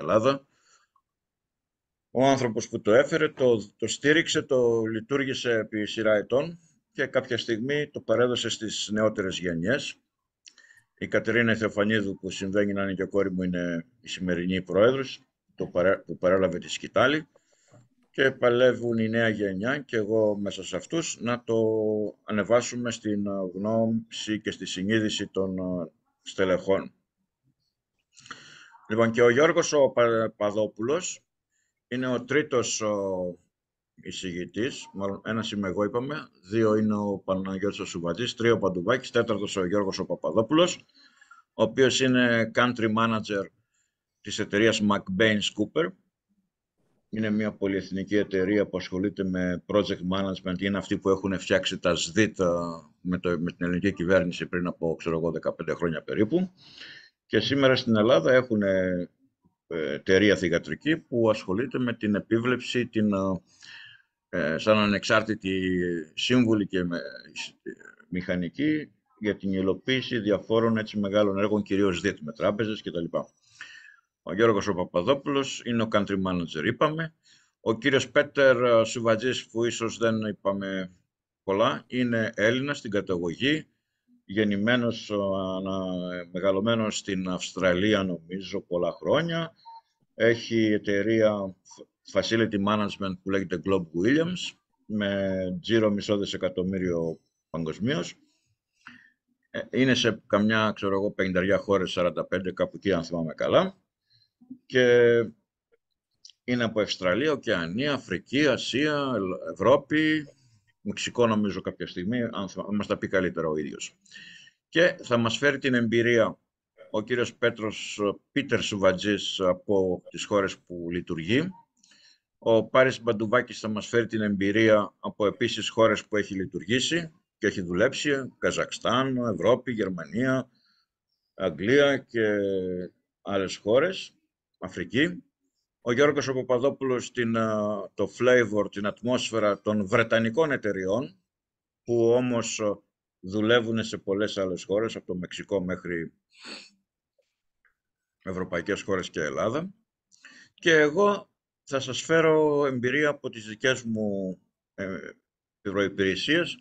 Ελλάδα. Ο άνθρωπος που το έφερε το στήριξε, το λειτουργήσε επί σειρά ετών και κάποια στιγμή το παρέδωσε στις νεότερες γενιές. Η Κατερίνα Θεοφανίδου, που συμβαίνει να είναι και κόρη μου, είναι η σημερινή πρόεδρος που παρέλαβε τη σκητάλη, και παλεύουν η νέα γενιά και εγώ μέσα σε αυτούς να το ανεβάσουμε στην γνώμηση και στη συνείδηση των στελεχών. Λοιπόν, και ο Γιώργος ο Παδόπουλος είναι ο τρίτος εισηγητής, μάλλον ένας είμαι εγώ είπαμε, δύο είναι ο Παναγιώτης ο Σουβατής, τρία ο Παντουβάκης, τέταρτος ο Γιώργος ο Παπαδόπουλος, ο οποίος είναι country manager της εταιρείας McBain Cooper. Είναι μια πολυεθνική εταιρεία που ασχολείται με project management, είναι αυτοί που έχουν φτιάξει τα ΣΔΙΤ με την ελληνική κυβέρνηση πριν από 15 χρόνια περίπου. Και σήμερα στην Ελλάδα έχουν εταιρεία θυγατρική που ασχολείται με την επίβλεψη, σαν ανεξάρτητη σύμβουλη και μηχανική για την υλοποίηση διαφόρων έτσι μεγάλων έργων, κυρίως ΔΙΤ με τράπεζες κτλ. Ο Γιώργος ο Παπαδόπουλος είναι ο country manager, είπαμε. Ο κύριος Πέτερ Σουβατζής, που ίσως δεν είπαμε πολλά, είναι Έλληνας στην καταγωγή, γεννημένος, μεγαλωμένος στην Αυστραλία νομίζω πολλά χρόνια. Έχει εταιρεία facility management που λέγεται Globe Williams, με τζίρο μισό δισεκατομμύριο παγκοσμίως. Είναι σε καμιά, 50 χώρες, 45, κάπου εκεί αν θυμάμαι καλά. Και είναι από Αυστραλία, Οκεανία, Αφρική, Ασία, Ευρώπη, Μεξικό νομίζω κάποια στιγμή, αν μας τα πει καλύτερα ο ίδιος. Και θα μας φέρει την εμπειρία ο κύριος Πίτερ Σουβατζής από τις χώρες που λειτουργεί. Ο Πάρης Μπαντουβάκης θα μας φέρει την εμπειρία από επίσης χώρες που έχει λειτουργήσει και έχει δουλέψει, Καζακστάν, Ευρώπη, Γερμανία, Αγγλία και άλλες χώρες, Αφρική. Ο Γιώργος ο Παπαδόπουλος το flavor, την ατμόσφαιρα των βρετανικών εταιριών, που όμως δουλεύουν σε πολλές άλλες χώρες, από το Μεξικό μέχρι ευρωπαϊκές χώρες και Ελλάδα. Και εγώ θα σας φέρω εμπειρία από τις δικές μου προϋπηρεσίες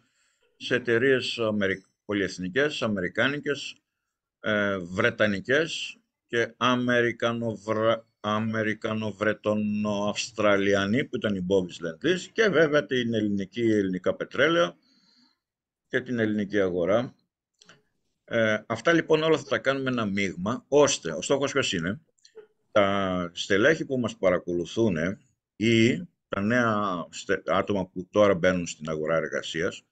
σε εταιρείες πολυεθνικές, αμερικάνικες, βρετανικές και αμερικανοβρετονοαυστραλιανή, που ήταν η Bovis Lendlease, και βέβαια την ελληνικά πετρέλαια και την ελληνική αγορά. Αυτά λοιπόν όλα θα τα κάνουμε ένα μείγμα, ώστε ο στόχος ποιος είναι? Τα στελέχη που μας παρακολουθούν ή τα νέα άτομα που τώρα μπαίνουν στην αγορά εργασίας,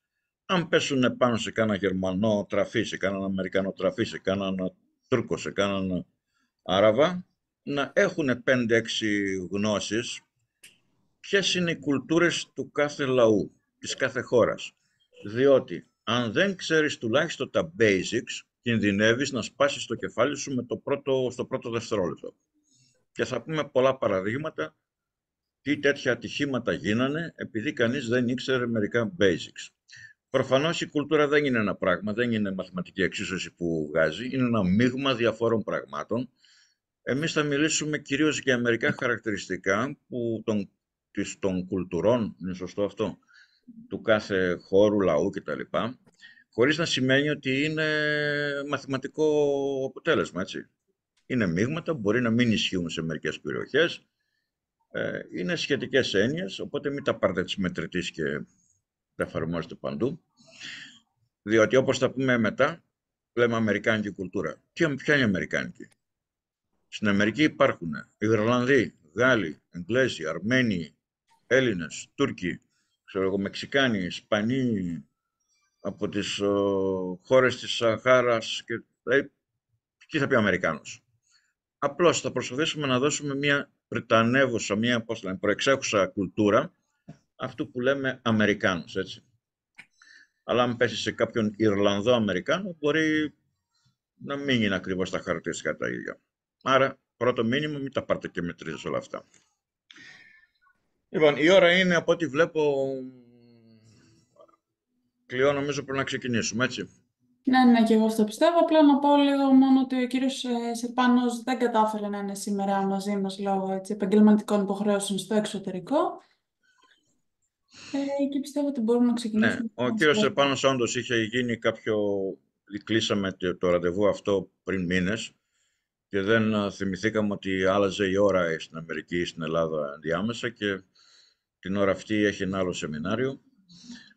αν πέσουν πάνω σε κάνα Γερμανό τραφή, σε κάναν Αμερικανό τραφή, σε κάναν Τούρκο, σε κάναν Άραβα, να έχουν 5-6 γνώσεις ποιες είναι οι κουλτούρες του κάθε λαού, της κάθε χώρας. Διότι αν δεν ξέρεις τουλάχιστον τα basics, κινδυνεύεις να σπάσεις το κεφάλι σου στο πρώτο δευτερόλεπτο. Και θα πούμε πολλά παραδείγματα τι τέτοια ατυχήματα γίνανε επειδή κανείς δεν ήξερε μερικά basics. Προφανώς η κουλτούρα δεν είναι ένα πράγμα, δεν είναι μαθηματική εξίσωση που βγάζει, είναι ένα μείγμα διαφόρων πραγμάτων. Εμείς θα μιλήσουμε κυρίως για μερικά χαρακτηριστικά των κουλτουρών, είναι σωστό αυτό, του κάθε χώρου, λαού κτλ. Χωρίς να σημαίνει ότι είναι μαθηματικό αποτέλεσμα, έτσι. Είναι μείγματα, μπορεί να μην ισχύουν σε μερικές περιοχές, είναι σχετικές έννοιες, οπότε μην τα πάρετε της μετρητής και τα εφαρμόζετε παντού. Διότι όπως θα πούμε μετά, λέμε αμερικάνικη κουλτούρα. Ποια είναι η αμερικάνικη? Στην Αμερική υπάρχουν Ιρλανδοί, Γάλλοι, Εγγλέζοι, Αρμένοι, Έλληνες, Τούρκοι, Μεξικάνοι, Ισπανοί, από τις χώρες της Σαχάρας και τι θα πει Αμερικάνος? Απλώς θα προσπαθήσουμε να δώσουμε μια πριτανεύουσα, μια προεξέχουσα κουλτούρα αυτού που λέμε Αμερικάνος, έτσι. Αλλά αν πέσει σε κάποιον Ιρλανδό Αμερικάνο, μπορεί να μην είναι ακριβώς τα χαρακτηριστικά τα ίδια. Άρα, πρώτο μήνυμα, μην τα πάρτε και μετρίζετε όλα αυτά. Λοιπόν, η ώρα είναι, από ό,τι βλέπω, Κλειό, νομίζω πρέπει να ξεκινήσουμε, έτσι. Ναι, ναι, και εγώ αυτό πιστεύω. Απλά να πω λίγο μόνο ότι ο κύριος Σερπάνος δεν κατάφερε να είναι σήμερα μαζί μας λόγω επαγγελματικών υποχρεώσεων στο εξωτερικό. Και πιστεύω ότι μπορούμε να Ναι, ξεκινήσουμε. ο κύριος Επάνος όντως είχε γίνει κλείσαμε το ραντεβού αυτό πριν μήνες και δεν θυμηθήκαμε ότι άλλαζε η ώρα στην Αμερική ή στην Ελλάδα ενδιάμεσα και την ώρα αυτή έχει ένα άλλο σεμινάριο.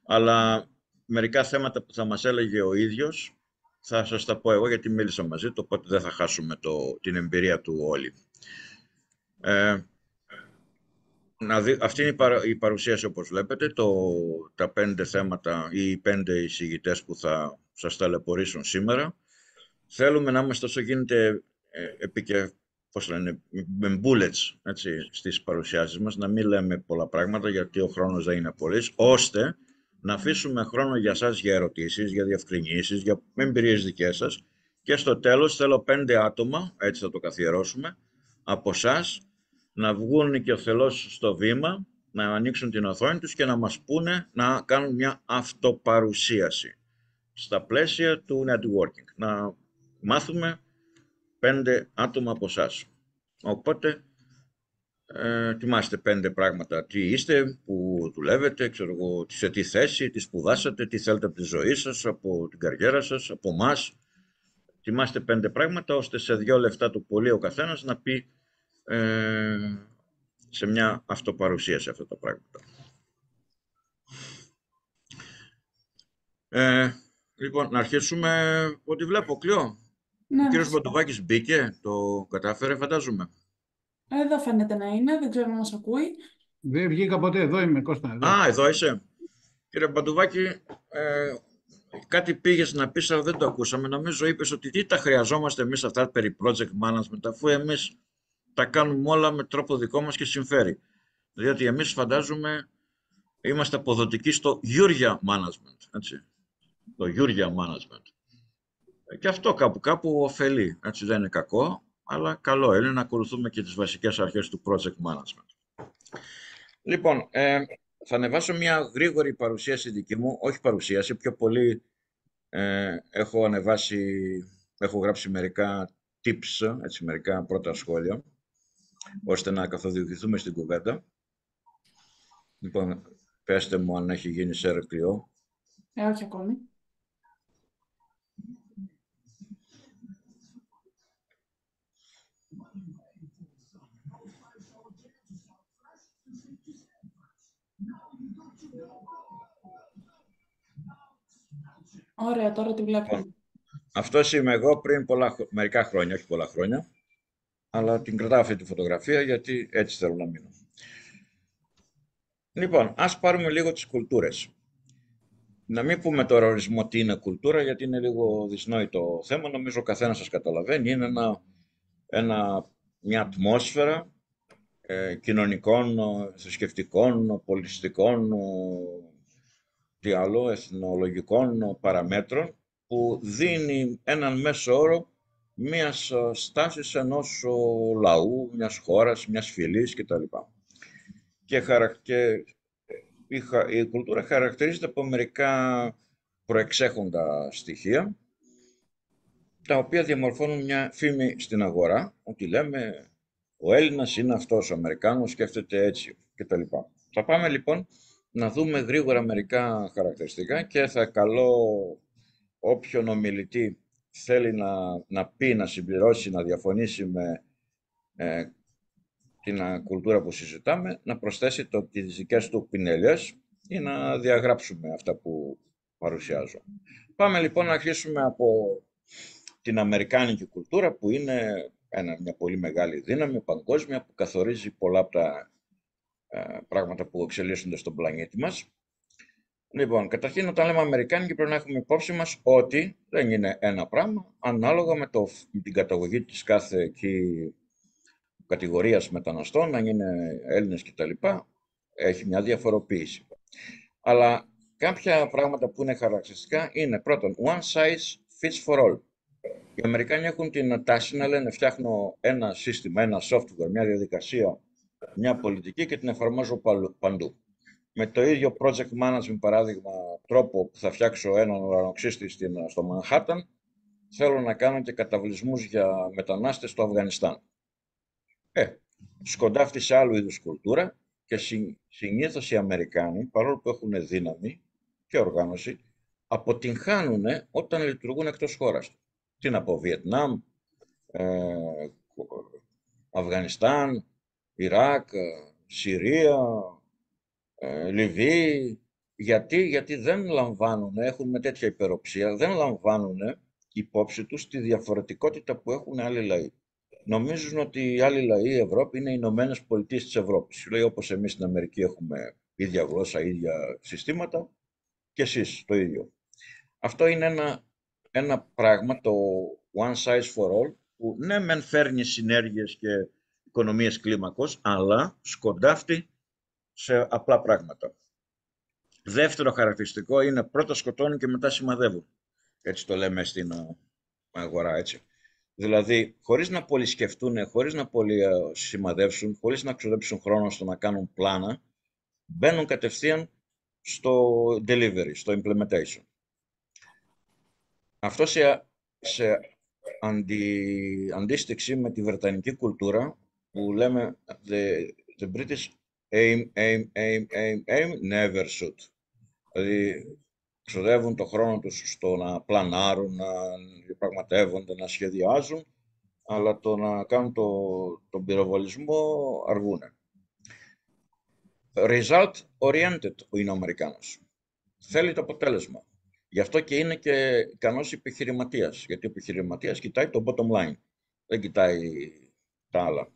Αλλά μερικά θέματα που θα μας έλεγε ο ίδιος θα σας τα πω εγώ γιατί μίλησα μαζί του, οπότε δεν θα χάσουμε την εμπειρία του όλοι. Ε, αυτή είναι η παρουσίαση όπως βλέπετε, τα 5 θέματα ή οι 5 εισηγητές που θα σας ταλαιπωρήσουν σήμερα. Θέλουμε να είμαστε όσο γίνεται πώς λένε, με bullets έτσι, στις παρουσιάσεις μας, να μην λέμε πολλά πράγματα γιατί ο χρόνος δεν είναι πολύς, ώστε να αφήσουμε χρόνο για σας για ερωτήσεις, για διευκρινήσεις, για εμπειρίες δικές σας και στο τέλος θέλω 5 άτομα, έτσι θα το καθιερώσουμε, από εσάς να βγουν και ο θελός στο βήμα, να ανοίξουν την οθόνη τους και να μας πούνε να κάνουν μια αυτοπαρουσίαση στα πλαίσια του networking. Να μάθουμε 5 άτομα από εσάς. Οπότε, ετοιμάστε 5 πράγματα. Τι είστε, που δουλεύετε, ξέρω εγώ, σε τι θέση, τι σπουδάσατε, τι θέλετε από τη ζωή σας, από την καριέρα σας, από εμάς. Ετοιμάστε 5 πράγματα, ώστε σε 2 λεπτά το πολύ ο καθένας να πει σε μια αυτοπαρουσίαση αυτά τα πράγματα. Λοιπόν, να αρχίσουμε. Ό,τι βλέπω, Κλειό. Ο Ναι, κύριος φυσικά. Μπαντοβάκης μπήκε, το κατάφερε, φαντάζομαι. Εδώ φαίνεται να είναι, δεν ξέρω αν μας ακούει. Δεν βγήκα ποτέ. Εδώ είμαι, Κώστα. Εδώ. Α, εδώ είσαι. Κύριε Μπαντοβάκη, κάτι πήγες να πεις, αλλά δεν το ακούσαμε. Νομίζω είπες ότι τι τα χρειαζόμαστε εμείς αυτά περί project management, αφού εμείς τα κάνουμε όλα με τρόπο δικό μας και συμφέρει. Διότι εμείς φαντάζομαι είμαστε αποδοτικοί στο Γιούρια management. Έτσι. Το Γιούρια management. Και αυτό κάπου κάπου ωφελεί. Έτσι δεν είναι κακό, αλλά καλό είναι να ακολουθούμε και τις βασικές αρχές του project management. Λοιπόν, θα ανεβάσω μια γρήγορη παρουσίαση δική μου, όχι παρουσίαση, πιο πολύ έχω γράψει μερικά tips, έτσι, μερικά πρώτα σχόλια, ώστε να καθοδηγηθούμε στην κουβέντα. Λοιπόν, πέστε μου αν έχει γίνει share Κλειό. Όχι ακόμη. Ωραία, τώρα τη βλέπουμε. Λοιπόν, αυτός είμαι εγώ πριν μερικά χρόνια, όχι πολλά χρόνια, αλλά την κρατάω αυτή τη φωτογραφία γιατί έτσι θέλω να μείνω. Λοιπόν, ας πάρουμε λίγο τις κουλτούρες. Να μην πούμε τώρα ορισμό τι είναι κουλτούρα, γιατί είναι λίγο δυσνόητο θέμα. Νομίζω ο καθένας σας καταλαβαίνει. Είναι μια ατμόσφαιρα κοινωνικών, θρησκευτικών, πολιτιστικών, τι άλλο, εθνολογικών παραμέτρων που δίνει έναν μέσο όρο μιας στάσης ενός λαού, μιας χώρας, μιας φυλής κτλ. Και η κουλτούρα χαρακτηρίζεται από μερικά προεξέχοντα στοιχεία, τα οποία διαμορφώνουν μια φήμη στην αγορά, ότι λέμε ο Έλληνας είναι αυτός, ο Αμερικάνος σκέφτεται έτσι κτλ. Θα πάμε λοιπόν να δούμε γρήγορα μερικά χαρακτηριστικά και θα καλώ όποιον ομιλητή θέλει να πει, να συμπληρώσει, να διαφωνήσει με την κουλτούρα που συζητάμε, να προσθέσει τις δικές του πινελιές ή να διαγράψουμε αυτά που παρουσιάζω. Πάμε λοιπόν να αρχίσουμε από την αμερικάνικη κουλτούρα που είναι μια πολύ μεγάλη δύναμη παγκόσμια που καθορίζει πολλά από τα πράγματα που εξελίσσονται στον πλανήτη μας. Λοιπόν, καταρχήν όταν λέμε αμερικάνικη πρέπει να έχουμε υπόψη μας ότι δεν είναι ένα πράγμα, ανάλογα με την καταγωγή της κάθε εκεί κατηγορίας μεταναστών, αν είναι Έλληνες κτλ. Έχει μια διαφοροποίηση. Αλλά κάποια πράγματα που είναι χαρακτηριστικά είναι πρώτον, one size fits for all. Οι Αμερικάνοι έχουν την τάση να λένε φτιάχνω ένα σύστημα, ένα software, μια διαδικασία, μια πολιτική και την εφαρμόζω παντού. Με το ίδιο project management παράδειγμα τρόπο που θα φτιάξω έναν ουρανοξύστη στο Μανχάταν, θέλω να κάνω και καταβλισμούς για μετανάστες στο Αφγανιστάν. Σκοντάφτει σε άλλου είδους κουλτούρα και συνήθως οι Αμερικάνοι, παρόλο που έχουν δύναμη και οργάνωση, αποτυγχάνουν όταν λειτουργούν εκτός χώρας. Τι να πω, Βιετνάμ, Αφγανιστάν, Ιράκ, Συρία, Λιβύη. Γιατί δεν λαμβάνουν, έχουν με τέτοια υπεροψία, δεν λαμβάνουν υπόψη τους τη διαφορετικότητα που έχουν άλλοι λαοί. Νομίζουν ότι οι άλλοι λαοί, η Ευρώπη, είναι οι Ηνωμένες Πολιτείες της Ευρώπης. Λέει, όπως εμείς στην Αμερική έχουμε ίδια γλώσσα, ίδια συστήματα, και εσείς το ίδιο. Αυτό είναι ένα πράγμα, το one size for all, που ναι μεν φέρνει συνέργειες και οικονομίες κλίμακος, αλλά σκοντάφτει σε απλά πράγματα. Δεύτερο χαρακτηριστικό είναι πρώτα σκοτώνουν και μετά σημαδεύουν. Έτσι το λέμε στην αγορά, έτσι. Δηλαδή, χωρίς να πολυσκεφτούν, χωρίς να σημαδεύσουν, χωρίς να ξοδέψουν χρόνο στο να κάνουν πλάνα, μπαίνουν κατευθείαν στο delivery, στο implementation. Αυτό σε αντίστοιξη με τη βρετανική κουλτούρα που λέμε the British aim, never shoot. Δηλαδή, ξοδεύουν το χρόνο τους στο να πλανάρουν, να διαπραγματεύονται, να σχεδιάζουν, αλλά το να κάνουν τον πυροβολισμό αργούνε. Result oriented είναι ο Αμερικάνος. Θέλει το αποτέλεσμα. Γι' αυτό και είναι και ικανός επιχειρηματίας. Γιατί ο επιχειρηματίας κοιτάει το bottom line. Δεν κοιτάει τα άλλα.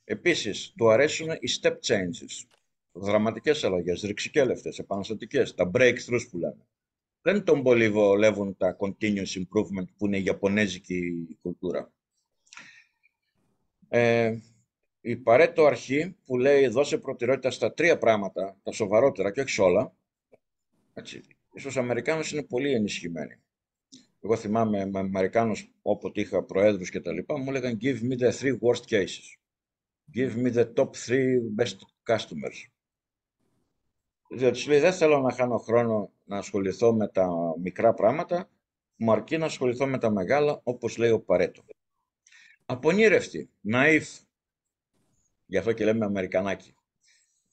Επίσης, του αρέσουν οι step changes. Δραματικές αλλαγές, ρηξικέλευτες, επαναστατικές, τα breakthroughs που λέμε. Δεν τον πολύ βολεύουν τα continuous improvement που είναι η ιαπωνέζικη κουλτούρα. Η Παρέτο αρχή που λέει δώσε προτεραιότητα στα 3 πράγματα, τα σοβαρότερα και όχι σε όλα, έτσι, ίσως οι Αμερικάνους είναι πολύ ενισχυμένοι. Εγώ θυμάμαι με Αμερικάνους όποτε είχα προέδρους και τα λοιπά, μου έλεγαν give me the 3 worst cases. Give me the top 3 best customers. Διότι λέει δεν θέλω να χάνω χρόνο να ασχοληθώ με τα μικρά πράγματα, μου αρκεί να ασχοληθώ με τα μεγάλα, όπως λέει ο Παρέτο. Απονήρευτοι, ναΐφ, γι' αυτό και λέμε Αμερικανάκι.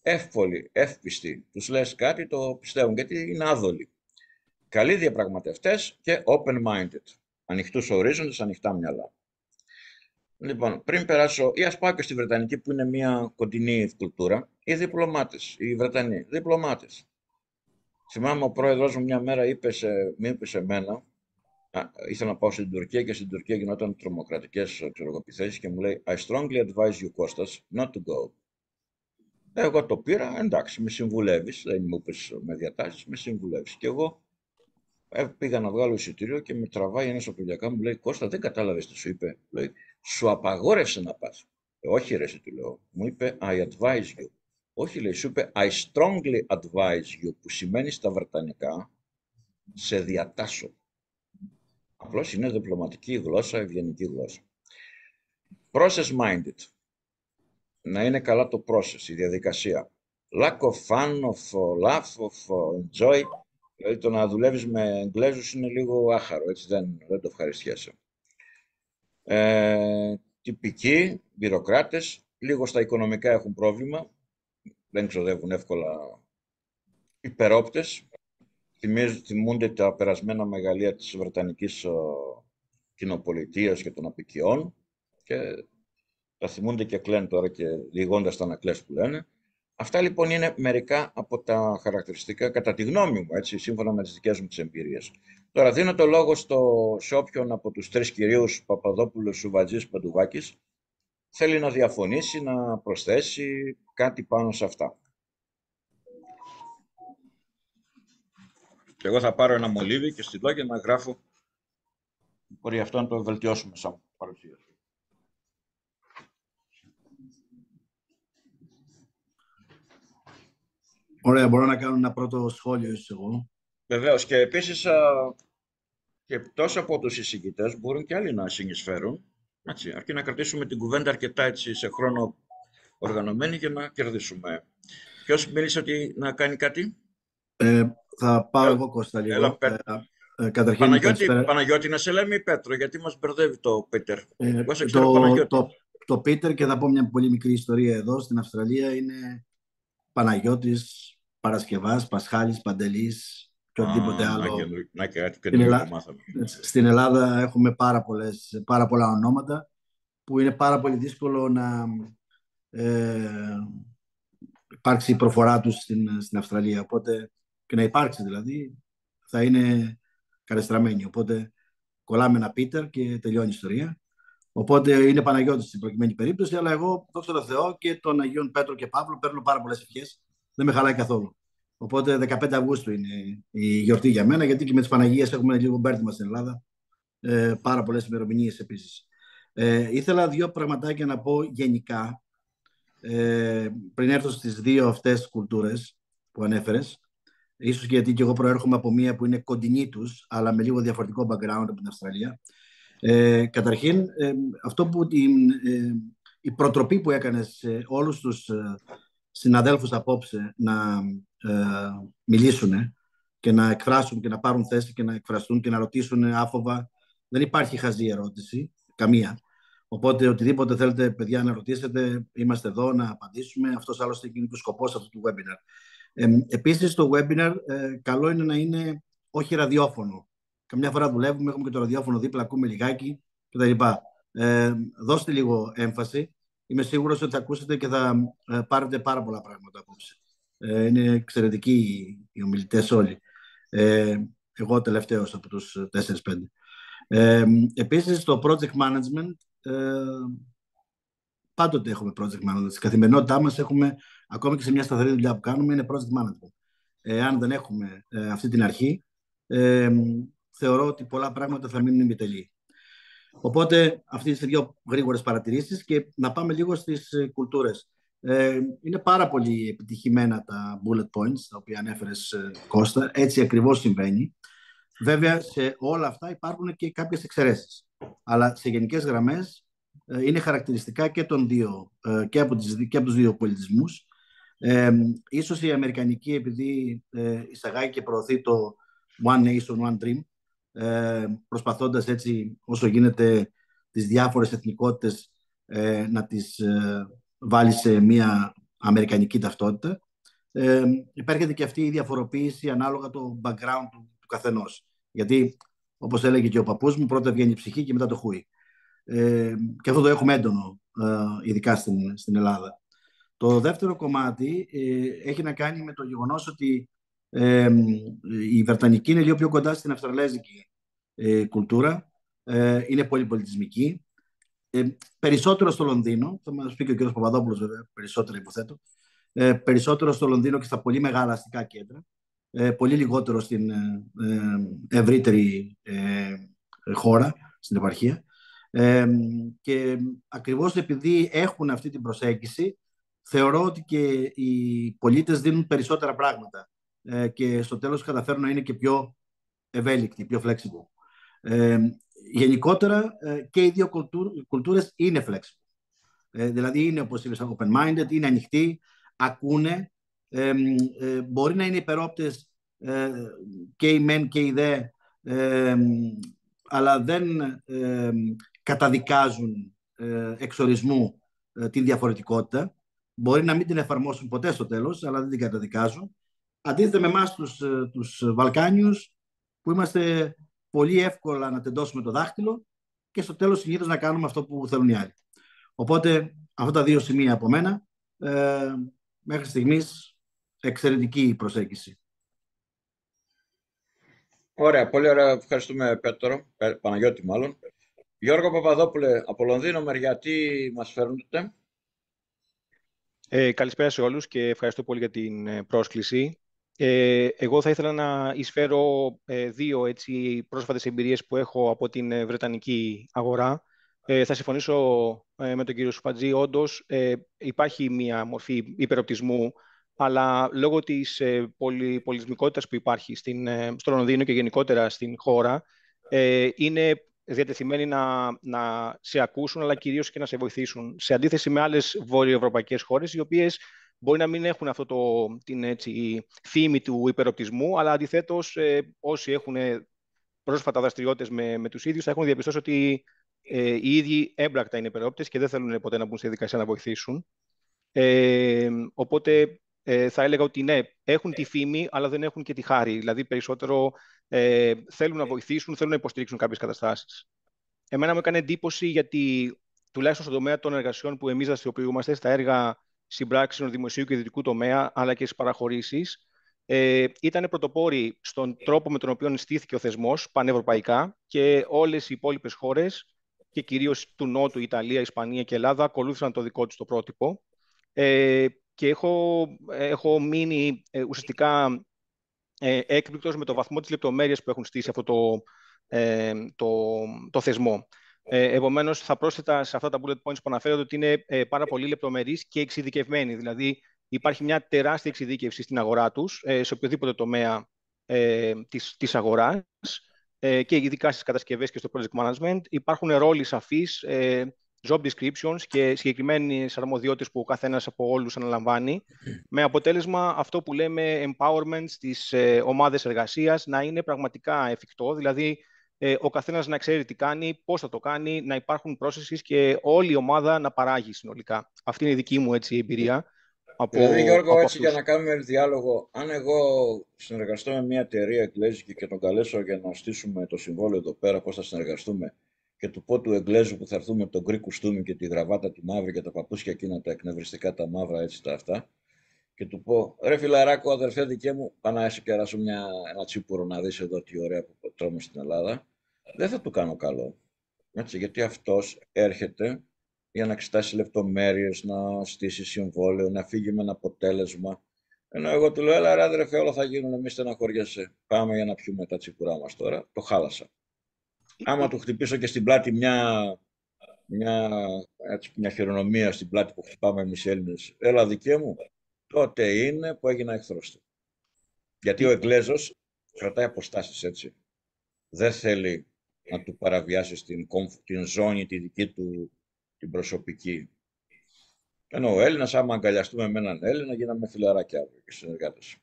Εύπολοι, εύπιστοι, τους λες κάτι, το πιστεύουν, γιατί είναι άδολοι. Καλοί διαπραγματευτές και open-minded. Ανοιχτούς ορίζοντες, ανοιχτά μυαλά. Λοιπόν, πριν περάσω, ή ας πάω και στη Βρετανική που είναι μια κοντινή κουλτούρα, οι διπλωμάτες, οι Βρετανοί, διπλωμάτες. Θυμάμαι ο πρόεδρος μου μια μέρα μου είπε σε μένα, ήθελα να πάω στην Τουρκία και στην Τουρκία γινόταν τρομοκρατικές επιθέσεις και μου λέει I strongly advise you, Kostas, not to go. Εγώ το πήρα, εντάξει, με συμβουλεύεις, δεν μου είπες με διατάσεις, με συμβουλεύεις. Και εγώ πήγα να βγάλω εισιτήριο και με τραβάει ένας από δουλειακά μου, λέει Κώστα, δεν κατάλαβες τι σου είπε. Λέει, σου απαγόρευσε να πας. Όχι ρε, του λέω. Μου είπε I advise you. Όχι, λέει, σου είπε I strongly advise you, που σημαίνει στα βρετανικά σε διατάσσω. Απλώς είναι διπλωματική γλώσσα, ευγενική γλώσσα. Process minded. Να είναι καλά το process, η διαδικασία. Lack of fun, of laugh, of enjoy. Δηλαδή το να δουλεύεις με Εγγλέζους είναι λίγο άχαρο, έτσι δεν το ευχαριστιέσαι. Τυπικοί, μπυροκράτες, λίγο στα οικονομικά έχουν πρόβλημα, δεν ξοδεύουν εύκολα, υπερόπτες, θυμούνται τα περασμένα μεγαλεία της Βρετανικής κοινοπολιτείας και των απικιών και τα θυμούνται και κλαίνουν τώρα και λιγώντας τα ανακλές που λένε. Αυτά λοιπόν είναι μερικά από τα χαρακτηριστικά, κατά τη γνώμη μου, έτσι, σύμφωνα με τις δικές μου τις εμπειρίες. Τώρα δίνω το λόγο σε όποιον από τους 3 κυρίους, Παπαδόπουλος, Σουβατζής, Παντουβάκης, θέλει να διαφωνήσει, να προσθέσει κάτι πάνω σε αυτά. Και εγώ θα πάρω ένα μολύβι και στυλό και να γράφω, μπορεί αυτό να το βελτιώσουμε σαν παρουσίαση. Ωραία, μπορώ να κάνω ένα πρώτο σχόλιο εγώ. Βεβαίως, και επίσης και εκτός από τους εισηγητές μπορούν και άλλοι να συνεισφέρουν, έτσι, αρκεί να κρατήσουμε την κουβέντα αρκετά έτσι, σε χρόνο οργανωμένη για να κερδίσουμε. Ποιος μίλησε ότι να κάνει κάτι? Θα πάω Έλα, εγώ, Κώστα, έλα, λίγο. Καταρχήν, καλησπέρα. Παναγιώτη να σε λέμε ή Πέτρο, γιατί μας μπερδεύει το Πίτερ. Εγώ σε ξέρω Το, Παναγιώτη. το Πίτερ, και θα πω μια πολύ μικρή ιστορία εδώ. Στην Αυστραλία είναι Παναγιώτης, Παρασκευάς, Πασχάλης, Παντελής και οτιδήποτε άλλο. Να και κάτι καινούργιο που μάθαμε. Στην Ελλάδα έχουμε πάρα πολλά ονόματα που είναι πάρα πολύ δύσκολο να υπάρξει η προφορά τους στην Αυστραλία. Οπότε, και να υπάρξει δηλαδή, θα είναι καλεστραμμένη. Οπότε κολλάμε ένα Πίτερ και τελειώνει η ιστορία. Οπότε είναι Παναγιώτης στην προκειμένη περίπτωση, αλλά εγώ, δόξα τω Θεώ, και των Αγίων Πέτρο και Παύλο παίρνω πάρα πολλές ευχές. Δεν με χαλάει καθόλου. Οπότε 15 Αυγούστου είναι η γιορτή για μένα, γιατί και με τις Παναγίες έχουμε λίγο μπέρδεμα στην Ελλάδα. Πάρα πολλές ημερομηνίες επίσης. Ήθελα δύο πραγματάκια να πω γενικά, πριν έρθω στις δύο αυτές κουλτούρες που ανέφερες. Ίσως και γιατί και εγώ προέρχομαι από μία που είναι κοντινή τους, αλλά με λίγο διαφορετικό background από την Αυστραλία. Καταρχήν, αυτό που η προτροπή που έκανες σε όλους τους συναδέλφους απόψε να μιλήσουν και να εκφράσουν και να πάρουν θέση και να εκφραστούν και να ρωτήσουν άφοβα. Δεν υπάρχει χαζή ερώτηση, καμία. Οπότε οτιδήποτε θέλετε, παιδιά, να ρωτήσετε, είμαστε εδώ να απαντήσουμε. Αυτός άλλωστε είναι και ο σκοπός αυτού του webinar. Επίσης, το webinar καλό είναι να είναι όχι ραδιόφωνο. Καμιά φορά δουλεύουμε, έχουμε και το ραδιόφωνο δίπλα, ακούμε λιγάκι κτλ. Δώστε λίγο έμφαση. Είμαι σίγουρος ότι θα ακούσετε και θα πάρετε πάρα πολλά πράγματα απόψε. Είναι εξαιρετικοί οι ομιλητές όλοι. Εγώ τελευταίος από τους 4-5. Επίσης, το project management, πάντοτε έχουμε project management. Στην καθημερινότητά μας έχουμε, ακόμη και σε μια σταθερή δουλειά που κάνουμε, είναι project management. Αν δεν έχουμε αυτή την αρχή, θεωρώ ότι πολλά πράγματα θα μείνουν ημιτελή. Οπότε, αυτές είναι δύο γρήγορες παρατηρήσεις και να πάμε λίγο στις κουλτούρες. Είναι πάρα πολύ επιτυχημένα τα bullet points, τα οποία ανέφερες, Κώστα. Έτσι ακριβώς συμβαίνει. Βέβαια, σε όλα αυτά υπάρχουν και κάποιες εξαιρέσεις. Αλλά σε γενικές γραμμές είναι χαρακτηριστικά και των δύο, και από τους δύο πολιτισμούς. Ίσως η αμερικανική, επειδή εισαγάγει και προωθεί το One Nation, One Dream, προσπαθώντας έτσι όσο γίνεται τις διάφορες εθνικότητες να τις βάλει σε μια αμερικανική ταυτότητα. Υπάρχει και αυτή η διαφοροποίηση ανάλογα το background του καθενός. Γιατί, όπως έλεγε και ο παππούς μου, πρώτα βγαίνει η ψυχή και μετά το χούι. Και αυτό το έχουμε έντονο, ειδικά στην Ελλάδα. Το δεύτερο κομμάτι έχει να κάνει με το γεγονός ότι η Βρετανική είναι λίγο πιο κοντά στην αυστραλέζικη κουλτούρα. Είναι πολυπολιτισμική. Περισσότερο στο Λονδίνο, θα μας πει και ο κ. Παπαδόπουλος βέβαια, περισσότερο υποθέτω, περισσότερο στο Λονδίνο και στα πολύ μεγάλα αστικά κέντρα, πολύ λιγότερο στην ευρύτερη χώρα, στην επαρχία. Και ακριβώς επειδή έχουν αυτή την προσέγγιση, θεωρώ ότι και οι πολίτες δίνουν περισσότερα πράγματα και στο τέλος καταφέρουν να είναι και πιο ευέλικτοι, πιο flexible. Γενικότερα και οι δύο κουλτούρες είναι flexible. Δηλαδή είναι, όπως είπες, open-minded, είναι ανοιχτοί, ακούνε, μπορεί να είναι υπερόπτες και οι μεν και οι δε, αλλά δεν καταδικάζουν εξορισμού την διαφορετικότητα. Μπορεί να μην την εφαρμόσουν ποτέ στο τέλος, αλλά δεν την καταδικάζουν. Αντίθετα με εμάς τους Βαλκάνιους, που είμαστε πολύ εύκολα να τεντώσουμε το δάχτυλο και στο τέλος συνήθως να κάνουμε αυτό που θέλουν οι άλλοι. Οπότε αυτά τα δύο σημεία από μένα, μέχρι στιγμής εξαιρετική προσέγγιση. Ωραία, πολύ ωραία. Ευχαριστούμε, Πέτρο, Παναγιώτη μάλλον. Γιώργο Παπαδόπουλε, από Λονδίνο, μεριά, τι μας φέρνετε? Καλησπέρα σε όλους και ευχαριστώ πολύ για την πρόσκληση. Εγώ θα ήθελα να εισφέρω δύο πρόσφατες εμπειρίες που έχω από την βρετανική αγορά. Θα συμφωνήσω με τον κύριο Σουφατζή. Όντως υπάρχει μια μορφή υπεροπτισμού, αλλά λόγω της πολυπολιτισμικότητας που υπάρχει στο Λονδίνο και γενικότερα στην χώρα, είναι διατεθειμένοι να σε ακούσουν, αλλά κυρίως και να σε βοηθήσουν. Σε αντίθεση με άλλες βορειοευρωπαϊκές χώρες, οι οποίες μπορεί να μην έχουν την φήμη του υπεροπτισμού, αλλά αντιθέτως όσοι έχουν πρόσφατα δραστηριότητες με τους ίδιους θα έχουν διαπιστώσει ότι οι ίδιοι έμπρακτα είναι υπερόπτες και δεν θέλουν ποτέ να μπουν στη διαδικασία να βοηθήσουν. Οπότε θα έλεγα ότι ναι, έχουν τη φήμη, αλλά δεν έχουν και τη χάρη. Δηλαδή, περισσότερο θέλουν να βοηθήσουν, θέλουν να υποστηρίξουν κάποιες καταστάσεις. Εμένα μου έκανε εντύπωση γιατί, τουλάχιστον στον τομέα των εργασιών που εμείς δραστηριοποιούμαστε, στα έργα συμπράξεων δημοσίου και ιδιωτικού τομέα, αλλά και στις παραχωρήσεις, ήταν πρωτοπόροι στον τρόπο με τον οποίο στήθηκε ο θεσμός πανευρωπαϊκά και όλες οι υπόλοιπες χώρες, και κυρίως του Νότου, Ιταλία, Ισπανία και Ελλάδα, ακολούθησαν το δικό τους το πρότυπο. Και έχω μείνει ουσιαστικά έκπληκτος με το βαθμό της λεπτομέρειας που έχουν στήσει αυτό το θεσμό. Επομένως, θα πρόσθετα σε αυτά τα bullet points που αναφέρονται ότι είναι πάρα πολύ λεπτομερείς και εξειδικευμένοι. Δηλαδή, υπάρχει μια τεράστια εξειδίκευση στην αγορά τους, σε οποιοδήποτε τομέα της αγοράς, και ειδικά στις κατασκευές και στο project management. Υπάρχουν ρόλοι σαφείς, job descriptions και συγκεκριμένες αρμοδιότητες που ο καθένας από όλους αναλαμβάνει, με αποτέλεσμα αυτό που λέμε empowerment στις ομάδες εργασίας να είναι πραγματικά εφικτό, δηλαδή ο καθένας να ξέρει τι κάνει, πώς θα το κάνει, να υπάρχουν processes και όλη η ομάδα να παράγει συνολικά. Αυτή είναι η δική μου εμπειρία. Δηλαδή, Γιώργο, έτσι για να κάνουμε διάλογο, αν εγώ συνεργαστώ με μια εταιρεία εγγλέζικη και τον καλέσω για να στήσουμε το συμβόλαιο εδώ πέρα, πώς θα συνεργαστούμε, και του πω του Εγγλέζου που θα έρθουμε με τον γκρι κουστούμι και τη γραβάτα τη μαύρη και τα παπούτσια εκείνα τα εκνευριστικά τα μαύρα, έτσι τα αυτά, και του πω, ρε φιλαράκο, αδερφέ δικέ μου, πάω να κεράσω ένα τσίπουρο να δεις εδώ τι ωραία που τρώμε στην Ελλάδα, δεν θα του κάνω καλό. Έτσι, γιατί αυτός έρχεται για να εξετάσει λεπτομέρειες, να στήσει συμβόλαιο, να φύγει με ένα αποτέλεσμα. Ενώ εγώ του λέω, έλα ρε αδερφέ, όλα θα γίνουν, μη στεναχωριέσαι. Πάμε για να πιούμε τα τσίπουρά μας τώρα. Το χάλασα. Άμα του χτυπήσω και στην πλάτη μια χειρονομία στην πλάτη που χτυπάμε εμείς οι Έλληνες, έλα δικέ μου, τότε είναι που έγινα εχθρός του. Γιατί ο Εγγλέζος κρατάει αποστάσεις, έτσι. Δεν θέλει να του παραβιάσει την ζώνη τη δική του, την προσωπική. Ενώ ο Έλληνας, άμα αγκαλιαστούμε με έναν Έλληνα, γίναμε φιλαράκια αύριο και συνεργάτες.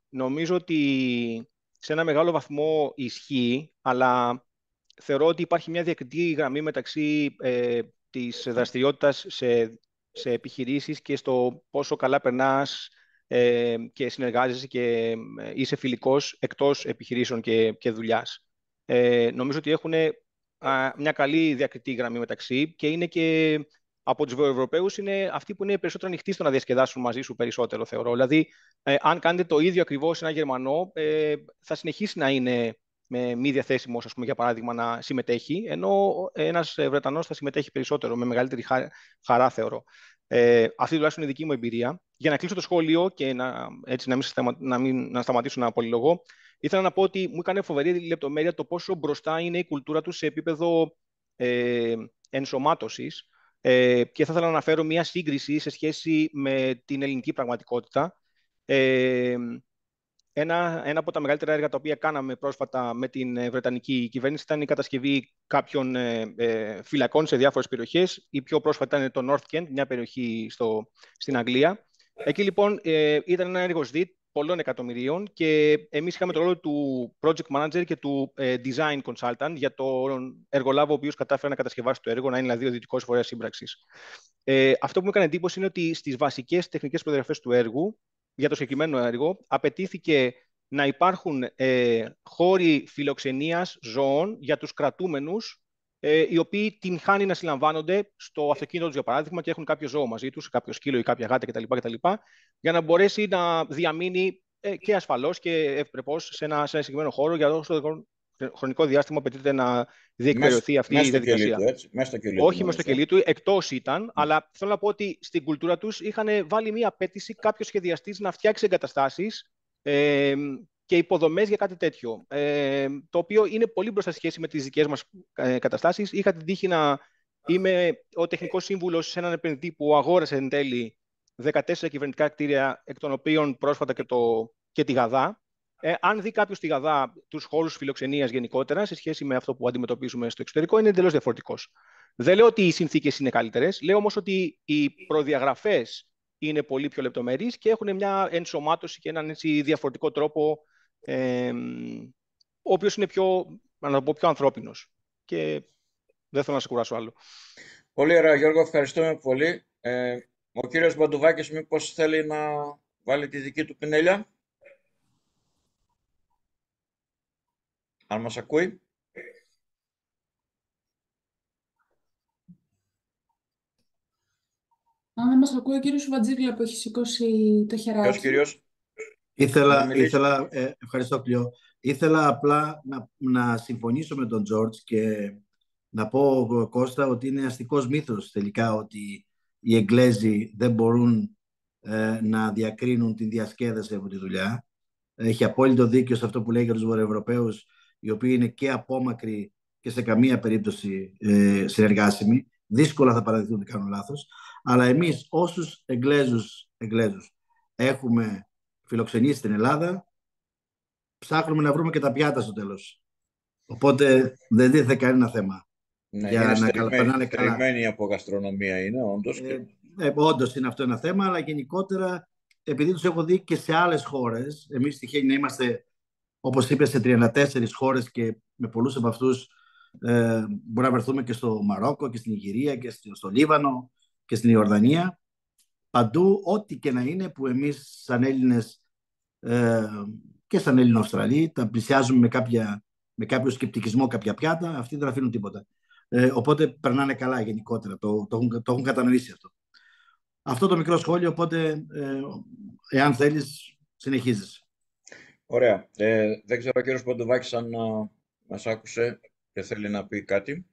Νομίζω ότι σε ένα μεγάλο βαθμό ισχύει, αλλά θεωρώ ότι υπάρχει μια διακριτή γραμμή μεταξύ της δραστηριότητας σε επιχειρήσεις και στο πόσο καλά περνάς και συνεργάζεσαι και είσαι φιλικός εκτός επιχειρήσεων και δουλειάς. Νομίζω ότι έχουν μια καλή διακριτή γραμμή μεταξύ και είναι και από τους Ευρωπαίους είναι αυτοί που είναι περισσότερο ανοιχτοί στο να διασκεδάσουν μαζί σου περισσότερο, θεωρώ. Δηλαδή, αν κάνετε το ίδιο ακριβώς σε ένα Γερμανό, θα συνεχίσει να είναι μη διαθέσιμος, ας πούμε, για παράδειγμα, να συμμετέχει, ενώ ένας Βρετανός θα συμμετέχει περισσότερο, με μεγαλύτερη χαρά, θεωρώ. Αυτή τουλάχιστον είναι η δική μου εμπειρία. Για να κλείσω το σχόλιο και να σταματήσω να πολυλογώ, ήθελα να πω ότι μου έκανε φοβερή λεπτομέρεια το πόσο μπροστά είναι η κουλτούρα τους σε επίπεδο ενσωμάτωσης. Και θα ήθελα να αναφέρω μια σύγκριση σε σχέση με την ελληνική πραγματικότητα. Ένα από τα μεγαλύτερα έργα τα οποία κάναμε πρόσφατα με την Βρετανική κυβέρνηση ήταν η κατασκευή κάποιων φυλακών σε διάφορες περιοχές. Η πιο πρόσφατα ήταν το North Kent, μια περιοχή στην Αγγλία. Εκεί λοιπόν ήταν ένα έργο ΣΔΙΤ πολλών εκατομμυρίων και εμείς είχαμε το ρόλο του project manager και του design consultant για τον εργολάβο ο οποίος κατάφερε να κατασκευάσει το έργο, να είναι δηλαδή ο δυτικός φορέας σύμπραξης. Αυτό που μου έκανε εντύπωση είναι ότι στις βασικές τεχνικές προδιαγραφές του έργου, για το συγκεκριμένο έργο, απαιτήθηκε να υπάρχουν χώροι φιλοξενίας ζώων για τους κρατούμενους, οι οποίοι την χάνει να συλλαμβάνονται στο αυτοκίνητο τους, για παράδειγμα, και έχουν κάποιο ζώο μαζί τους, κάποιο σκύλο ή κάποια γάτα κτλ. Για να μπορέσει να διαμείνει και ασφαλώς και ευπρεπώς σε ένα συγκεκριμένο χώρο για όσο χρονικό διάστημα απαιτείται να διεκπαιρεωθεί αυτή η διαδικασία. Όχι μες στο κελί του, εκτός ήταν, αλλά θέλω να πω ότι στην κουλτούρα τους είχαν βάλει μία απέτηση κάποιος σχεδιαστής να φτιάξει εγκαταστάσεις και υποδομές για κάτι τέτοιο, το οποίο είναι πολύ μπροστά σχέση με τις δικές μας καταστάσεις. Είχα την τύχη να είμαι ο τεχνικός σύμβουλος σε έναν επενδυτή που αγόρασε εν τέλει 14 κυβερνητικά κτίρια, εκ των οποίων πρόσφατα και τη Γαδά. Αν δει κάποιος στη Γαδά τους χώρους φιλοξενίας γενικότερα, σε σχέση με αυτό που αντιμετωπίζουμε στο εξωτερικό, είναι εντελώς διαφορετικός. Δεν λέω ότι οι συνθήκες είναι καλύτερες, λέω όμως ότι οι προδιαγραφές είναι πολύ πιο λεπτομερείς και έχουν μια ενσωμάτωση και έναν έτσι διαφορετικό τρόπο, ο οποίος είναι πιο, να το πω, πιο ανθρώπινος. Και δεν θέλω να σε κουράσω άλλο. Πολύ ωραία, Γιώργο, ευχαριστούμε πολύ. Ο κύριος Μπαντουβάκης μήπως θέλει να βάλει τη δική του πινέλια, αν μας ακούει. Αν δεν μας ακούει ο κύριος Βατζίβλα που έχει σηκώσει το Ποιος χεράκι. κύριος? Ευχαριστώ, Κλειό. Ήθελα απλά να συμφωνήσω με τον Τζόρτζ και να πω, Κώστα, ότι είναι αστικός μύθος τελικά ότι οι Εγγλέζοι δεν μπορούν να διακρίνουν την διασκέδαση από τη δουλειά. Έχει απόλυτο δίκιο σε αυτό που λέει για τους Βορειοευρωπαίους, οι οποίοι είναι και απόμακροι και σε καμία περίπτωση συνεργάσιμοι. Δύσκολα θα παραδειχθούν ότι κάνουν λάθος. Αλλά εμείς όσους Εγγλέζους έχουμε φιλοξενήσει στην Ελλάδα, ψάχνουμε να βρούμε και τα πιάτα στο τέλος. Οπότε δεν δίδεται κανένα θέμα. Ναι, για είναι να περνάνε καλά. στερημένη από γαστρονομία είναι, όντως. Όντως είναι αυτό ένα θέμα, αλλά γενικότερα, επειδή τους έχω δει και σε άλλες χώρες, εμείς τυχαίνει να είμαστε, όπως είπες, σε 34 χώρες και με πολλούς από αυτούς μπορεί να βρεθούμε και στο Μαρόκο και στην Ιγυρία και στο Λίβανο και στην Ιορδανία. Παντού, ό,τι και να είναι που εμείς σαν Έλληνες και σαν Έλληνο-Αυστραλοί τα πλησιάζουμε με κάποιο σκεπτικισμό κάποια πιάτα, αυτοί δεν αφήνουν τίποτα. Οπότε περνάνε καλά γενικότερα, το έχουν κατανοήσει αυτό. Αυτό το μικρό σχόλιο, οπότε εάν θέλεις συνεχίζεις. Ωραία. Δεν ξέρω ο κύριος Ποντοβάκης αν μας άκουσε και θέλει να πει κάτι.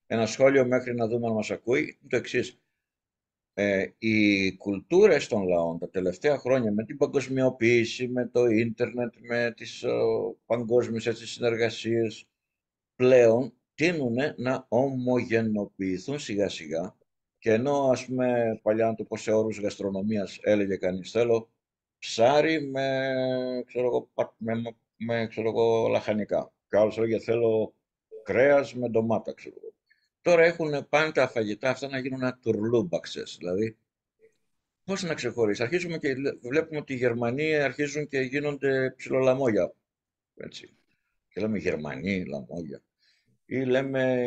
Ένα σχόλιο μέχρι να δούμε αν μας ακούει. Το εξής. Οι κουλτούρες των λαών τα τελευταία χρόνια με την παγκοσμιοποίηση, με το ίντερνετ, με τις παγκόσμιες συνεργασίες πλέον τείνουν να ομογενοποιηθούν σιγά σιγά και ενώ ας πούμε παλιά να το πω σε όρους γαστρονομίας έλεγε κανείς θέλω ψάρι με λαχανικά και άλλος έλεγε θέλω κρέας με ντομάτα ξέρω εγώ. Τώρα έχουν πάνε τα φαγητά αυτά να γίνουν τουρλούμπαξες, δηλαδή πώς να ξεχωρίσει. Αρχίζουμε και βλέπουμε ότι οι Γερμανοί αρχίζουν και γίνονται ψιλολαμόγια, έτσι. Και λέμε Γερμανοί, λαμόγια. Ή λέμε,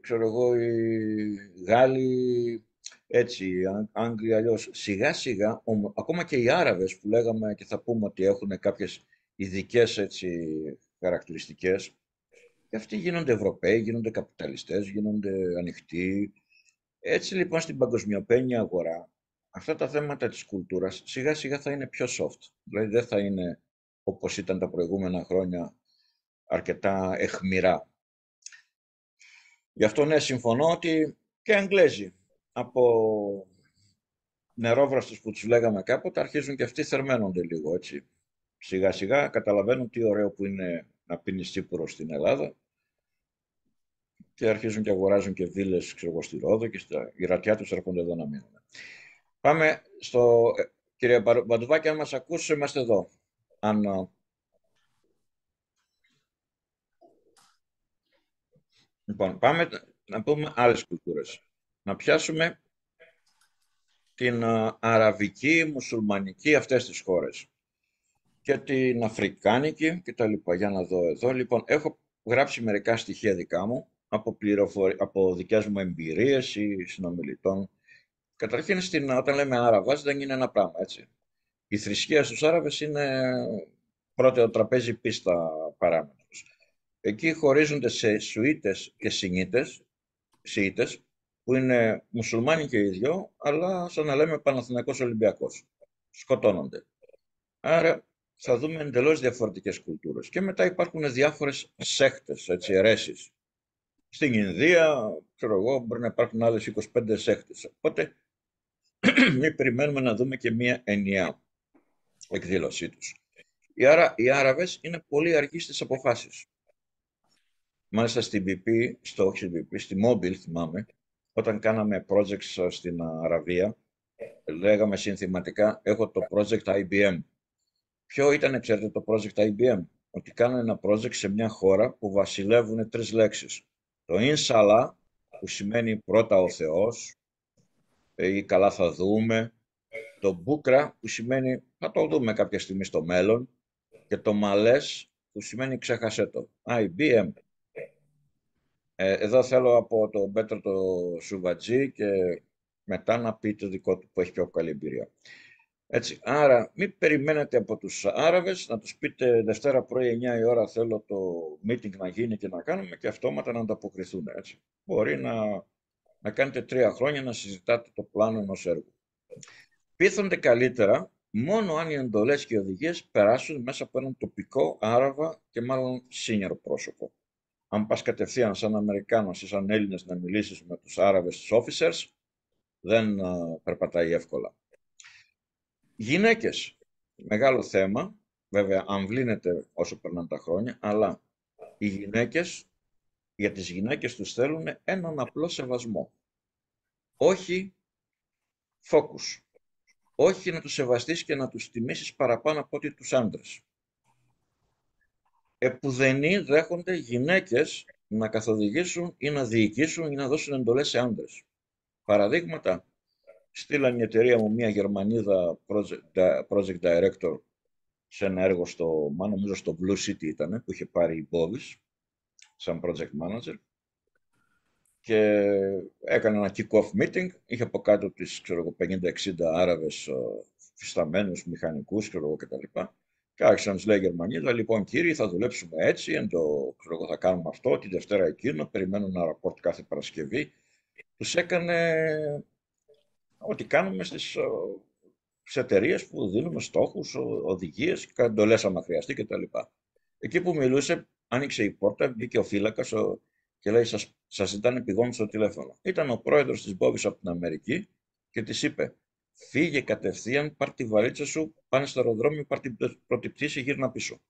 ξέρω εγώ, οι Γάλλοι, έτσι, οι Άγγλοι αλλιώς. Σιγά σιγά, ακόμα και οι Άραβες που λέγαμε και θα πούμε ότι έχουν κάποιες ειδικές έτσι, χαρακτηριστικές, και αυτοί γίνονται Ευρωπαίοι, γίνονται καπιταλιστές, γίνονται ανοιχτοί. Έτσι λοιπόν στην παγκοσμιοποιημένη αγορά, αυτά τα θέματα της κουλτούρας σιγά σιγά θα είναι πιο soft. Δηλαδή δεν θα είναι όπως ήταν τα προηγούμενα χρόνια αρκετά αιχμηρά. Γι' αυτό ναι, συμφωνώ ότι και Αγγλέζοι από νερόβραστους που τους λέγαμε κάποτε αρχίζουν και αυτοί θερμαίνονται λίγο έτσι. Σιγά σιγά καταλαβαίνουν τι ωραίο που είναι να πίνεις τσίπουρο στην Ελλάδα και αρχίζουν και αγοράζουν και βίλες ξέρω, στη Ρόδο και η ρατιά τους έρχονται εδώ να μείνουν. Πάμε στο... Κύριε Μπαντουβάκη, αν μας ακούσει, είμαστε εδώ. Λοιπόν, πάμε να πούμε άλλες κουλτούρες. Να πιάσουμε την αραβική, μουσουλμανική, αυτές τις χώρες. Και την αφρικάνικη και τα λοιπά. Για να δω εδώ. Λοιπόν, έχω γράψει μερικά στοιχεία δικά μου από δικές μου εμπειρίες ή συνομιλητών. Καταρχήν, όταν λέμε Άραβας δεν είναι ένα πράγμα, έτσι. Η θρησκεία στους Άραβες είναι πρώτο τραπέζι πίστα παράμετρος. Εκεί χωρίζονται σε Σουίτες και Σιήτες, που είναι μουσουλμάνοι και οι δυο, αλλά σαν να λέμε Παναθηναϊκός Ολυμπιακός. Σκοτώνονται. Άρα θα δούμε εντελώς διαφορετικές κουλτούρες. Και μετά υπάρχουν διάφορες σέκτες, έτσι, αιρέσεις. Στην Ινδία, ξέρω εγώ, μπορεί να υπάρχουν άλλες 25 σέκτες. Οπότε, μην περιμένουμε να δούμε και μία ενιαία εκδήλωσή τους. Οι Άραβες είναι πολύ αργοί στις αποφάσεις. Μάλιστα στην BP, στη Mobile θυμάμαι, όταν κάναμε projects στην Αραβία, λέγαμε συνθηματικά, έχω το project IBM. Ποιο ήταν, ξέρετε, το project IBM? Ότι κάνανε ένα project σε μια χώρα που βασιλεύουν 3 λέξεις. Το Inshallah, που σημαίνει πρώτα ο Θεός ή καλά θα δούμε. Το μπούκρα που σημαίνει θα το δούμε κάποια στιγμή στο μέλλον. Και το μαλές που σημαίνει ξέχασέ το. IBM. Εδώ θέλω από τον Πέτρο το Σουβατζή και μετά να πει το δικό του που έχει πιο καλή εμπειρία. Έτσι, άρα μην περιμένετε από τους Άραβες να τους πείτε Δευτέρα πρωί 9 η ώρα θέλω το meeting να γίνει και να κάνουμε και αυτόματα να ανταποκριθούν. Έτσι. Μπορεί να κάνετε 3 χρόνια να συζητάτε το πλάνο ενός έργου. Πείθονται καλύτερα μόνο αν οι εντολές και οι οδηγίες περάσουν μέσα από έναν τοπικό Άραβα και μάλλον senior πρόσωπο. Αν πας κατευθείαν σαν Αμερικάνος ή σαν Έλληνες να μιλήσεις με τους Άραβες, τους officers, δεν περπατάει εύκολα. Γυναίκες, μεγάλο θέμα, βέβαια αμβλύνεται όσο περνάνε τα χρόνια, αλλά οι γυναίκες, για τις γυναίκες τους θέλουν έναν απλό σεβασμό. Όχι focus. Όχι να τους σεβαστείς και να τους τιμήσεις παραπάνω από ό,τι τους άντρες. Επουδενή δέχονται γυναίκες να καθοδηγήσουν ή να διοικήσουν ή να δώσουν εντολές σε άντρες. Παραδείγματα, στείλαν η εταιρεία μου μια Γερμανίδα project director σε ένα έργο νομίζω στο Blue City ήταν, που είχε πάρει η Bovis σαν project manager και έκανε ένα kick-off meeting, είχε από κάτω τις 50-60 Άραβες φυσταμένους μηχανικούς κτλ. Και άρχισε να τους λέει η Γερμανίδα, λοιπόν κύριοι θα δουλέψουμε έτσι, θα κάνουμε αυτό, τη Δευτέρα εκείνο, περιμένουν ένα ραπόρτ κάθε Παρασκευή. Τους έκανε ό,τι κάνουμε στις εταιρείες που δίνουμε στόχους, οδηγίες, εντολές άμα χρειαστεί κτλ. Εκεί που μιλούσε, άνοιξε η πόρτα, μπήκε ο φύλακας και λέει σας ζητάνε επιγόντως στο τηλέφωνο. Ήταν ο πρόεδρος της Bovis από την Αμερική και της είπε φύγε κατευθείαν, πάρ' τη βαλίτσα σου, πάνε στο αεροδρόμιο, πάρ' την πρώτη πτήση, γύρνα πίσω.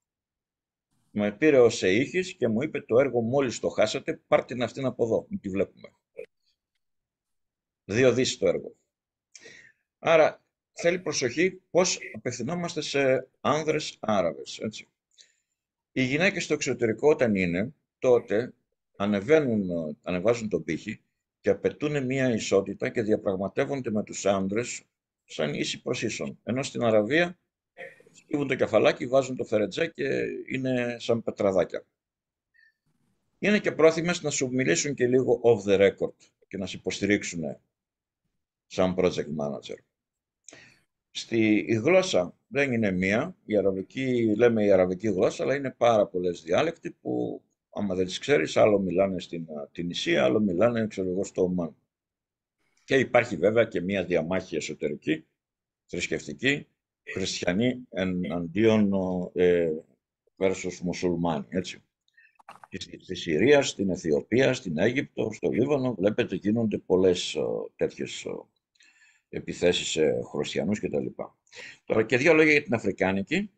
Με πήρε ο Σεΐχης και μου είπε το έργο μόλις το χάσατε, πάρ' την αυτήν από εδώ, μην τη βλέπουμε. 2 δις το έργο. Άρα θέλει προσοχή πώς απευθυνόμαστε σε άνδρες Άραβες. Έτσι. Οι γυναίκες στο εξωτερικό όταν είναι, τότε ανεβάζουν τον πύχη και απαιτούν μία ισότητα και διαπραγματεύονται με τους άνδρες σαν ίση προς ίσον. Ενώ στην Αραβία σκύβουν το κεφαλάκι, βάζουν το φερετζέ και είναι σαν πετραδάκια. Είναι και πρόθυμες να σου μιλήσουν και λίγο off the record και να σε υποστηρίξουν σαν project manager. Η γλώσσα δεν είναι μία, λέμε η αραβική γλώσσα, αλλά είναι πάρα πολλές διάλεκτοι που άμα δεν τις ξέρεις, άλλο μιλάνε στην Τινησία, άλλο μιλάνε στο Ομάν. Και υπάρχει βέβαια και μία διαμάχη εσωτερική, θρησκευτική, χριστιανοί εναντίον versus μουσουλμάνοι, έτσι. Στη Συρία, στην Αιθιοπία, στην Αίγυπτο, στο Λίβανο, βλέπετε γίνονται πολλές τέτοιες επιθέσεις σε χριστιανούς κτλ. Τώρα και 2 λόγια για την Αφρικάνικη.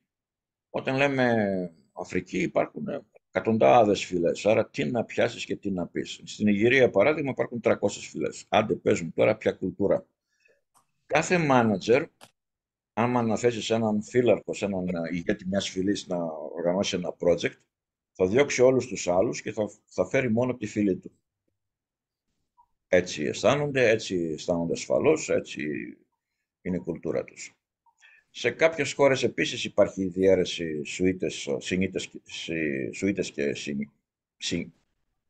Όταν λέμε Αφρική υπάρχουν εκατοντάδες φυλές, άρα τι να πιάσεις και τι να πεις. Στην Ιγυρία, παράδειγμα, υπάρχουν 300 φυλές. Άντε παίζουν τώρα ποια κουλτούρα. Κάθε μάνατζερ, άμα αναθέσεις έναν φύλαρχο, σε έναν ηγέτη μιας φυλής να οργανώσει ένα project, θα διώξει όλους τους άλλους και θα φέρει μόνο τη φυλή του. Έτσι αισθάνονται ασφαλώς, έτσι είναι η κουλτούρα τους. Σε κάποιες χώρες επίσης υπάρχει η διαίρεση Σουίτες και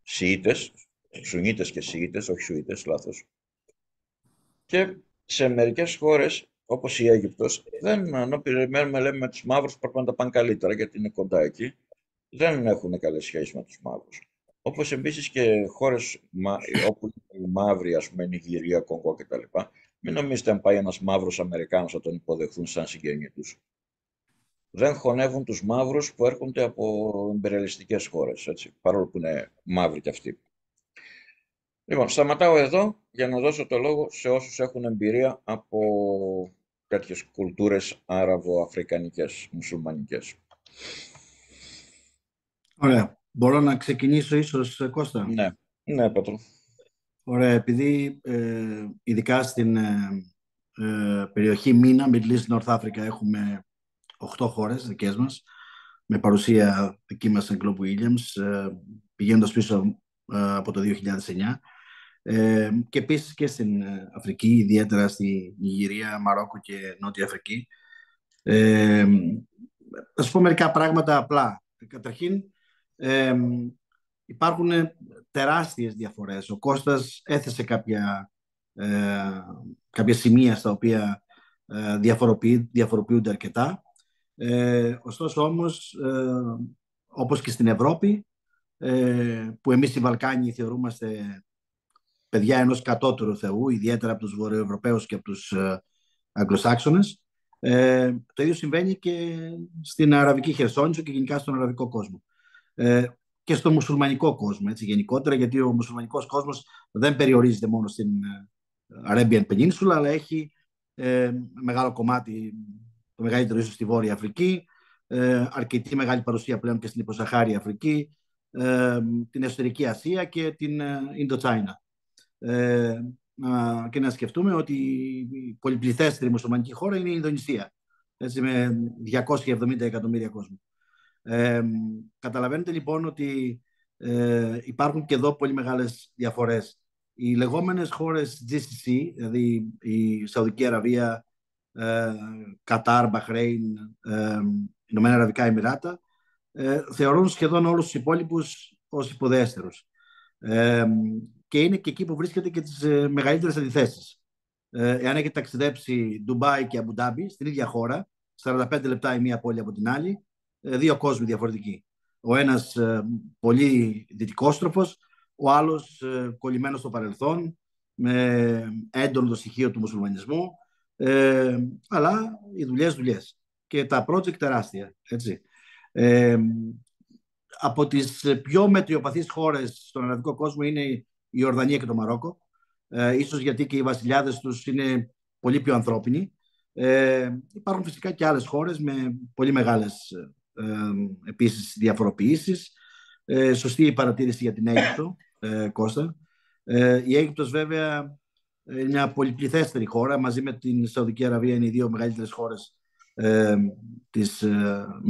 Σιήτες, Σουνίτες και Σιήτες, όχι Σουίτες, λάθος. Και σε μερικές χώρες, όπως η Αίγυπτος, ενώ περιμένουμε λέμε με τους μαύρους πρέπει να τα πάνε καλύτερα γιατί είναι κοντά εκεί, δεν έχουν καλές σχέσεις με τους μαύρους. Όπως επίσης και χώρες όπου οι μαύροι, ας πούμε, Νιγηρία, Κονγκό κτλ. Μην νομίζετε αν πάει ένας μαύρος Αμερικάνος θα τον υποδεχθούν σαν συγγενή τους. Δεν χωνεύουν τους μαύρους που έρχονται από εμπεριαλιστικές χώρες, έτσι, παρόλο που είναι μαύροι κι αυτοί. Λοιπόν, σταματάω εδώ για να δώσω το λόγο σε όσους έχουν εμπειρία από τέτοιες κουλτούρες άραβο-αφρικανικές, μουσουλμανικές. Ωραία. Μπορώ να ξεκινήσω ίσως, Κώστα? Ναι, Πέτρο. Ωραία, επειδή ειδικά στην περιοχή Μίνα, Middle East, North Africa, έχουμε 8 χώρες δικές μας, με παρουσία δική μας στην Globe Williams, πηγαίνοντας πίσω από το 2009. Και επίσης και στην Αφρική, ιδιαίτερα στη Νιγηρία, Μαρόκο και Νότια Αφρική. Θα σου πω μερικά πράγματα απλά. Καταρχήν, υπάρχουν τεράστιες διαφορές. Ο Κώστας έθεσε κάποια σημεία στα οποία διαφοροποιούνται αρκετά. Ωστόσο όμως, όπως και στην Ευρώπη, που εμείς οι Βαλκάνοι θεωρούμαστε παιδιά ενός κατώτερου θεού, ιδιαίτερα από τους Βορειοευρωπαίους και από τους Αγγλοσάξονες, το ίδιο συμβαίνει και στην Αραβική Χερσόνησο και γενικά στον αραβικό κόσμο. Και στο μουσουλμανικό κόσμο, έτσι, γενικότερα, γιατί ο μουσουλμανικός κόσμος δεν περιορίζεται μόνο στην Arabian Peninsula, αλλά έχει μεγάλο κομμάτι, το μεγαλύτερο ίσως στη Βόρεια Αφρική, αρκετή μεγάλη παρουσία πλέον και στην υποσαχάρια Αφρική, την εσωτερική Ασία και την Ινδοτσάινα. Και να σκεφτούμε ότι η πολυπληθέστερη μουσουλμανική χώρα είναι η Ινδονησία, έτσι, με 270 εκατομμύρια κόσμο. Καταλαβαίνετε λοιπόν ότι υπάρχουν και εδώ πολύ μεγάλες διαφορές. Οι λεγόμενες χώρες GCC, δηλαδή η Σαουδική Αραβία, Κατάρ, Μπαχρέιν, Ηνωμένα Αραβικά Εμιράτα, θεωρούν σχεδόν όλους τους υπόλοιπους ως υποδέστερους. Και είναι και εκεί που βρίσκεται και τις μεγαλύτερες αντιθέσεις. Εάν έχετε ταξιδέψει Ντουμπάι και Αμπουντάμπι, στην ίδια χώρα, 45 λεπτά η μία πόλη από την άλλη, δύο κόσμοι διαφορετικοί. Ο ένας πολύ δυτικόστροφος, ο άλλος κολλημένος στο παρελθόν, με έντονο το στοιχείο του μουσουλμανισμού, αλλά οι δουλειές. Και τα project τεράστια, έτσι. Από τις πιο μετριοπαθείς χώρες στον αραβικό κόσμο είναι η Ορδανία και το Μαρόκο, ίσως γιατί και οι βασιλιάδες τους είναι πολύ πιο ανθρώπινοι. Υπάρχουν φυσικά και άλλες χώρες με πολύ μεγάλες επίσης διαφοροποιήσεις. Σωστή η παρατήρηση για την Αίγυπτο, Κώστα. Η Αίγυπτος βέβαια είναι μια πολυπληθέστερη χώρα, μαζί με την Σαουδική Αραβία είναι οι δύο μεγαλύτερες χώρες της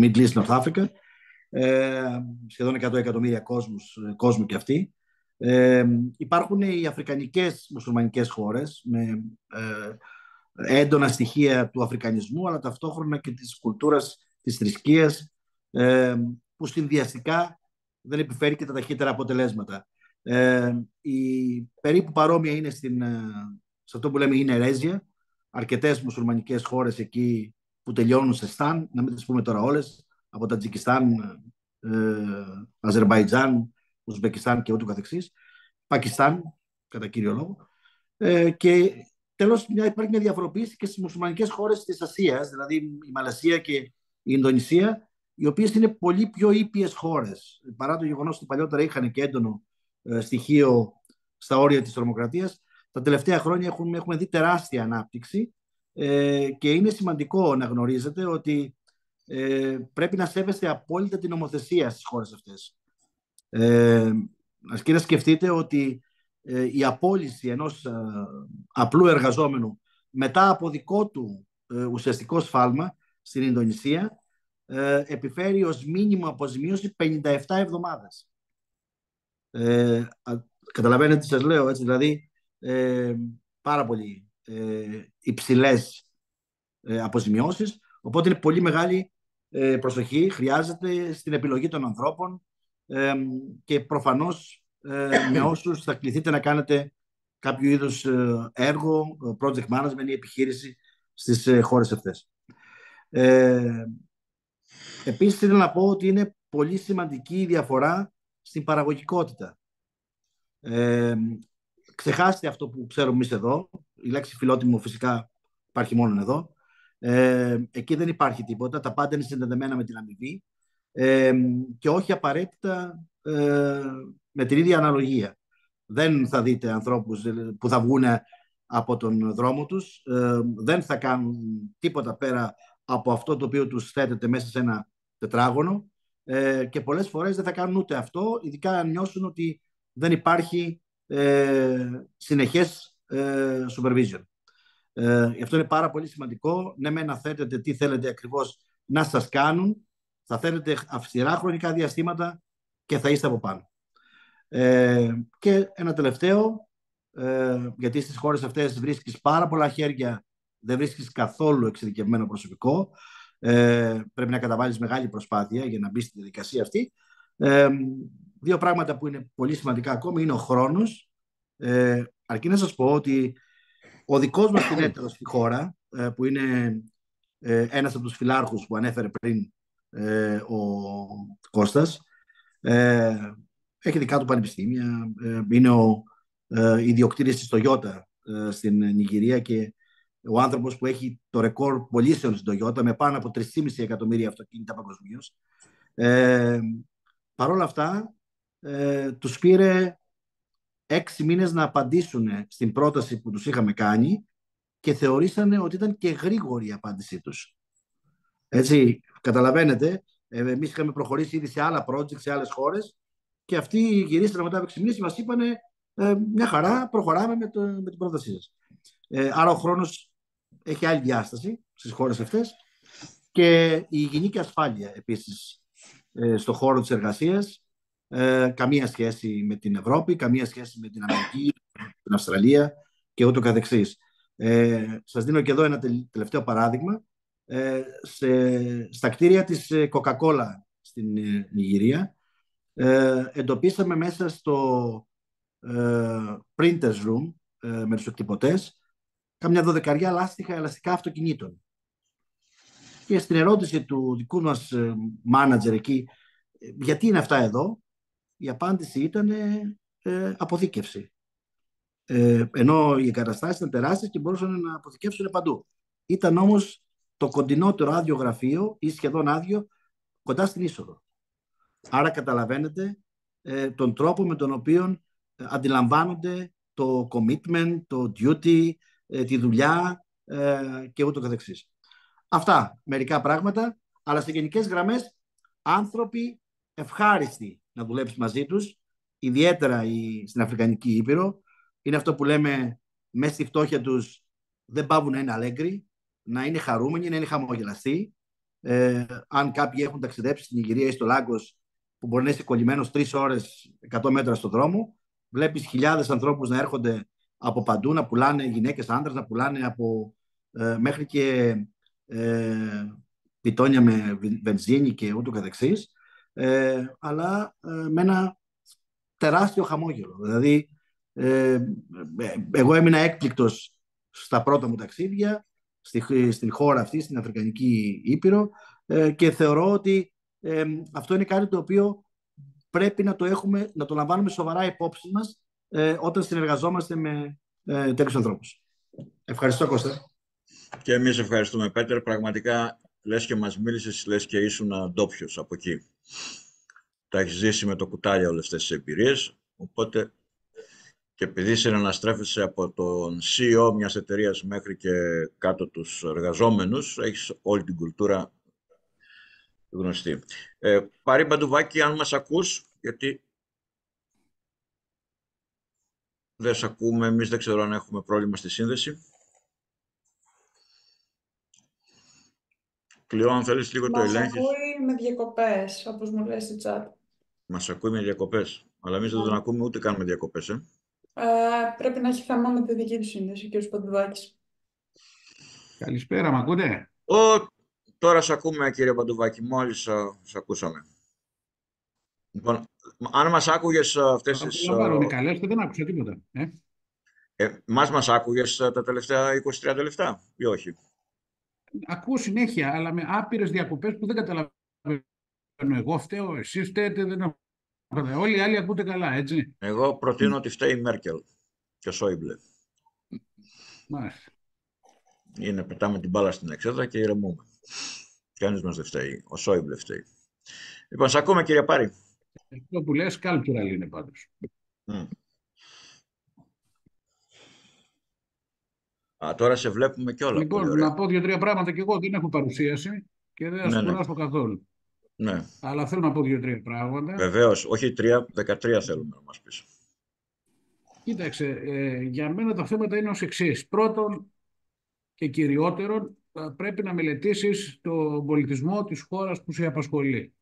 Middle East North Africa. Σχεδόν 100 εκατομμύρια κόσμου και αυτοί. Υπάρχουν οι αφρικανικές μουσουλμανικές χώρες με έντονα στοιχεία του αφρικανισμού, αλλά ταυτόχρονα και της κουλτούρας, της θρησκείας, που συνδυαστικά δεν επιφέρει και τα ταχύτερα αποτελέσματα. Η περίπου παρόμοια είναι σε αυτό που λέμε είναι ερέζια. Αρκετές μουσουλμανικές χώρες εκεί που τελειώνουν σε σταν, να μην τις πούμε τώρα όλες, από Τατζικιστάν, Αζερμπαϊτζάν, Ουσμπεκιστάν και ούτω καθεξής, Πακιστάν κατά κύριο λόγο. Και τέλος υπάρχει μια διαφοροποίηση και στις μουσουλμανικές χώρες της Ασίας, δηλαδή η Μαλαισία και η Ινδονησία, οι οποίες είναι πολύ πιο ήπιες χώρες. Παρά το γεγονός ότι παλιότερα είχαν και έντονο στοιχείο στα όρια της τρομοκρατίας, τα τελευταία χρόνια έχουμε δει τεράστια ανάπτυξη, και είναι σημαντικό να γνωρίζετε ότι πρέπει να σέβεστε απόλυτα την νομοθεσία στις χώρες αυτές. Και να σκεφτείτε ότι η απόλυση ενός απλού εργαζόμενου μετά από δικό του ουσιαστικό σφάλμα στην Ινδονησία επιφέρει ως μήνυμο αποζημίωση 57 εβδομάδες. Καταλαβαίνετε τι σας λέω, έτσι, δηλαδή πάρα πολύ υψηλές αποζημιώσεις, οπότε είναι πολύ μεγάλη προσοχή, χρειάζεται στην επιλογή των ανθρώπων, και προφανώς με όσους θα κληθείτε να κάνετε κάποιο είδους έργο, project management ή επιχείρηση στις χώρες αυτές. Επίσης θέλω να πω ότι είναι πολύ σημαντική η διαφορά στην παραγωγικότητα. Ξεχάστε αυτό που ξέρουμε εμείς εδώ, η λέξη φιλότιμο φυσικά υπάρχει μόνο εδώ. Εκεί δεν υπάρχει τίποτα, τα πάντα είναι συνδεδεμένα με την αμοιβή, και όχι απαραίτητα με την ίδια αναλογία. Δεν θα δείτε ανθρώπους που θα βγουν από τον δρόμο τους, δεν θα κάνουν τίποτα πέρα από αυτό το οποίο τους θέτεται μέσα σε ένα τετράγωνο, και πολλές φορές δεν θα κάνουν ούτε αυτό, ειδικά αν νιώσουν ότι δεν υπάρχει συνεχές supervision. Γι' αυτό είναι πάρα πολύ σημαντικό, ναι, να θέτετε τι θέλετε ακριβώς να σας κάνουν, θα θέλετε αυστηρά χρονικά διαστήματα και θα είστε από πάνω. Και ένα τελευταίο, γιατί στις χώρες αυτές βρίσκεις πάρα πολλά χέρια, δεν βρίσκεις καθόλου εξειδικευμένο προσωπικό. Πρέπει να καταβάλεις μεγάλη προσπάθεια για να μπεις στη διαδικασία αυτή. Δύο πράγματα που είναι πολύ σημαντικά ακόμη είναι ο χρόνος. Αρκεί να σας πω ότι ο δικός μας συνέτερος στη χώρα, που είναι ένας από τους φιλάρχους που ανέφερε πριν ο Κώστας, έχει δικά του πανεπιστήμια, είναι ο ιδιοκτήτης της Toyota στην Νιγηρία και ο άνθρωπος που έχει το ρεκόρ πωλήσεων στην Toyota με πάνω από 3,5 εκατομμύρια αυτοκίνητα παγκοσμίως. Παρ' όλα αυτά, τους πήρε 6 μήνες να απαντήσουν στην πρόταση που τους είχαμε κάνει και θεωρήσανε ότι ήταν και γρήγορη η απάντησή τους. Έτσι, καταλαβαίνετε, εμείς είχαμε προχωρήσει ήδη σε άλλα project, σε άλλες χώρες και αυτοί γυρίσανε μετά από 6 μήνες και μας είπανε μια χαρά, προχωράμε με την πρότασή σας. Άρα ο χρόνος έχει άλλη διάσταση στις χώρες αυτές και η υγιεινή και ασφάλεια επίσης στον χώρο της εργασίας. Καμία σχέση με την Ευρώπη, καμία σχέση με την Αμερική, την Αυστραλία και ούτω καθεξής. Σας δίνω και εδώ ένα τελευταίο παράδειγμα. Στα κτίρια της Coca-Cola στην Νιγηρία εντοπίσαμε μέσα στο printers room με τους εκτυπωτές κάμια 12 λάστιχα ελαστικά αυτοκινήτων. Και στην ερώτηση του δικού μας manager εκεί, γιατί είναι αυτά εδώ, η απάντηση ήταν αποθήκευση. Ενώ οι εγκαταστάσεις ήταν τεράστιες και μπορούσαν να αποθηκεύσουν παντού. Ήταν όμως το κοντινότερο άδειο γραφείο ή σχεδόν άδειο κοντά στην είσοδο. Άρα καταλαβαίνετε τον τρόπο με τον οποίο αντιλαμβάνονται το commitment, το duty, τη δουλειά και ούτω καθεξής. Αυτά μερικά πράγματα, αλλά σε γενικές γραμμές άνθρωποι ευχάριστοι να δουλέψει μαζί τους, ιδιαίτερα στην Αφρικανική Ήπειρο. Είναι αυτό που λέμε, μέσα στη φτώχεια τους δεν πάβουν να είναι αλέγκροι, να είναι χαρούμενοι, να είναι χαμογελαστοί. Αν κάποιοι έχουν ταξιδέψει στην Νιγηρία ή στο Λάγκος, που μπορεί να είσαι κολλημένος 3 ώρες 100 μέτρα στον δρόμο, βλέπεις χιλιάδες ανθρώπους να έρχονται από παντού, να πουλάνε γυναίκες, άντρες, να πουλάνε μέχρι και πιτόνια με βενζίνη και ούτω καθεξής, αλλά με ένα τεράστιο χαμόγελο. Δηλαδή, εγώ έμεινα έκπληκτος στα πρώτα μου ταξίδια στην χώρα αυτή, στην Αφρικανική Ήπειρο, και θεωρώ ότι αυτό είναι κάτι το οποίο πρέπει να το λαμβάνουμε σοβαρά υπόψη μας όταν συνεργαζόμαστε με τέτοιους ανθρώπους. Ευχαριστώ, Κώστα. Και εμείς ευχαριστούμε, Πέτερ. Πραγματικά λες και μας μίλησες, λες και ήσουν ντόπιος από εκεί. Τα έχεις ζήσει με το κουτάλι όλες αυτές τις εμπειρίες, οπότε και επειδή συναναστρέφεσαι από τον CEO μιας εταιρείας μέχρι και κάτω τους εργαζόμενους, έχεις όλη την κουλτούρα γνωστή. Πάρη Μπαντουβάκη, αν μας ακούς, γιατί δεν σε ακούμε, εμείς δεν ξέρω αν έχουμε πρόβλημα στη σύνδεση. Κλειώ, αν θέλεις λίγο το ελέγχεις. Μας ακούει με διακοπές, όπως μου λέει στο chat. Μας ακούει με διακοπές, αλλά εμείς δεν τον ακούμε ούτε καν με διακοπές. Πρέπει να έχει θέμα με τη δική του σύνδεση, ο κ. Παντουβάκης. Καλησπέρα, μ' ακούτε? Τώρα σε ακούμε, κύριε Παντουβάκη, μόλις σε ακούσαμε. Λοιπόν, αν μας άκουγες αυτές τις... Με καλέσετε, δεν άκουσα τίποτα. Μας άκουγες τα τελευταία 23 λεπτά ή όχι? Ακούω συνέχεια, αλλά με άπειρες διακοπές που δεν καταλαβαίνω. Εγώ φταίω, εσείς φταίτε, δεν έχω. Όλοι οι άλλοι ακούτε καλά, έτσι. Εγώ προτείνω ότι φταίει η Μέρκελ και ο Σόιμπλε. Μάλιστα. Είναι, πετάμε την μπάλα στην εξέδρα και ηρεμούμε. Κανείς μας δεν φταίει. Ο Σόιμπλε φταίει. Λοιπόν, σε ακούμε, κύριε Πάρη. Αυτό που λες, cultural είναι πάντως. Τώρα σε βλέπουμε κιόλας. Λοιπόν, να πω 2-3 πράγματα κι εγώ. Δεν έχω παρουσίαση και δεν θα σας κουράσω καθόλου. Ναι. Αλλά θέλω να πω 2-3 πράγματα. Βεβαίως, όχι 13 θέλουμε να μας πεις. Κοίταξε, για μένα τα θέματα είναι ως εξής. Πρώτον και κυριότερον, πρέπει να μελετήσεις τον πολιτισμό της χώρας που σε απασχολεί.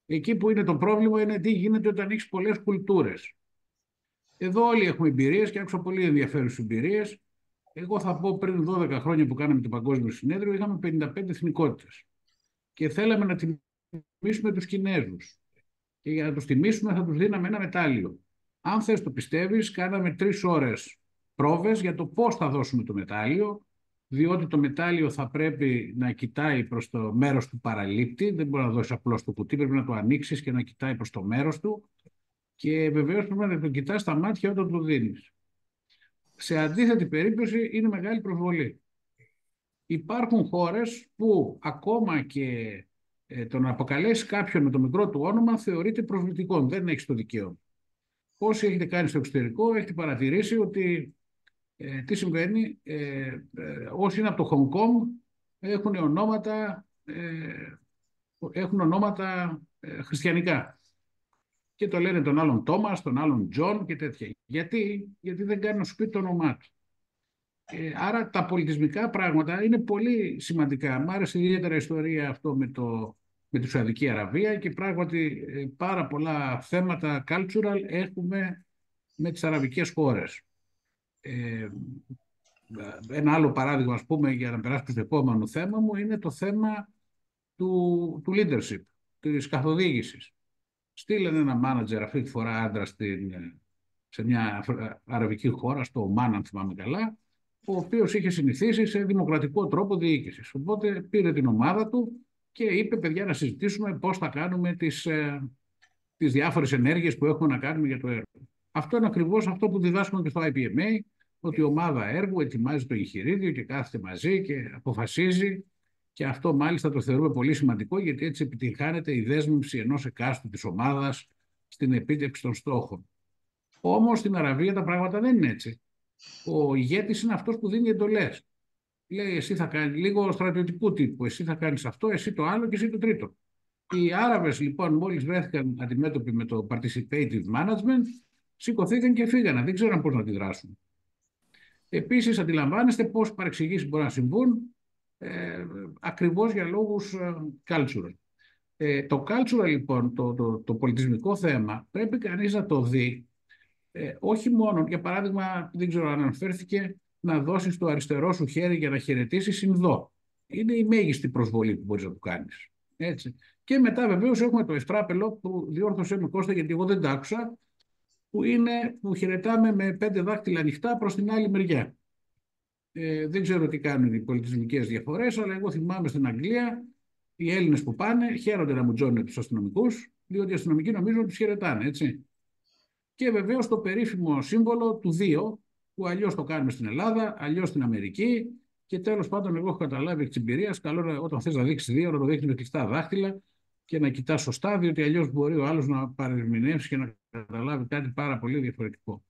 Εκεί που είναι το πρόβλημα είναι τι γίνεται όταν έχεις πολλές κουλτούρες. Εδώ όλοι έχουμε εμπειρίες και άκουσα πολύ ενδιαφέρουσες εμπειρίες. Εγώ θα πω πριν 12 χρόνια που κάναμε το Παγκόσμιο Συνέδριο, είχαμε 55 εθνικότητες και θέλαμε να τιμήσουμε τους Κινέζους. Και για να τους τιμήσουμε θα τους δίναμε ένα μετάλλιο. Αν θες το πιστεύεις, κάναμε 3 ώρες πρόβες για το πώς θα δώσουμε το μετάλλιο, διότι το μετάλλιο θα πρέπει να κοιτάει προς το μέρος του παραλήπτη, δεν μπορεί να δώσει απλώς το κουτί, πρέπει να το ανοίξεις και να κοιτάει προς το μέρος του και βεβαίως πρέπει να το κοιτάς στα μάτια όταν το δίνεις. Σε αντίθετη περίπτωση είναι μεγάλη προσβολή. Υπάρχουν χώρες που ακόμα και το να αποκαλέσει κάποιον με το μικρό του όνομα θεωρείται προσβλητικό, δεν έχει το δικαίωμα. Όσοι έχετε κάνει στο εξωτερικό, έχετε παρατηρήσει ότι τι συμβαίνει, όσοι είναι από το Χονγκ Κονγκ έχουν ονόματα χριστιανικά και το λένε τον άλλον Τόμας, τον άλλον Τζον και τέτοια. Γιατί δεν κάνει να σου πει το όνομά του. Άρα τα πολιτισμικά πράγματα είναι πολύ σημαντικά. Μ' άρεσε ιδιαίτερα η ιστορία αυτό με τη Σαουδική Αραβία και πράγματι πάρα πολλά θέματα cultural έχουμε με τις αραβικές χώρες. Ένα άλλο παράδειγμα, ας πούμε, για να περάσουμε στο επόμενο θέμα μου, είναι το θέμα του leadership, της καθοδήγησης. Στείλανε ένα manager, αυτή τη φορά άντρα, σε μια αραβική χώρα, στο Ομάν, αν θυμάμαι καλά, ο οποίος είχε συνηθίσει σε δημοκρατικό τρόπο διοίκησης. Οπότε πήρε την ομάδα του και είπε, παιδιά, να συζητήσουμε πώς θα κάνουμε τις διάφορες ενέργειες που έχουμε να κάνουμε για το έργο. Αυτό είναι ακριβώς αυτό που διδάσκουμε και στο IPMA, ότι η ομάδα έργου ετοιμάζει το εγχειρίδιο και κάθεται μαζί και αποφασίζει, και αυτό μάλιστα το θεωρούμε πολύ σημαντικό, γιατί έτσι επιτυγχάνεται η δέσμευση ενός εκάστου της ομάδας στην επίτευξη των στόχων. Όμως στην Αραβία τα πράγματα δεν είναι έτσι. Ο ηγέτης είναι αυτός που δίνει εντολές. Λέει, εσύ θα κάνεις, λίγο στρατιωτικού τύπου, εσύ θα κάνεις αυτό, εσύ το άλλο και εσύ το τρίτο. Οι Άραβες λοιπόν, μόλις βρέθηκαν αντιμέτωποι με το participative management, σηκωθήκαν και φύγανε, δεν ξέραν πώς να αντιδράσουν. Επίσης αντιλαμβάνεστε πώς παρεξηγήσεις μπορεί να συμβούν, ακριβώς για λόγους cultural. Το cultural λοιπόν, το πολιτισμικό θέμα, πρέπει κανείς να το δει, όχι μόνο, για παράδειγμα, δεν ξέρω αν αναφέρθηκε, να δώσεις το αριστερό σου χέρι για να χαιρετήσεις συνδό. Είναι η μέγιστη προσβολή που μπορείς να του κάνεις. Έτσι. Και μετά βεβαίως έχουμε το εστράπελο που διόρθωσε με Κώστα, γιατί εγώ δεν τ' άκουσα, που χαιρετάμε με 5 δάχτυλα ανοιχτά προς την άλλη μεριά. Δεν ξέρω τι κάνουν οι πολιτισμικές διαφορές, αλλά εγώ θυμάμαι στην Αγγλία οι Έλληνες που πάνε χαίρονται να μουτζώνουν τους αστυνομικούς, διότι οι αστυνομικοί νομίζουν ότι τους χαιρετάνε, έτσι. Και βεβαίως το περίφημο σύμβολο του 2, που αλλιώς το κάνουμε στην Ελλάδα, αλλιώς στην Αμερική. Και τέλος πάντων, εγώ έχω καταλάβει εκ της εμπειρίας, καλό όταν θες να δείξεις 2, να το δείχνεις με κλειστά δάχτυλα και να κοιτάς σωστά, διότι αλλιώς μπορεί ο άλλος να παρερμηνεύσει και να καταλάβει κάτι πάρα πολύ διαφορετικό.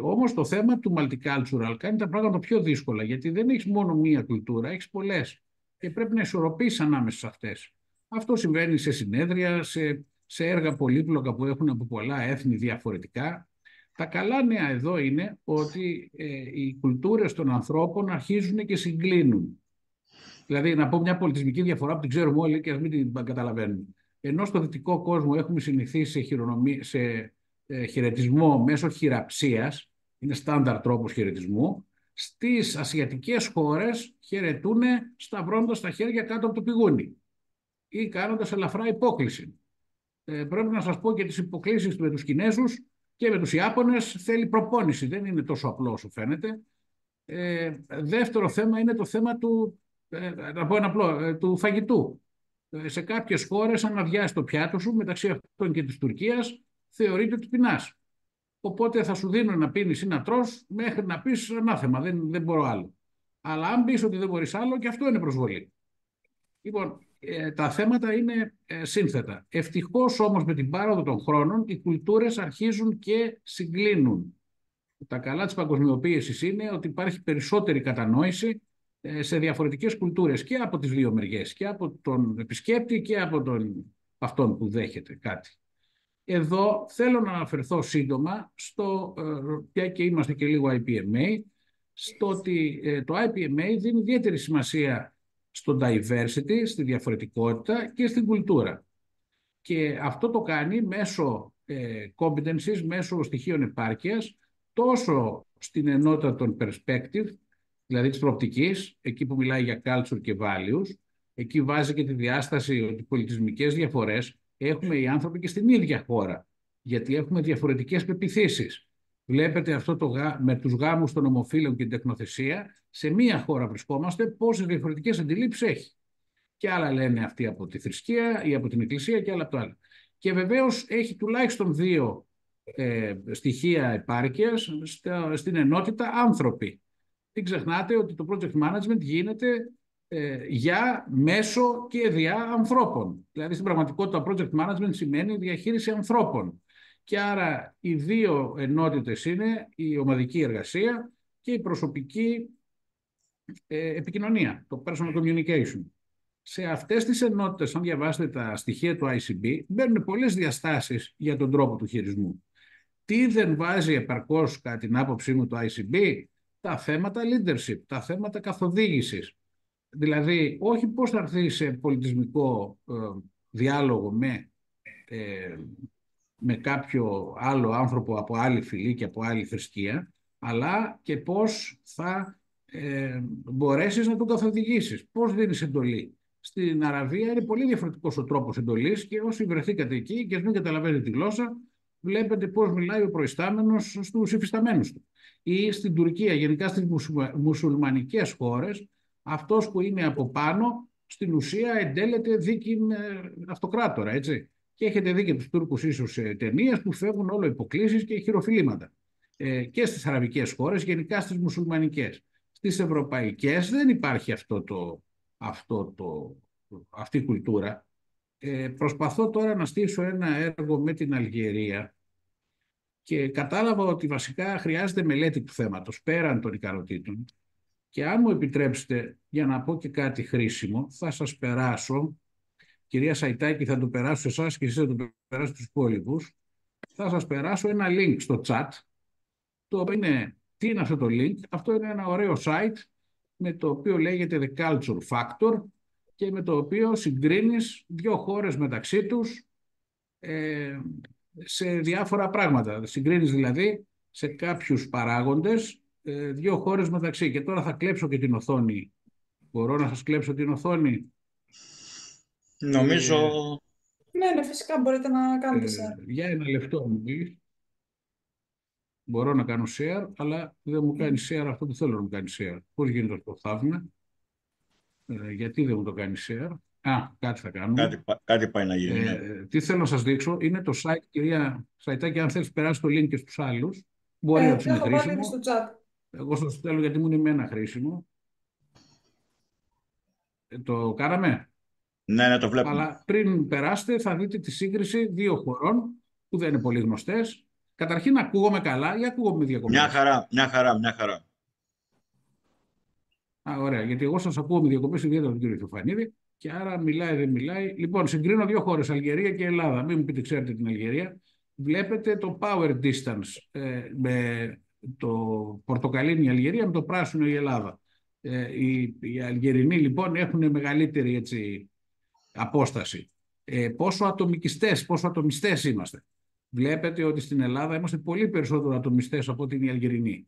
Όμως το θέμα του multicultural κάνει τα πράγματα πιο δύσκολα, γιατί δεν έχεις μόνο μία κουλτούρα, έχεις πολλές και πρέπει να ισορροπήσεις ανάμεσα σε αυτές. Αυτό συμβαίνει σε συνέδρια, σε έργα πολύπλοκα που έχουν από πολλά έθνη διαφορετικά. Τα καλά νέα εδώ είναι ότι οι κουλτούρες των ανθρώπων αρχίζουν και συγκλίνουν. Δηλαδή, να πω μια πολιτισμική διαφορά που την ξέρουμε όλοι και ας μην την καταλαβαίνουμε. Ενώ στο δυτικό κόσμο έχουμε συνηθίσει σε χαιρετισμό μέσω χειραψίας, είναι στάνταρ τρόπος χαιρετισμού, στις ασιατικές χώρες χαιρετούν σταυρώντας τα χέρια κάτω από το πηγούνι ή κάνοντας ελαφρά υπόκληση. Πρέπει να σας πω και τις υποκλήσεις με τους Κινέζους και με τους Ιάπωνες θέλει προπόνηση, δεν είναι τόσο απλό όσο φαίνεται. Δεύτερο θέμα είναι το θέμα του φαγητού. Σε κάποιες χώρες, αν αδειάσει το πιάτο σου, μεταξύ αυτών και της Τουρκίας, θεωρείται ότι πεινάς. Οπότε θα σου δίνουν να πίνεις ή να τρως μέχρι να πεις ανάθεμα, δεν μπορώ άλλο. Αλλά αν πεις ότι δεν μπορείς άλλο, και αυτό είναι προσβολή. Λοιπόν, τα θέματα είναι σύνθετα. Ευτυχώς όμως με την πάροδο των χρόνων οι κουλτούρες αρχίζουν και συγκλίνουν. Τα καλά της παγκοσμιοποίησης είναι ότι υπάρχει περισσότερη κατανόηση σε διαφορετικές κουλτούρες και από τις δύο μεριές, και από τον επισκέπτη και από αυτόν που δέχεται κάτι. Εδώ θέλω να αναφερθώ σύντομα και είμαστε και λίγο IPMA, στο ότι το IPMA δίνει ιδιαίτερη σημασία στο diversity, στη διαφορετικότητα και στην κουλτούρα. Και αυτό το κάνει μέσω competencies μέσω στοιχείων επάρκειας, τόσο στην ενότητα των perspective, δηλαδή της προοπτικής, εκεί που μιλάει για culture και values, εκεί βάζει και τη διάσταση ότι πολιτισμικές διαφορές έχουμε οι άνθρωποι και στην ίδια χώρα, γιατί έχουμε διαφορετικές πεποιθήσεις. Βλέπετε αυτό με τους γάμους των ομοφύλων και την τεχνοθεσία, σε μία χώρα βρισκόμαστε, πόσες διαφορετικές αντιλήψεις έχει. Και άλλα λένε αυτοί από τη θρησκεία ή από την εκκλησία και άλλα από το άλλο. Και βεβαίως έχει τουλάχιστον δύο στοιχεία επάρκειας στην ενότητα άνθρωποι. Μην ξεχνάτε ότι το project management γίνεται για, μέσω και διά ανθρώπων. Δηλαδή στην πραγματικότητα project management σημαίνει διαχείριση ανθρώπων. Και άρα οι δύο ενότητες είναι η ομαδική εργασία και η προσωπική επικοινωνία, το personal communication. Σε αυτές τις ενότητες, αν διαβάσετε τα στοιχεία του ICB, μπαίνουν πολλές διαστάσεις για τον τρόπο του χειρισμού. Τι δεν βάζει επαρκώς, κατά την άποψή μου, το ICB? Τα θέματα leadership, τα θέματα καθοδήγησης. Δηλαδή, όχι πώς θα έρθει σε πολιτισμικό διάλογο με κάποιο άλλο άνθρωπο από άλλη φυλή και από άλλη θρησκεία, αλλά και πώς θα μπορέσεις να τον καθοδηγήσεις. Πώς δίνεις εντολή. Στην Αραβία είναι πολύ διαφορετικός ο τρόπος εντολής και όσοι βρεθήκατε εκεί και μην καταλαβαίνετε τη γλώσσα, βλέπετε πώς μιλάει ο προϊστάμενος στους υφισταμένους του. Ή στην Τουρκία, γενικά στις μουσουλμανικές χώρες, αυτός που είναι από πάνω, στην ουσία εντέλεται δίκην αυτοκράτορα, έτσι. Και έχετε δει και τους Τούρκους ίσως σε ταινίες που φεύγουν όλο υποκλίσεις και χειροφιλήματα. Και στις αραβικές χώρες, γενικά στις μουσουλμανικές. Στις ευρωπαϊκές δεν υπάρχει αυτή η κουλτούρα. Προσπαθώ τώρα να στήσω ένα έργο με την Αλγερία και κατάλαβα ότι βασικά χρειάζεται μελέτη του θέματος, πέραν των ικανοτήτων. Και αν μου επιτρέψετε, για να πω και κάτι χρήσιμο, θα σας περάσω, κυρία Σαϊτάκη, θα το περάσω σε εσάς και εσείς θα το περάσετε στους υπόλοιπους, θα σας περάσω ένα link στο chat, το οποίο είναι, τι είναι αυτό το link? Αυτό είναι ένα ωραίο site με το οποίο λέγεται The Culture Factor και με το οποίο συγκρίνεις δύο χώρες μεταξύ τους σε διάφορα πράγματα. Συγκρίνεις δηλαδή σε κάποιους παράγοντες δύο χώρες μεταξύ. Και τώρα θα κλέψω και την οθόνη. Μπορώ να σας κλέψω την οθόνη? Νομίζω... Ναι, φυσικά μπορείτε να κάνετε share. Για ένα λεπτό μου πει. Μπορώ να κάνω share, αλλά δεν μου κάνει share αυτό που θέλω να μου κάνει share. Πώς γίνεται αυτό το θαύμα? Γιατί δεν μου το κάνει share? Κάτι θα κάνουμε. Κάτι πάει να γίνει. Τι θέλω να σας δείξω είναι το site, κυρία Σαϊτάκη, αν θέλεις περάσει το link και στους άλλους. Μπορεί να τους είναι χρήσιμο. Στο chat. Εγώ σας θέλω γιατί μου είναι εμένα χρήσιμο. Το κάναμε? Ναι, το βλέπουμε. Αλλά πριν περάσετε θα δείτε τη σύγκριση δύο χωρών που δεν είναι πολύ γνωστές. Καταρχήν ακούγομαι καλά ή ακούγομαι διακοπές? Μια χαρά. Ωραία, γιατί εγώ σας ακούω με διακοπές, ιδιαίτερα τον κύριο Θεοφανίδη, και άρα μιλάει, δεν μιλάει. Λοιπόν, συγκρίνω δύο χώρες, Αλγερία και Ελλάδα. Μην μου πείτε, ξέρετε την Αλγερία. Βλέπετε το power distance με το πορτοκαλί είναι η Αλγερία, με το πράσινο η Ελλάδα. Οι Αλγερινοί λοιπόν έχουν μεγαλύτερη απόσταση. Πόσο ατομιστές είμαστε. Βλέπετε ότι στην Ελλάδα είμαστε πολύ περισσότερο ατομιστές από ότι είναι οι Αλγερινοί.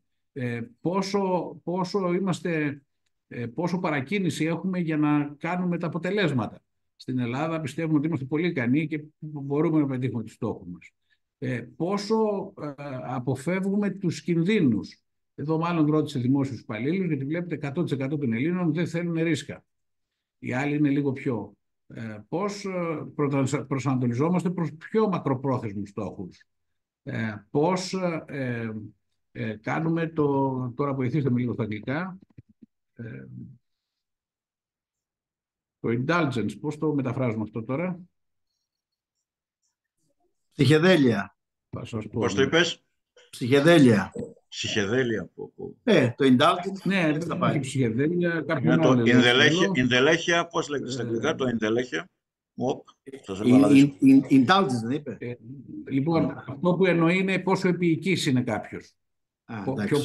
Πόσο παρακίνηση έχουμε για να κάνουμε τα αποτελέσματα. Στην Ελλάδα πιστεύουμε ότι είμαστε πολύ ικανοί και μπορούμε να πετύχουμε τους στόχους μας. Πόσο αποφεύγουμε τους κινδύνους. Εδώ μάλλον ρώτησε δημόσιους υπαλλήλους, γιατί βλέπετε 100% των Ελλήνων δεν θέλουν ρίσκα. Οι άλλοι είναι λίγο πιο. Πώς προσανατολιζόμαστε προς πιο μακροπρόθεσμους στόχους. Πώς κάνουμε τώρα βοηθήστε με λίγο στα αγγλικά. Το indulgence, πώς το μεταφράζουμε αυτό τώρα? Ψυχεδέλεια. Πώς το είπες? Ψυχεδέλεια. Ψυχεδέλεια. Το indulgence. Ναι, δεν έχει ψυχεδέλεια. Το ενδελέχεια, πώς λέγεται στα αγγλικά το ενδελέχεια? Indulgence δεν είπε? Λοιπόν, αυτό που εννοεί είναι πόσο επίοικης είναι κάποιος.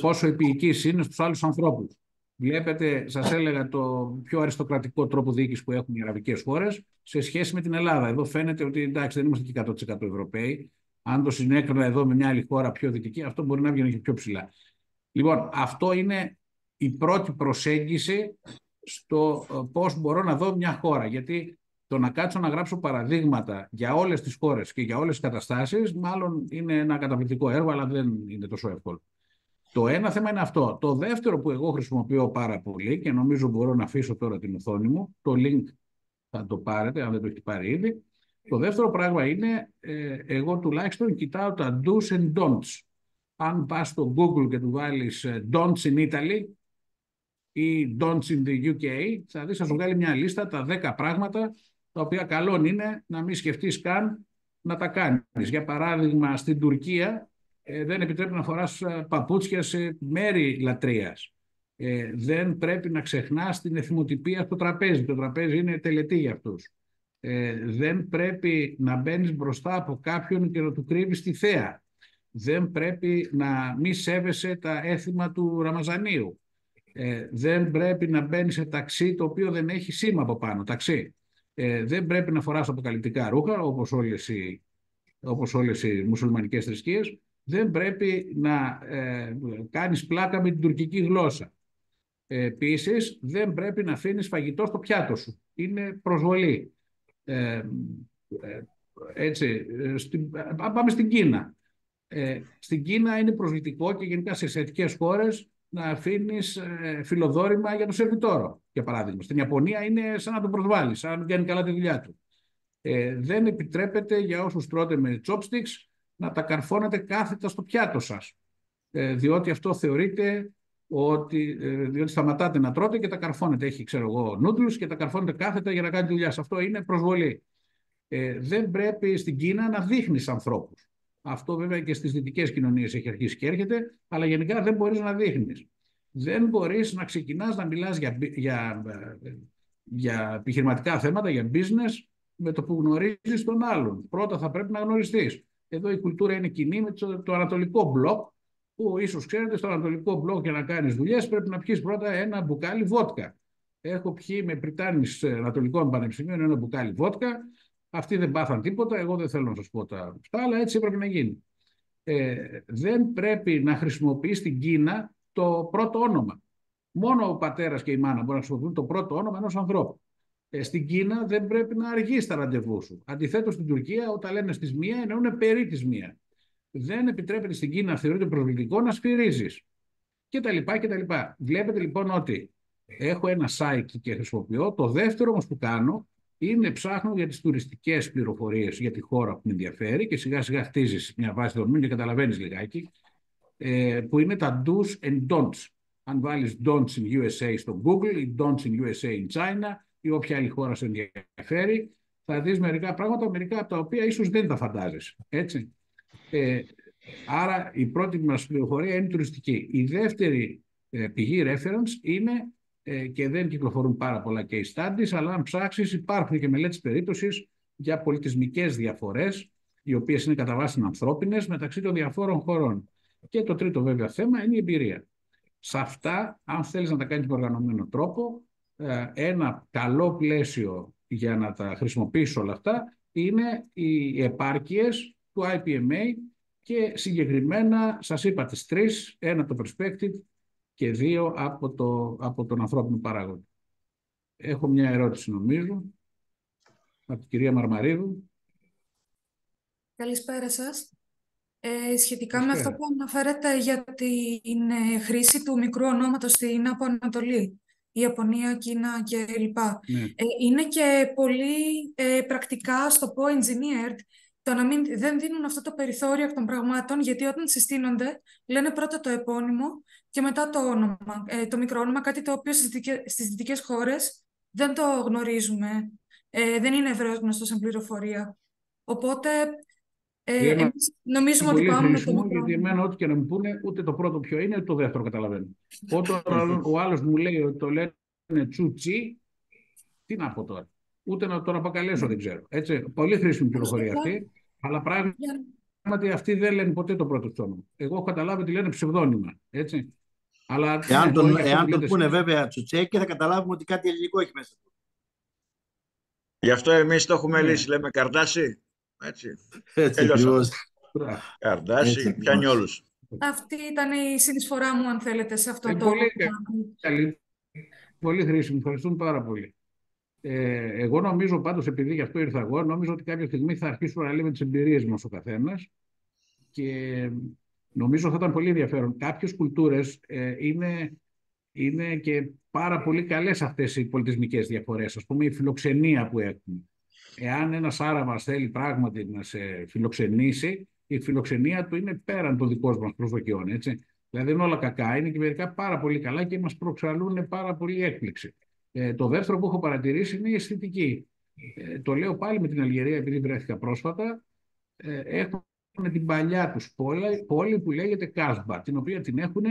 Πόσο επίοικης είναι στους άλλους ανθρώπους. Βλέπετε, σας έλεγα το πιο αριστοκρατικό τρόπο διοίκησης που έχουν οι αραβικές χώρες σε σχέση με την Ελλάδα. Εδώ φαίνεται ότι εντάξει δεν είμαστε και 100% Ευρωπαίοι. Αν το συνέκρινα εδώ με μια άλλη χώρα πιο δυτική, αυτό μπορεί να βγαίνει και πιο ψηλά. Λοιπόν, αυτό είναι η πρώτη προσέγγιση στο πώς μπορώ να δω μια χώρα. Γιατί το να κάτσω να γράψω παραδείγματα για όλες τις χώρες και για όλες τις καταστάσεις, μάλλον είναι ένα καταπληκτικό έργο, αλλά δεν είναι τόσο εύκολο. Το ένα θέμα είναι αυτό. Το δεύτερο που εγώ χρησιμοποιώ πάρα πολύ και νομίζω μπορώ να αφήσω τώρα την οθόνη μου, το link θα το πάρετε, αν δεν το έχετε πάρει ήδη. Το δεύτερο πράγμα είναι, εγώ τουλάχιστον κοιτάω τα do's and don'ts. Αν πας στο Google και του βάλεις don'ts in Italy ή don'ts in the UK, θα δεις, θα σου βγάλει μια λίστα, τα 10 πράγματα, τα οποία καλό είναι να μην σκεφτείς καν να τα κάνεις. Για παράδειγμα, στην Τουρκία δεν επιτρέπει να φοράς παπούτσια σε μέρη λατρείας. Δεν πρέπει να ξεχνάς την εθιμοτυπία στο τραπέζι. Το τραπέζι είναι τελετή για αυτούς. Δεν πρέπει να μπαίνεις μπροστά από κάποιον και να του κρύβεις τη θέα. Δεν πρέπει να μη σέβεσαι τα έθιμα του Ραμαζανίου. Δεν πρέπει να μπαίνεις σε ταξί το οποίο δεν έχει σήμα από πάνω. Ταξί. Δεν πρέπει να φοράς αποκαλυπτικά ρούχα, όπως όλες οι μουσουλμανικές θρησκείες. Δεν πρέπει να κάνεις πλάκα με την τουρκική γλώσσα. Επίσης, δεν πρέπει να αφήνεις φαγητό στο πιάτο σου. Είναι προσβολή. Πάμε στην Κίνα. Στην Κίνα είναι προσβλητικό και γενικά σε ασιατικές χώρες να αφήνεις φιλοδόρημα για το σερβιτόρο, για παράδειγμα. Στην Ιαπωνία είναι σαν να τον προσβάλλεις, αν κάνει καλά τη δουλειά του. Δεν επιτρέπεται για όσους τρώτε με chopsticks να τα καρφώνετε κάθετα στο πιάτο σας, διότι αυτό θεωρείται διότι σταματάτε να τρώτε και τα καρφώνετε. Έχει, ξέρω εγώ, νούτλους και τα καρφώνετε κάθετα για να κάνει τη δουλειά σας. Αυτό είναι προσβολή. Δεν πρέπει στην Κίνα να δείχνεις ανθρώπους. Αυτό βέβαια και στις δυτικές κοινωνίες έχει αρχίσει και έρχεται, αλλά γενικά δεν μπορείς να δείχνεις. Δεν μπορείς να ξεκινάς να μιλάς για επιχειρηματικά θέματα, για business, με το που γνωρίζεις τον άλλον. Πρώτα θα πρέπει να γνωριστείς. Εδώ η κουλτούρα είναι κοινή με το Ανατολικό μπλοκ, που ίσως ξέρετε, στο Ανατολικό μπλοκ για να κάνεις δουλειές πρέπει να πιεις πρώτα ένα μπουκάλι βότκα. Έχω πιει με πριτάνης Ανατολικών Πανεπιστημίων ένα μπουκάλι βότκα. Αυτοί δεν πάθαν τίποτα, εγώ δεν θέλω να σας πω τα αυτά, αλλά έτσι έπρεπε να γίνει. Δεν πρέπει να χρησιμοποιείς στην Κίνα το πρώτο όνομα. Μόνο ο πατέρας και η μάνα μπορούν να χρησιμοποιούν το πρώτο όνομα ενός ανθρώπου. Στην Κίνα δεν πρέπει να αργείς τα ραντεβού σου. Αντιθέτως, στην Τουρκία, όταν λένε στις 1, εννοούν περί τις 1. Δεν επιτρέπεται στην Κίνα, θεωρείται προσβλητικό, να σφυρίζεις. κτλ. Βλέπετε λοιπόν ότι έχω ένα site και χρησιμοποιώ. Το δεύτερο όμως που κάνω είναι ψάχνω για τις τουριστικές πληροφορίες για τη χώρα που με ενδιαφέρει και σιγά σιγά χτίζεις μια βάση δεδομένων και καταλαβαίνεις λιγάκι, που είναι τα do's and don'ts. Αν βάλεις don'ts in USA στο Google ή don'ts in USA in China ή όποια άλλη χώρα σε ενδιαφέρει, θα δεις μερικά πράγματα, μερικά από τα οποία ίσως δεν τα φαντάζεσαι. Έτσι. Άρα η πρώτη μας πληροφορία είναι τουριστική. Η δεύτερη πηγή reference είναι, και δεν κυκλοφορούν πάρα πολλά case studies, αλλά αν ψάξεις υπάρχουν και μελέτες περίπτωσης για πολιτισμικές διαφορές, οι οποίες είναι κατά βάση ανθρώπινες, μεταξύ των διαφόρων χωρών. Και το τρίτο βέβαια θέμα είναι η εμπειρία. Σε αυτά, αν θέλεις να τα κάνεις με οργανωμένο τρόπο, ένα καλό πλαίσιο για να τα χρησιμοποιήσεις όλα αυτά είναι οι επάρκειες του IPMA και συγκεκριμένα σας είπα τις 3, ένα το perspective και 2 από τον ανθρώπινο παράγοντα. Έχω μια ερώτηση νομίζω από την κυρία Μαρμαρίδου. Καλησπέρα σας. Σχετικά με αυτό που αναφέρετε για την χρήση του μικρού ονόματος στην από Ανατολή, η Ιαπωνία, Κίνα κλπ. Ναι. Είναι και πολύ πρακτικά, στο πω engineered, το να δεν δίνουν αυτό το περιθώριο εκ των πραγμάτων, γιατί όταν συστήνονται λένε πρώτα το επώνυμο και μετά το όνομα, το μικρό όνομα, κάτι το οποίο στις δυτικές χώρες δεν το γνωρίζουμε, δεν είναι ευρέως γνωστό σαν πληροφορία. Οπότε εμείς νομίζουμε ότι πάμε με το μικρό. Γιατί εμένα ό,τι και να μου πούνε, ούτε το πρώτο ποιο είναι, ούτε το δεύτερο καταλαβαίνω. Όταν ο άλλος μου λέει ότι το λένε τσουτσι, τι να πω τώρα. Ούτε να τον αποκαλέσω, δεν ξέρω. Έτσι, πολύ χρήσιμη πληροφορία αυτή, αλλά πράγματι αυτοί δεν λένε ποτέ το πρώτο του όνομα. Εγώ έχω καταλάβει ότι λένε ψευδόνυμα. Έτσι. Αλλά, εάν τον πούνε βέβαια τσουτσέκι, θα καταλάβουμε ότι κάτι ελληνικό έχει μέσα του. Γι' αυτό εμείς το έχουμε λύσει, λέμε Καρδάσι. Έτσι. Έτσι ακριβώς. Καρδάση, πιάνει όλους. Αυτή ήταν η συνεισφορά μου, αν θέλετε, σε αυτό το... Πολύ καλή, πολύ χρήσιμη. Ευχαριστούμε πάρα πολύ. Εγώ νομίζω πάντως, επειδή γι' αυτό ήρθα εγώ, νομίζω ότι κάποια στιγμή θα αρχίσουμε να λέμε τις εμπειρίες μας ο καθένας και νομίζω θα ήταν πολύ ενδιαφέρον. Κάποιες κουλτούρες είναι και πάρα πολύ καλές αυτές οι πολιτισμικές διαφορές. Ας πούμε η φιλοξενία που έχουμε. Εάν ένας Άραβας θέλει πράγματι να σε φιλοξενήσει, η φιλοξενία του είναι πέραν των δικών μας προσδοκιών. Έτσι. Δηλαδή δεν είναι όλα κακά, είναι και μερικά πάρα πολύ καλά και μας προξαλούν πάρα πολύ έκπληξη. Το δεύτερο που έχω παρατηρήσει είναι η αισθητική. Το λέω πάλι με την Αλγερία επειδή βρέθηκα πρόσφατα. Έχουν την παλιά τους πόλη που λέγεται Κάσμπα, την οποία την έχουν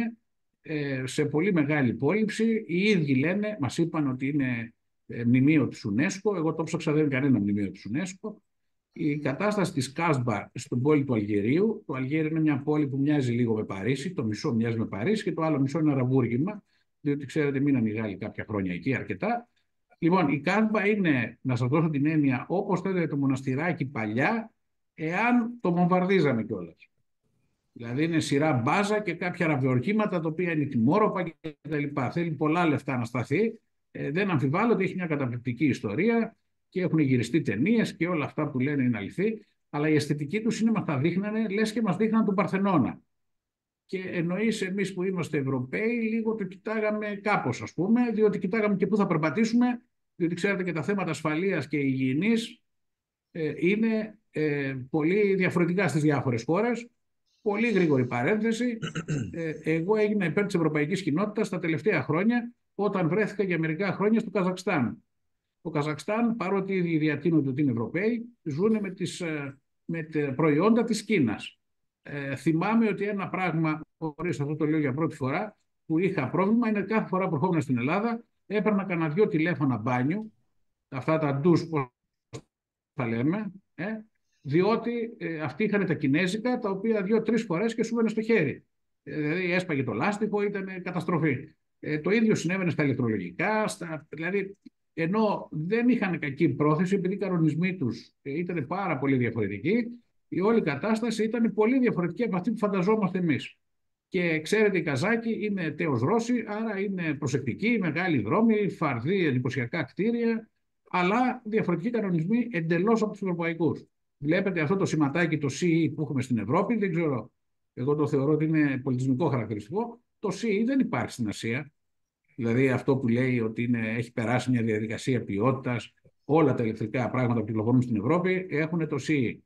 σε πολύ μεγάλη υπόλοιψη. Οι ίδιοι λένε, μας είπαν ότι είναι μνημείο της UNESCO. Εγώ το ψάξα, δεν είναι κανένα μνημείο της UNESCO. Η κατάσταση της Κάσμπα στην πόλη του Αλγερίου. Το Αλγέριο είναι μια πόλη που μοιάζει λίγο με Παρίσι. Το μισό μοιάζει με Παρίσι και το άλλο μισό είναι αραμπούργημα. Διότι ξέρετε, μείναν οι Γάλλοι κάποια χρόνια εκεί, αρκετά. Λοιπόν, η Κάσμπα είναι, να σας δώσω την έννοια, όπως θέλετε το μοναστηράκι παλιά, εάν το βομβαρδίζαμε κιόλας. Δηλαδή είναι σειρά μπάζα και κάποια ραβεορκήματα τα οποία είναι τιμόρροπα κτλ. Θέλει πολλά λεφτά να σταθεί. Δεν αμφιβάλλω ότι έχει μια καταπληκτική ιστορία και έχουν γυριστεί ταινίες και όλα αυτά που λένε είναι αληθή. Αλλά η αισθητική του είναι μας τα δείχνανε, λες και μας δείχναν τον Παρθενώνα. Και εννοείς εμείς που είμαστε Ευρωπαίοι, λίγο το κοιτάγαμε κάπως, ας πούμε, διότι κοιτάγαμε και πού θα περπατήσουμε, διότι ξέρετε και τα θέματα ασφαλείας και υγιεινής είναι πολύ διαφορετικά στις διάφορες χώρες. Πολύ γρήγορη παρένθεση. Εγώ έγινα υπέρ της ευρωπαϊκής κοινότητας τα τελευταία χρόνια, όταν βρέθηκα για μερικά χρόνια στο Καζακστάν. Το Καζακστάν, παρότι ήδη διατείνονται ότι είναι Ευρωπαίοι, ζουν με τα προϊόντα της Κίνας. Θυμάμαι ότι ένα πράγμα, χωρίς αυτό το λέω για πρώτη φορά, που είχα πρόβλημα είναι κάθε φορά που ερχόμουν στην Ελλάδα, έπαιρνα κανένα 2 τηλέφωνα μπάνιου, αυτά τα ντους, πώς τα λέμε, διότι αυτοί είχαν τα κινέζικα, τα οποία 2-3 φορές και σου έβαινε στο χέρι. Δηλαδή έσπαγε το λάστιχο, ήταν καταστροφή. Το ίδιο συνέβαινε στα ηλεκτρολογικά, δηλαδή ενώ δεν είχαν κακή πρόθεση, επειδή οι κανονισμοί τους ήταν πάρα πολύ διαφορετικοί, η όλη κατάσταση ήταν πολύ διαφορετική από αυτή που φανταζόμαστε εμείς. Και ξέρετε, οι Καζάκοι είναι τέος Ρώσοι, άρα είναι προσεκτικοί, μεγάλοι δρόμοι, φαρδί, εντυπωσιακά κτίρια, αλλά διαφορετικοί κανονισμοί εντελώς από τους ευρωπαϊκούς. Βλέπετε αυτό το σηματάκι, το CE που έχουμε στην Ευρώπη, δεν ξέρω, εγώ το θεωρώ ότι είναι πολιτισμικό χαρακτηριστικό. Το CE δεν υπάρχει στην Ασία. Δηλαδή αυτό που λέει ότι έχει περάσει μια διαδικασία ποιότητας, όλα τα ηλεκτρικά πράγματα που κυκλοφορούν στην Ευρώπη έχουν το CE.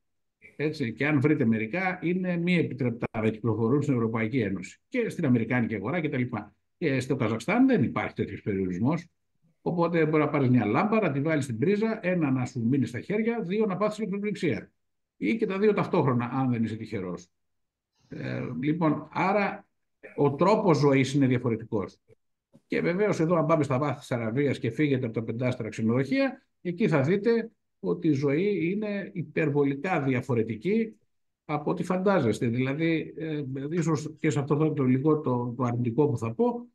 Έτσι, και αν βρείτε μερικά, είναι μη επιτρεπτά να κυκλοφορούν στην Ευρωπαϊκή Ένωση και στην Αμερικάνικη αγορά κτλ. Και στο Καζακστάν δεν υπάρχει τέτοιο περιορισμό. Οπότε μπορεί να πάρει μια λάμπα, να τη βάλει στην πρίζα, ένα να σου μείνει στα χέρια, 2 να πάθει ηλεκτροπληξία. Ή και τα 2 ταυτόχρονα, αν δεν είσαι τυχερό. Λοιπόν, άρα ο τρόπος ζωής είναι διαφορετικός. Και βεβαίως εδώ, αν πάμε στα βάθη της Αραβίας και φύγετε από τα 5 ξενοδοχεία, εκεί θα δείτε ότι η ζωή είναι υπερβολικά διαφορετική από ό,τι φαντάζεστε. Δηλαδή, ίσως και σε αυτό το αρνητικό που θα πω,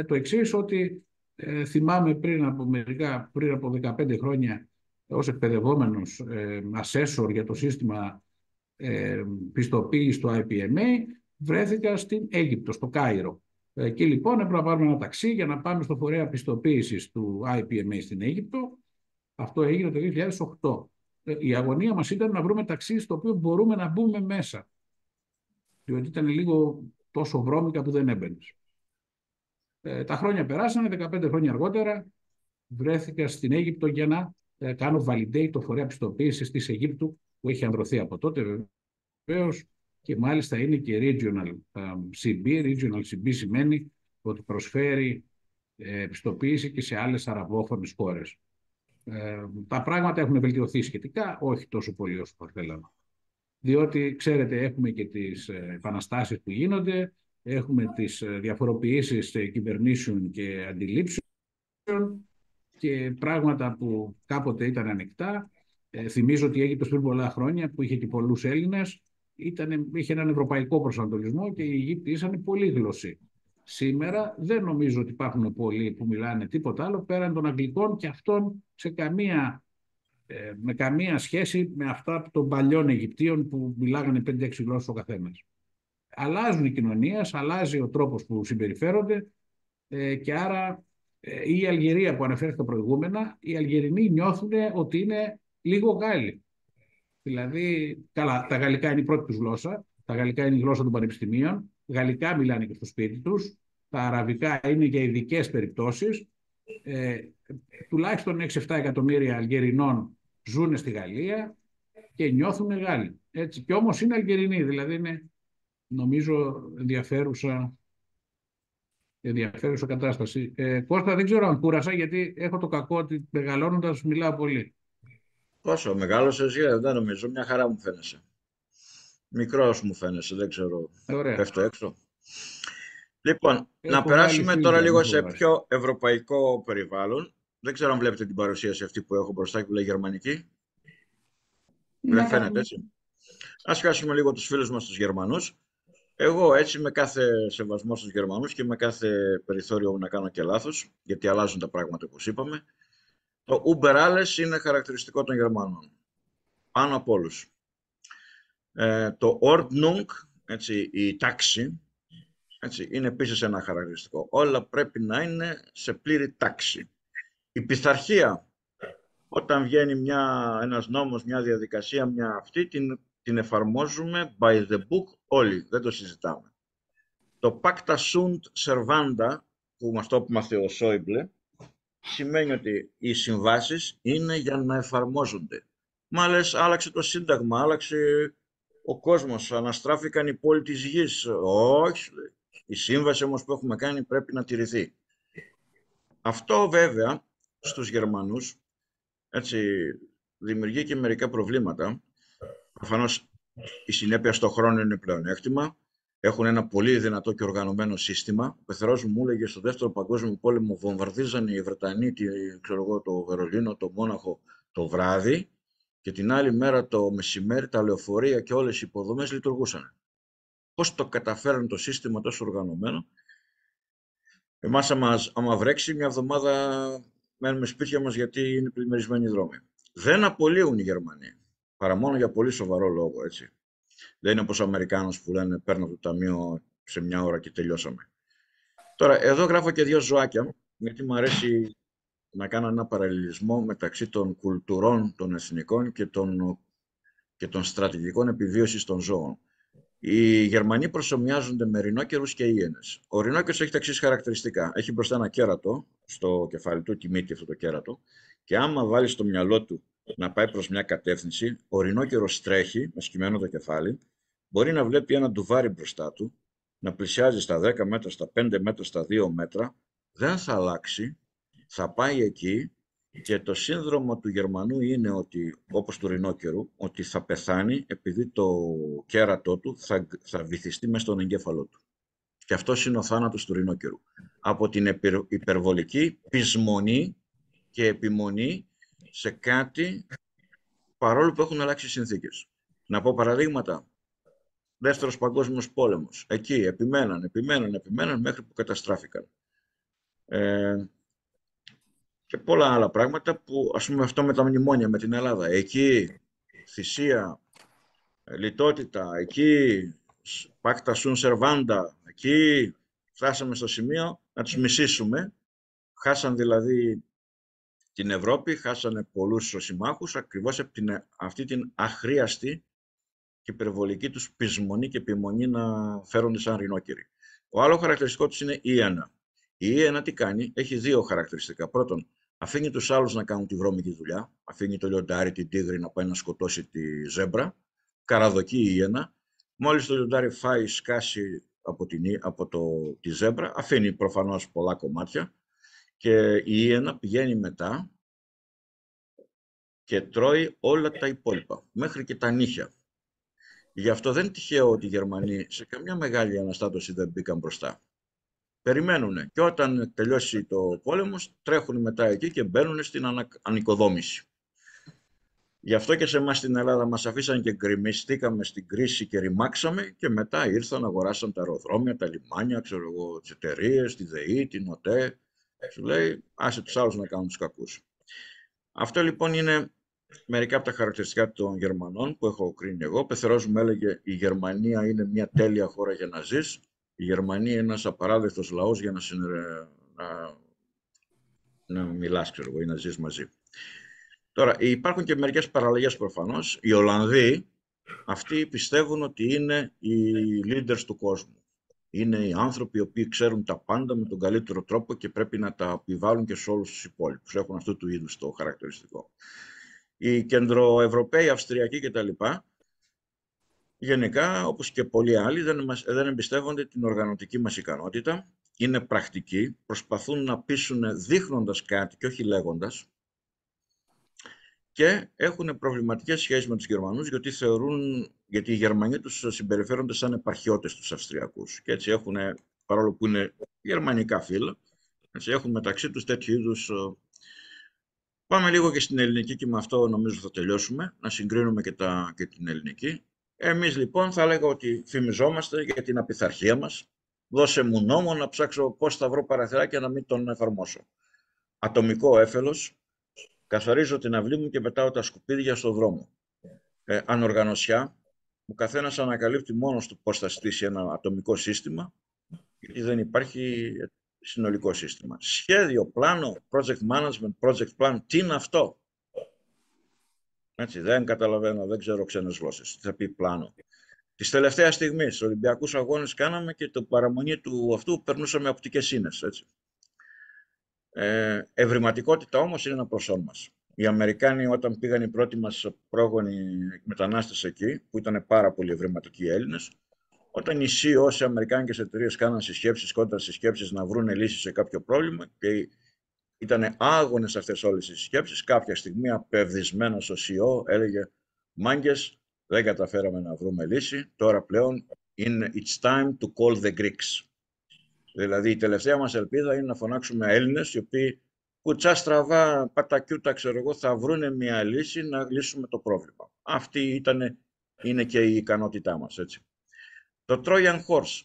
το εξής, ότι θυμάμαι πριν από 15 χρόνια, ως εκπαιδευόμενος assessor για το σύστημα πιστοποίησης του IPMA, βρέθηκα στην Αίγυπτο, στο Κάιρο. Εκεί λοιπόν έπρεπε να πάρουμε ένα ταξί για να πάμε στο φορέα πιστοποίησης του IPMA στην Αίγυπτο. Αυτό έγινε το 2008. Η αγωνία μας ήταν να βρούμε ταξί στο οποίο μπορούμε να μπούμε μέσα. Διότι ήταν λίγο τόσο βρώμικα που δεν έμπαινες. Τα χρόνια περάσανε, 15 χρόνια αργότερα βρέθηκα στην Αίγυπτο για να κάνω validate το φορέα πιστοποίησης της Αιγύπτου που έχει ανδρωθεί από τότε βεβαίως και μάλιστα είναι και regional CB. Regional CB σημαίνει ότι προσφέρει πιστοποίηση και σε άλλες αραβόφωνες χώρες. Τα πράγματα έχουν βελτιωθεί σχετικά, όχι τόσο πολύ όσο θα θέλαμε. Διότι, ξέρετε, έχουμε και τις επαναστάσεις που γίνονται, έχουμε τις διαφοροποιήσεις κυβερνήσεων και αντιλήψεων και πράγματα που κάποτε ήταν ανοιχτά. Θυμίζω ότι η Αίγυπτος πριν πολλά χρόνια, που είχε και πολλούς Έλληνες, είχε έναν ευρωπαϊκό προσανατολισμό και οι Αιγύπτιοι ήσαν πολύγλωσσοι. Σήμερα δεν νομίζω ότι υπάρχουν πολλοί που μιλάνε τίποτα άλλο πέραν των Αγγλικών και αυτών σε καμία με καμία σχέση με αυτά των παλιών Αιγυπτίων που μιλάγανε 5-6 γλώσσες ο καθένας. Αλλάζουν οι κοινωνίες, αλλάζει ο τρόπος που συμπεριφέρονται και άρα η Αλγερία που αναφέρθηκα προηγούμενα, οι Αλγερινοί νιώθουν ότι είναι λίγο Γάλλοι. Δηλαδή, καλά, τα γαλλικά είναι η πρώτη τους γλώσσα, τα γαλλικά είναι η γλώσσα των πανεπιστημίων, γαλλικά μιλάνε και στο σπίτι τους, τα αραβικά είναι για ειδικές περιπτώσεις. Τουλάχιστον 6-7 εκατομμύρια Αλγερινών ζουν στη Γαλλία και νιώθουν Γάλλοι. Έτσι. Και όμως είναι Αλγερινοί, δηλαδή είναι, νομίζω, ενδιαφέρουσα κατάσταση. Κώστα, δεν ξέρω αν κούρασα, γιατί έχω το κακό ότι μεγαλώνοντας μιλάω πολύ. Πόσο μεγάλωσες, δεν νομίζω, μια χαρά μου φαίνεσαι. Μικρός μου φαίνεσαι, δεν ξέρω, πέφτω έξω. Λοιπόν, να περάσουμε τώρα λίγο σε πιο ευρωπαϊκό περιβάλλον. Δεν ξέρω αν βλέπετε την παρουσίαση αυτή που έχω μπροστά και που λέει γερμανική. Δεν φαίνεται έτσι. Ας χάσουμε λίγο τους φίλους μας τους Γερμανούς. Εγώ έτσι με κάθε σεβασμό στους Γερμανούς και με κάθε περιθώριο να κάνω και λάθος, γιατί αλλάζουν τα πράγματα όπως είπαμε, το Uber alles είναι χαρακτηριστικό των Γερμανών. Πάνω από όλους. Το Ordnung, έτσι, η τάξη, έτσι, είναι επίσης ένα χαρακτηριστικό. Όλα πρέπει να είναι σε πλήρη τάξη. Η πειθαρχία, όταν βγαίνει ένας νόμος, μια διαδικασία, μια αυτή, την εφαρμόζουμε by the book όλοι, δεν το συζητάμε. Το pacta sunt servanda, που μας το έπαθε ο Σόιμπλε, σημαίνει ότι οι συμβάσεις είναι για να εφαρμόζονται. Μα λες, άλλαξε το Σύνταγμα, άλλαξε ο κόσμος, αναστράφηκαν οι πόλοι της γης. Όχι, η σύμβαση όμως που έχουμε κάνει πρέπει να τηρηθεί. Αυτό βέβαια στους Γερμανούς, έτσι, δημιουργεί και μερικά προβλήματα. Προφανώς η συνέπεια στον χρόνο είναι πλεονέκτημα. Έχουν ένα πολύ δυνατό και οργανωμένο σύστημα. Ο πεθερός μου έλεγε στο Δεύτερο Παγκόσμιο Πόλεμο βομβαρδίζανε οι Βρετανοί το Βερολίνο, το Μόναχο το βράδυ και την άλλη μέρα το μεσημέρι τα λεωφορεία και όλες οι υποδομές λειτουργούσαν. Πώς το καταφέρουν το σύστημα τόσο οργανωμένο? Εμάς άμα βρέξει μια εβδομάδα μένουμε σπίτια μας γιατί είναι πλημμυρισμένοι οι δρόμοι. Δεν απολύουν οι Γερμανοί, παρά μόνο για πολύ σοβαρό λόγο, έτσι. Δεν είναι όπως ο Αμερικάνος που λένε παίρνω το ταμείο σε μια ώρα και τελειώσαμε. Τώρα, εδώ γράφω και δύο ζωάκια, γιατί μου αρέσει να κάνω ένα παραλληλισμό μεταξύ των κουλτουρών των εθνικών και των στρατηγικών επιβίωσης των ζώων. Οι Γερμανοί προσομοιάζονται με ρινόκερους και ήενες. Ο ρινόκερος έχει τα εξής χαρακτηριστικά. Έχει μπροστά ένα κέρατο στο κεφάλι του, τη μύτη αυτό το κέρατο, και άμα βάλει στο μυαλό του να πάει προς μια κατεύθυνση, ο ρινόκερος τρέχει με σκυμμένο το κεφάλι, μπορεί να βλέπει ένα ντουβάρι μπροστά του, να πλησιάζει στα 10 μέτρα, στα 5 μέτρα, στα 2 μέτρα, δεν θα αλλάξει, θα πάει εκεί και το σύνδρομο του Γερμανού είναι ότι, όπως του ρινόκερου, ότι θα πεθάνει επειδή το κέρατό του θα βυθιστεί μέσα στον εγκέφαλό του. Και αυτός είναι ο θάνατος του ρινόκερου. Από την υπερβολική πεισμονή και επιμονή σε κάτι, παρόλο που έχουν αλλάξει οι συνθήκες. Να πω παραδείγματα. Δεύτερος Παγκόσμιος Πόλεμος. Εκεί επιμέναν μέχρι που καταστράφηκαν. Και πολλά άλλα πράγματα που, ας πούμε, αυτό με τα μνημόνια με την Ελλάδα. Εκεί θυσία, λιτότητα, εκεί pacta sunt servanda, εκεί φτάσαμε στο σημείο να τους μισήσουμε. Χάσαν δηλαδή την Ευρώπη, χάσανε πολλούς συμμάχους ακριβώς από αυτή την αχρίαστη και υπερβολική τους πεισμονή και επιμονή να φέρονται σαν ρινόκεροι. Ο άλλο χαρακτηριστικό τους είναι η ήενα. Η ήενα τι κάνει? Έχει δύο χαρακτηριστικά. Πρώτον, αφήνει τους άλλους να κάνουν τη βρώμικη δουλειά. Αφήνει το λιοντάρι, την τίγρη να πάει να σκοτώσει τη ζέμπρα. Καραδοκεί η ήενα. Μόλις το λιοντάρι φάει, σκάσει από τη ζέμπρα, αφήνει προφανώς πολλά κομμάτια και η ήενα πηγαίνει μετά και τρώει όλα τα υπόλοιπα, μέχρι και τα νύχια. Γι' αυτό δεν είναι τυχαίο ότι οι Γερμανοί σε καμιά μεγάλη αναστάτωση δεν μπήκαν μπροστά. Περιμένουν και όταν τελειώσει το πόλεμος τρέχουν μετά εκεί και μπαίνουν στην ανοικοδόμηση. Γι' αυτό και σε εμάς στην Ελλάδα μας αφήσαν και γκρεμιστήκαμε στην κρίση και ρημάξαμε και μετά ήρθαν, αγοράσαν τα αεροδρόμια, τα λιμάνια, τις εταιρείες, τη ΔΕΗ, την ΟΤΕ. Σου λέει άσε τους άλλους να κάνουν τους κακούς. Αυτό λοιπόν είναι μερικά από τα χαρακτηριστικά των Γερμανών που έχω κρίνει εγώ. Ο πεθερός μου έλεγε η Γερμανία είναι μια τέλεια χώρα για να ζεις. Η Γερμανία είναι ένας απαράδεκτος λαός για να μιλάς, ξέρω εγώ, ή να ζεις μαζί. Τώρα, υπάρχουν και μερικές παραλλαγές προφανώς. Οι Ολλανδοί, αυτοί πιστεύουν ότι είναι οι leaders του κόσμου. Είναι οι άνθρωποι οι οποίοι ξέρουν τα πάντα με τον καλύτερο τρόπο και πρέπει να τα επιβάλλουν και σε όλους τους υπόλοιπους. Έχουν αυτού του είδους το χαρακτηριστικό. Οι Κεντροευρωπαίοι, Αυστριακοί κτλ. Γενικά, όπως και πολλοί άλλοι, δεν εμπιστεύονται την οργανωτική μας ικανότητα. Είναι πρακτικοί, προσπαθούν να πείσουν δείχνοντας κάτι και όχι λέγοντας. Και έχουν προβληματικές σχέσεις με τους Γερμανούς, γιατί οι Γερμανοί τους συμπεριφέρονται σαν επαρχιώτες τους Αυστριακούς. Και έτσι έχουν, παρόλο που είναι γερμανικά φύλλα, έτσι έχουν μεταξύ τους τέτοιου είδους. Πάμε λίγο και στην ελληνική και με αυτό νομίζω θα τελειώσουμε, να συγκρίνουμε και την ελληνική. Εμείς λοιπόν θα έλεγα ότι φημιζόμαστε για την απειθαρχία μας. Δώσε μου νόμο να ψάξω πώς θα βρω παραθυράκια να μην τον εφαρμόσω. Ατομικό έφελος. Καθαρίζω την αυλή μου και πετάω τα σκουπίδια στον δρόμο. Ανοργανωσιά. Ο καθένας ανακαλύπτει μόνος του πώς θα στήσει ένα ατομικό σύστημα, γιατί δεν υπάρχει συνολικό σύστημα. Σχέδιο, πλάνο, project management, project plan, τι είναι αυτό? Έτσι, δεν καταλαβαίνω, δεν ξέρω ξένες γλώσσες. Τι θα πει πλάνο. Της τελευταίας στιγμής, στους Ολυμπιακούς Αγώνες κάναμε και το παραμονή του αυτού περνούσαμε οπτικές ίνες. Έτσι. Ευρηματικότητα όμως είναι ένα προσόν μας. Οι Αμερικάνοι όταν πήγαν οι πρώτοι μας πρόγονοι μετανάστες εκεί, που ήταν πάρα πολύ ευρηματικοί Έλληνες, όταν οι CEOs σε αμερικάνικες εταιρείες κάναν συσκέψεις να βρουν λύσεις σε κάποιο πρόβλημα και ήταν άγονες αυτές όλες οι συσκέψεις, κάποια στιγμή απευδισμένος ο CEO έλεγε «Μάγκες, δεν καταφέραμε να βρούμε λύση, τώρα πλέον it's time to call the Greeks». Δηλαδή η τελευταία μας ελπίδα είναι να φωνάξουμε Έλληνες οι οποίοι κουτσά στραβά, πατακιούτα, ξέρω εγώ, θα βρούνε μια λύση να λύσουμε το πρόβλημα. Αυτή είναι και η ικανότητά μας, έτσι. Το Trojan Horse.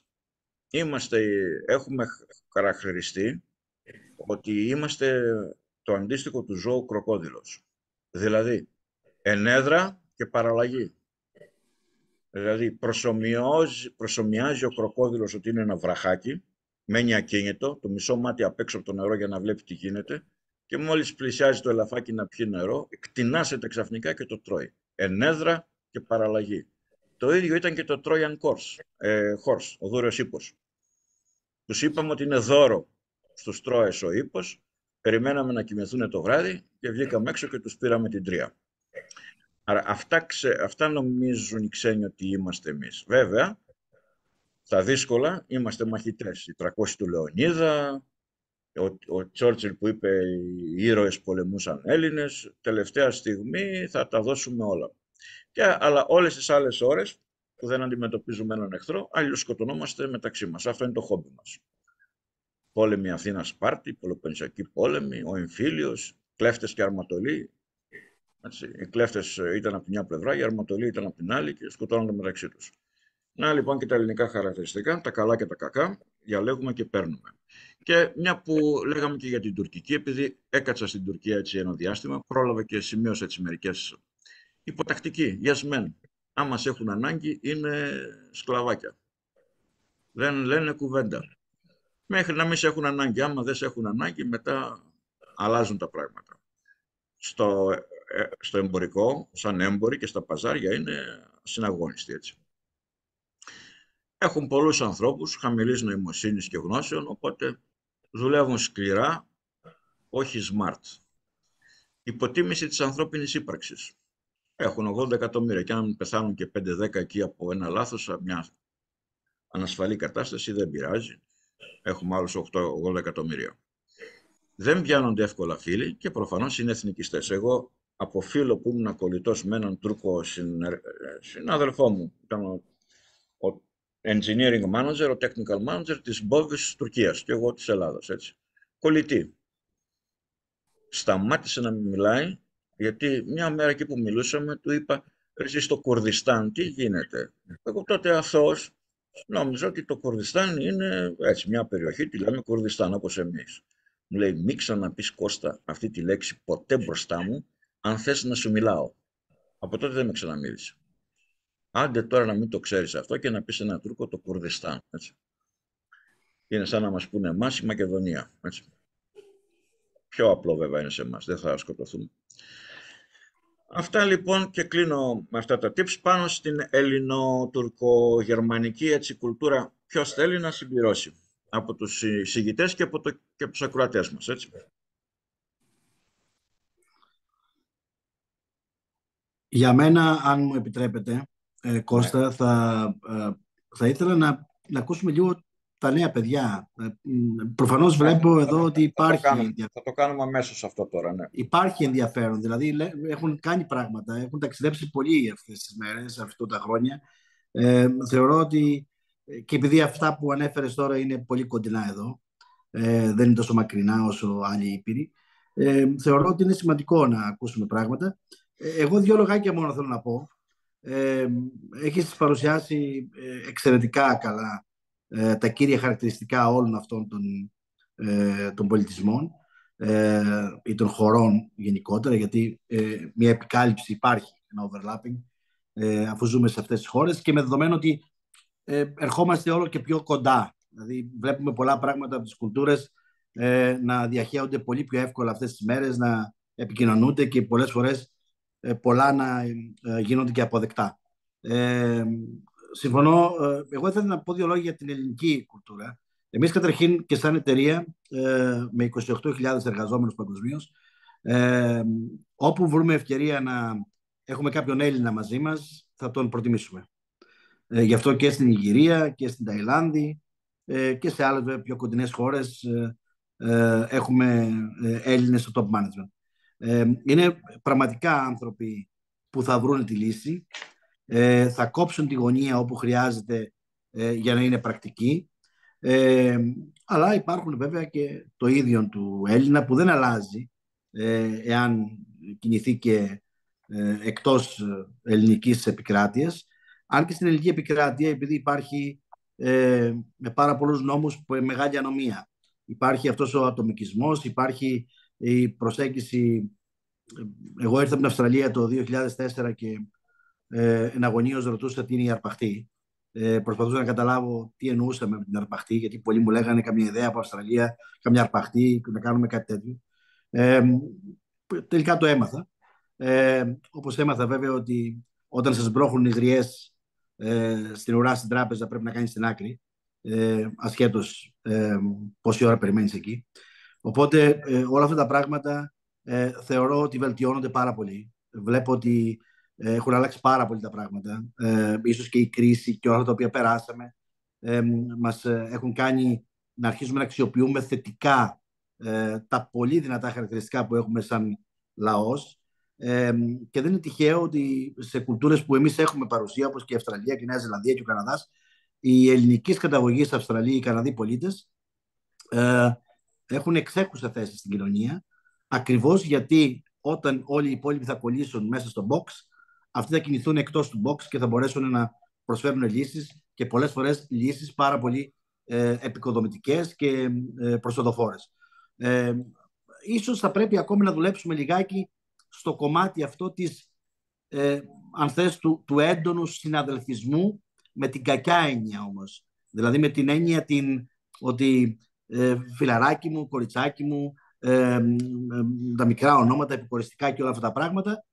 Έχουμε χαρακτηριστεί ότι είμαστε το αντίστοιχο του ζώου κροκόδιλος. Δηλαδή, ενέδρα και παραλλαγή. Δηλαδή, προσομοιάζει ο κροκόδιλος ότι είναι ένα βραχάκι, μένει ακίνητο, το μισό μάτι απ' έξω από το νερό για να βλέπει τι γίνεται και μόλις πλησιάζει το ελαφάκι να πιει νερό, εκτινάσεται ξαφνικά και το τρώει. Ενέδρα και παραλλαγή. Το ίδιο ήταν και το Trojan Horse, ο δούριος ύπος. Τους είπαμε ότι είναι δώρο στους Τρώες ο ύπος, περιμέναμε να κοιμηθούν το βράδυ και βγήκαμε έξω και τους πήραμε την τρία. Άρα αυτά νομίζουν οι ξένοι ότι είμαστε εμείς. Βέβαια, στα δύσκολα είμαστε μαχητές. Οι 300 του Λεωνίδα, ο Τσόρτσιλ που είπε οι ήρωες πολεμούσαν Έλληνες, τελευταία στιγμή θα τα δώσουμε όλα. Αλλά όλες τις άλλες ώρες που δεν αντιμετωπίζουμε έναν εχθρό, αλλιώς σκοτωνόμαστε μεταξύ μας. Αυτό είναι το χόμπι μας. Πόλεμοι Αθήνα-Σπάρτη, Πελοποννησιακοί πόλεμοι, ο εμφύλιος, κλέφτες και αρματολοί. Οι κλέφτες ήταν από τη μια πλευρά, οι αρματολοί ήταν από την άλλη και σκοτώνονται μεταξύ τους. Να λοιπόν και τα ελληνικά χαρακτηριστικά, τα καλά και τα κακά, διαλέγουμε και παίρνουμε. Και μια που λέγαμε και για την τουρκική, επειδή έκατσα στην Τουρκία έτσι ένα διάστημα, πρόλαβα και σημείωσα έτσι μερικές υποτακτικοί, yes men. Αν μας έχουν ανάγκη, είναι σκλαβάκια. Δεν λένε κουβέντα. Μέχρι να μην σε έχουν ανάγκη. Άμα δεν σε έχουν ανάγκη, μετά αλλάζουν τα πράγματα. Στο εμπορικό, σαν έμποροι και στα παζάρια, είναι συναγώνιστοι έτσι. Έχουν πολλούς ανθρώπους χαμηλής νοημοσύνης και γνώσεων, οπότε δουλεύουν σκληρά, όχι smart. Υποτίμηση της ανθρώπινης ύπαρξης. Έχουν 80 εκατομμύρια και αν πεθάνουν και 5-10 εκεί από ένα λάθος, μια ανασφαλή κατάσταση, δεν πειράζει. Έχουμε άλλους 80 εκατομμύρια. Δεν πιάνονται εύκολα φίλοι και προφανώς είναι εθνικιστές. Εγώ από φίλο που ήμουν κολλητός με έναν Τούρκο συνάδελφό μου, ήταν ο engineering manager, ο technical manager της Bovis Τουρκίας και εγώ της Ελλάδας, έτσι. Κολλητή. Σταμάτησε να μην μιλάει, γιατί μια μέρα εκεί που μιλούσαμε, του είπα, εσύ στο Κουρδιστάν τι γίνεται? Εγώ τότε αθώος νόμιζα ότι το Κουρδιστάν είναι έτσι μια περιοχή, τη λέμε Κουρδιστάν όπως εμείς. Μου λέει, μην ξαναπείς Κώστα αυτή τη λέξη ποτέ μπροστά μου, αν θες να σου μιλάω. Από τότε δεν με ξαναμίλησε. Άντε τώρα να μην το ξέρεις αυτό και να πεις έναν Τούρκο το Κουρδιστάν. Έτσι. Είναι σαν να μας πούνε εμάς η Μακεδονία. Έτσι. Πιο απλό βέβαια είναι σε εμάς, δεν θα σκοτωθούμε. Αυτά λοιπόν, και κλείνω με αυτά τα tips πάνω στην ελληνο-τουρκο-γερμανική έτσι κουλτούρα. Ποιος θέλει να συμπληρώσει από τους συγγητές και από τους ακροατές μας, έτσι. Για μένα, αν μου επιτρέπετε, Κώστα, θα ήθελα να ακούσουμε λίγο τα νέα παιδιά. Προφανώς βλέπω εδώ ότι υπάρχει... Θα το κάνουμε αμέσως αυτό τώρα, ναι. Υπάρχει ενδιαφέρον, δηλαδή έχουν κάνει πράγματα, έχουν ταξιδέψει πολύ αυτές τις μέρες, αυτά τα χρόνια. Θεωρώ ότι, και επειδή αυτά που ανέφερες τώρα είναι πολύ κοντινά εδώ, δεν είναι τόσο μακρινά όσο άλλοι ήπειροι, θεωρώ ότι είναι σημαντικό να ακούσουμε πράγματα. Εγώ 2 λογάκια μόνο θέλω να πω. Έχεις παρουσιάσει εξαιρετικά καλά τα κύρια χαρακτηριστικά όλων αυτών των πολιτισμών ή των χωρών γενικότερα, γιατί μια επικάλυψη υπάρχει, ένα overlapping, αφού ζούμε σε αυτές τις χώρες, και με δεδομένο ότι ερχόμαστε όλο και πιο κοντά. Δηλαδή βλέπουμε πολλά πράγματα από τις κουλτούρες να διαχέονται πολύ πιο εύκολα αυτές τις μέρες, να επικοινωνούνται και πολλές φορές πολλά να γίνονται και αποδεκτά. Συμφωνώ. Εγώ ήθελα να πω 2 λόγια για την ελληνική κουλτούρα. Εμείς καταρχήν και σαν εταιρεία με 28.000 εργαζόμενους παγκοσμίως, όπου βρούμε ευκαιρία να έχουμε κάποιον Έλληνα μαζί μας, θα τον προτιμήσουμε. Γι' αυτό και στην Ιγυρία και στην Ταϊλάνδη και σε άλλες πιο κοντινές χώρες έχουμε Έλληνες στο top management. Είναι πραγματικά άνθρωποι που θα βρουν τη λύση, θα κόψουν τη γωνία όπου χρειάζεται για να είναι πρακτικοί, αλλά υπάρχουν βέβαια και το ίδιο του Έλληνα που δεν αλλάζει εάν κινηθεί και εκτός ελληνικής επικράτειας. Αν και στην ελληνική επικράτεια, επειδή υπάρχει με πάρα πολλούς νόμους μεγάλη ανομία, υπάρχει αυτός ο ατομικισμός, υπάρχει η προσέγγιση. Εγώ ήρθα από την Αυστραλία το 2004 και εναγωνίως ρωτούσα τι είναι η αρπαχτή. Προσπαθούσα να καταλάβω τι εννοούσαμε με την αρπαχτή, γιατί πολλοί μου λέγανε καμιά ιδέα από Αυστραλία, καμιά αρπαχτή, να κάνουμε κάτι τέτοιο. Τελικά το έμαθα. Όπως έμαθα βέβαια ότι όταν σας μπρόχουν οι γριές στην ουρά στην τράπεζα πρέπει να κάνεις την άκρη, ασχέτως πόση ώρα περιμένεις εκεί. Οπότε όλα αυτά τα πράγματα θεωρώ ότι βελτιώνονται πάρα πολύ. Βλέπω ότι έχουν αλλάξει πάρα πολύ τα πράγματα. Ίσως και η κρίση και όλα αυτά τα οποία περάσαμε μας έχουν κάνει να αρχίσουμε να αξιοποιούμε θετικά τα πολύ δυνατά χαρακτηριστικά που έχουμε σαν λαός. Και δεν είναι τυχαίο ότι σε κουλτούρες που εμείς έχουμε παρουσία, όπως και η Αυστραλία και η Νέα Ζηλανδία και ο Καναδάς, οι ελληνικής καταγωγής Αυστραλοί, οι Καναδοί πολίτες έχουν εξέχουσα θέση στην κοινωνία, ακριβώς γιατί όταν όλοι οι υπόλοιποι θα κολλήσουν μέσα στο box, αυτοί θα κινηθούν εκτός του box και θα μπορέσουν να προσφέρουν λύσεις, και πολλές φορές λύσεις πάρα πολύ επικοδομητικές και προσοδοφόρες. Ίσως θα πρέπει ακόμη να δουλέψουμε λιγάκι στο κομμάτι αυτό της, αν θες, του έντονου συναδελφισμού, με την κακιά έννοια όμως. Δηλαδή με την έννοια ότι φιλαράκι μου, κοριτσάκι μου, τα μικρά ονόματα, επικοριστικά και όλα αυτά τα πράγματα,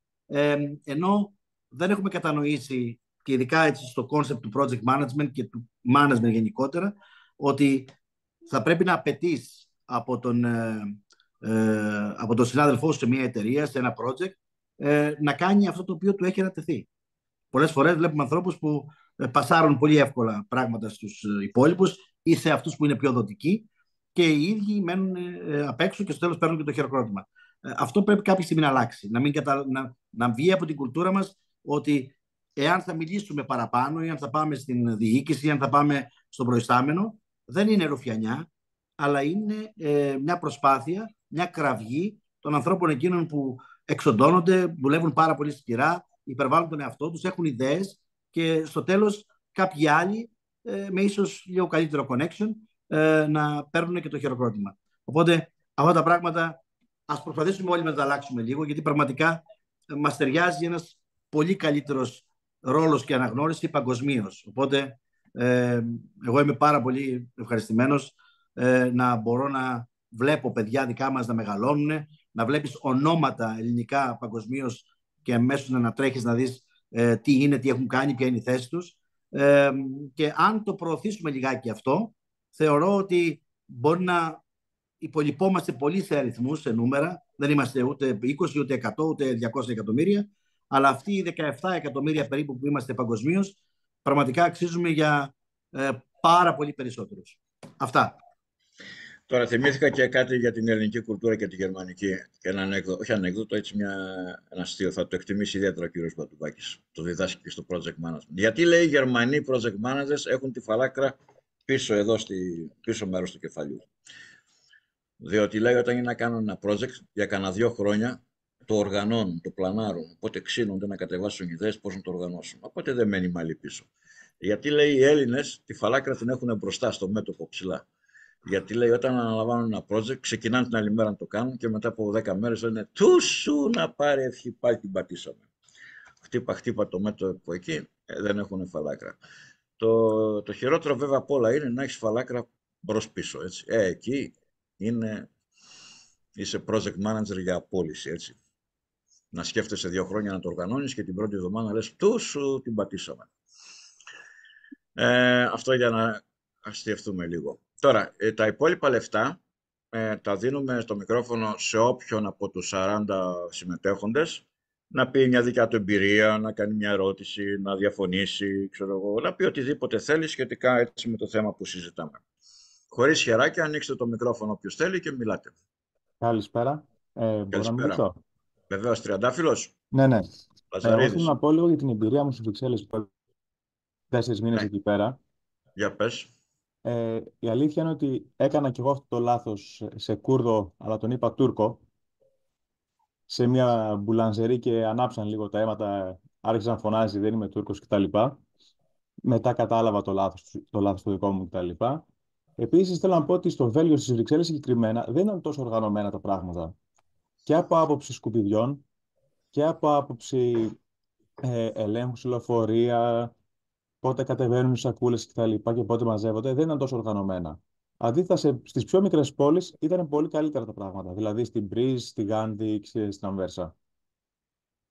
ενώ δεν έχουμε κατανοήσει, και ειδικά έτσι στο concept του project management και του management γενικότερα, ότι θα πρέπει να απαιτείς από τον συνάδελφό σου σε μια εταιρεία, σε ένα project, να κάνει αυτό το οποίο του έχει ανατεθεί. Πολλές φορές βλέπουμε ανθρώπους που πασάρουν πολύ εύκολα πράγματα στους υπόλοιπους ή σε αυτούς που είναι πιο δοτικοί, και οι ίδιοι μένουν απ' έξω και στο τέλος παίρνουν και το χειροκρότημα. Αυτό πρέπει κάποια στιγμή να αλλάξει. Να βγει από την κουλτούρα μας ότι εάν θα μιλήσουμε παραπάνω, ή αν θα πάμε στην διοίκηση, ή αν θα πάμε στον προϊστάμενο, δεν είναι ρουφιανιά, αλλά είναι μια προσπάθεια, μια κραυγή των ανθρώπων εκείνων που εξοντώνονται, δουλεύουν πάρα πολύ σκληρά, υπερβάλλουν τον εαυτό τους, έχουν ιδέες, και στο τέλος κάποιοι άλλοι με ίσως λίγο καλύτερο connection να παίρνουν και το χειροκρότημα. Οπότε αυτά τα πράγματα ας προσπαθήσουμε όλοι να τα αλλάξουμε λίγο, γιατί πραγματικά μας ταιριάζει ένας πολύ καλύτερος ρόλος και αναγνώριση παγκοσμίως. Οπότε εγώ είμαι πάρα πολύ ευχαριστημένος να μπορώ να βλέπω παιδιά δικά μας να μεγαλώνουν, να βλέπεις ονόματα ελληνικά παγκοσμίως και αμέσως να ανατρέχεις να δεις τι είναι, τι έχουν κάνει, ποια είναι η θέση τους. Και αν το προωθήσουμε λιγάκι αυτό, θεωρώ ότι μπορεί να υπολοιπόμαστε πολύ σε αριθμούς, σε νούμερα. Δεν είμαστε ούτε 20, ούτε 100, ούτε 200 εκατομμύρια, αλλά αυτοί οι 17 εκατομμύρια περίπου που είμαστε παγκοσμίως, πραγματικά αξίζουμε για πάρα πολύ περισσότερους. Αυτά. Τώρα θυμήθηκα και κάτι για την ελληνική κουλτούρα και τη γερμανική. Και ένα ανέκδοτο, όχι ανέκδοτο, έτσι ένα αστείο. Θα το εκτιμήσει ιδιαίτερα ο κύριος Μπατουβάκης. Το διδάσκει και στο project management. Γιατί λέει οι Γερμανοί project managers έχουν τη φαλάκρα πίσω εδώ, πίσω μέρος του κεφαλιού. Διότι λέει όταν είναι να κάνουν ένα project για κανένα 2 χρόνια, το οργανώνουν, το πλανάρουν. Οπότε ξύνονται να κατεβάσουν ιδέες πώς να το οργανώσουν. Οπότε δεν μένει μαλλί πίσω. Γιατί λέει οι Έλληνες τη φαλάκρα την έχουν μπροστά στο μέτωπο ψηλά. Γιατί λέει όταν αναλαμβάνουν ένα project, ξεκινάνε την άλλη μέρα να το κάνουν και μετά από 10 μέρες λένε «Τούσου να πάρει ευχή, πάλι την πατήσαμε». Χτύπα το μέτωπο εκεί, δεν έχουν φαλάκρα. Το χειρότερο βέβαια απ' όλα είναι να έχεις φαλάκρα μπρος-πίσω. Έτσι. Εκεί είσαι project manager για απόλυση. Έτσι. Να σκέφτεσαι 2 χρόνια να το οργανώνεις και την πρώτη εβδομάδα λες «Τούσου την πατήσαμε». Αυτό για να αστιευτούμε λίγο. Τώρα, τα υπόλοιπα λεφτά τα δίνουμε στο μικρόφωνο σε όποιον από τους 40 συμμετέχοντες να πει μια δικιά του εμπειρία, να κάνει μια ερώτηση, να διαφωνήσει, ξέρω εγώ, να πει οτιδήποτε θέλει σχετικά έτσι με το θέμα που συζητάμε. Χωρίς χεράκια, ανοίξτε το μικρόφωνο όποιος θέλει και μιλάτε. Καλησπέρα. Μπορώ να μιλήσω? Βεβαίως, Τριαντάφυλλος. Ναι. Εγώ Λαζαρίδης. θέλω να πω λίγο για την εμπειρία μου στις Βρυξέλλες που 4 μήνες εκεί πέρα. Για πες. Η αλήθεια είναι ότι έκανα κι εγώ αυτό το λάθος σε Κούρδο, αλλά τον είπα Τούρκο, σε μια μπουλανζερή και ανάψαν λίγο τα αίματα, άρχισε να φωνάζει «Δεν είμαι Τούρκος» κτλ. Μετά κατάλαβα το λάθος το δικό μου κτλ. Επίσης θέλω να πω ότι στο Βέλγιο, στις Βρυξέλλες συγκεκριμένα, δεν ήταν τόσο οργανωμένα τα πράγματα. Και από άποψη σκουπιδιών και από άποψη ελέγχου σε λεωφορεία, πότε κατεβαίνουν οι σακούλες κτλ. Και πότε μαζεύονται, δεν ήταν τόσο οργανωμένα. Αντίθετα, στις πιο μικρές πόλεις ήταν πολύ καλύτερα τα πράγματα. Δηλαδή στην Μπρίζ, στη Γάνδη και στην Αμβέρσα.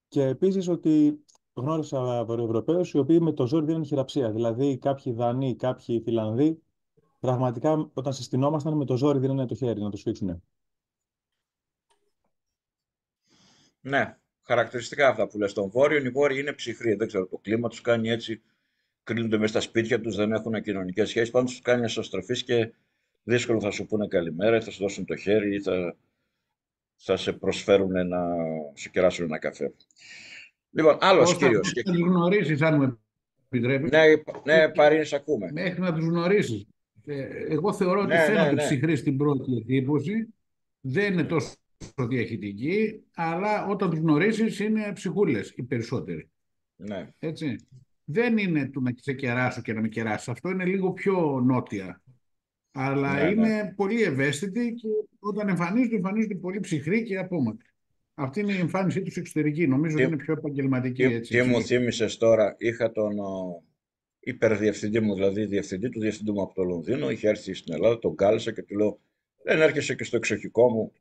Και επίσης ότι γνώρισα Βορειοευρωπαίους οι οποίοι με το ζόρι δίνουν χειραψία. Δηλαδή κάποιοι Δανείοι, κάποιοι Φιλανδοί, πραγματικά όταν συστηνόμασταν με το ζόρι δίνουν το χέρι να το σφίξουν. Ναι, χαρακτηριστικά αυτά που λες. Στον Βόρειο, οι Βόρειοι είναι ψυχροί. Δεν ξέρω, το κλίμα τους κάνει έτσι. Κρίνονται μέσα στα σπίτια τους, δεν έχουν κοινωνικές σχέσεις. Πάντως τους κάνει εσωστροφείς και δύσκολο θα σου πούνε καλημέρα, ή θα σου δώσουν το χέρι, ή θα σε προσφέρουν να σου κεράσουν ένα καφέ. Λοιπόν, άλλος κύριος. Να τους γνωρίσεις, αν μου επιτρέπεις. Ναι, Παρίνη, σ' ακούμε. Μέχρι να τους γνωρίσεις. Εγώ θεωρώ ότι φαίνονται ψυχροί στην πρώτη εντύπωση. Δεν είναι τόσο διαχειτικοί, αλλά όταν τους γνωρίσεις είναι ψυχούλες οι περισσότεροι. Ναι. Έτσι. Δεν είναι του να σε κεράσω και να με κεράσει. Αυτό είναι λίγο πιο νότια. Αλλά είναι πολύ ευαίσθητοι και όταν εμφανίζονται πολύ ψυχροί και απόμακροι. Αυτή είναι η εμφάνισή τους εξωτερική. Νομίζω ότι είναι πιο επαγγελματική. Τι μου θύμισες τώρα, είχα τον υπερδιευθυντή μου, δηλαδή διευθυντή του διευθυντή μου από το Λονδίνο, είχε έρθει στην Ελλάδα, τον κάλεσα και του λέω: δεν έρχεσαι και στο εξοχικό μου,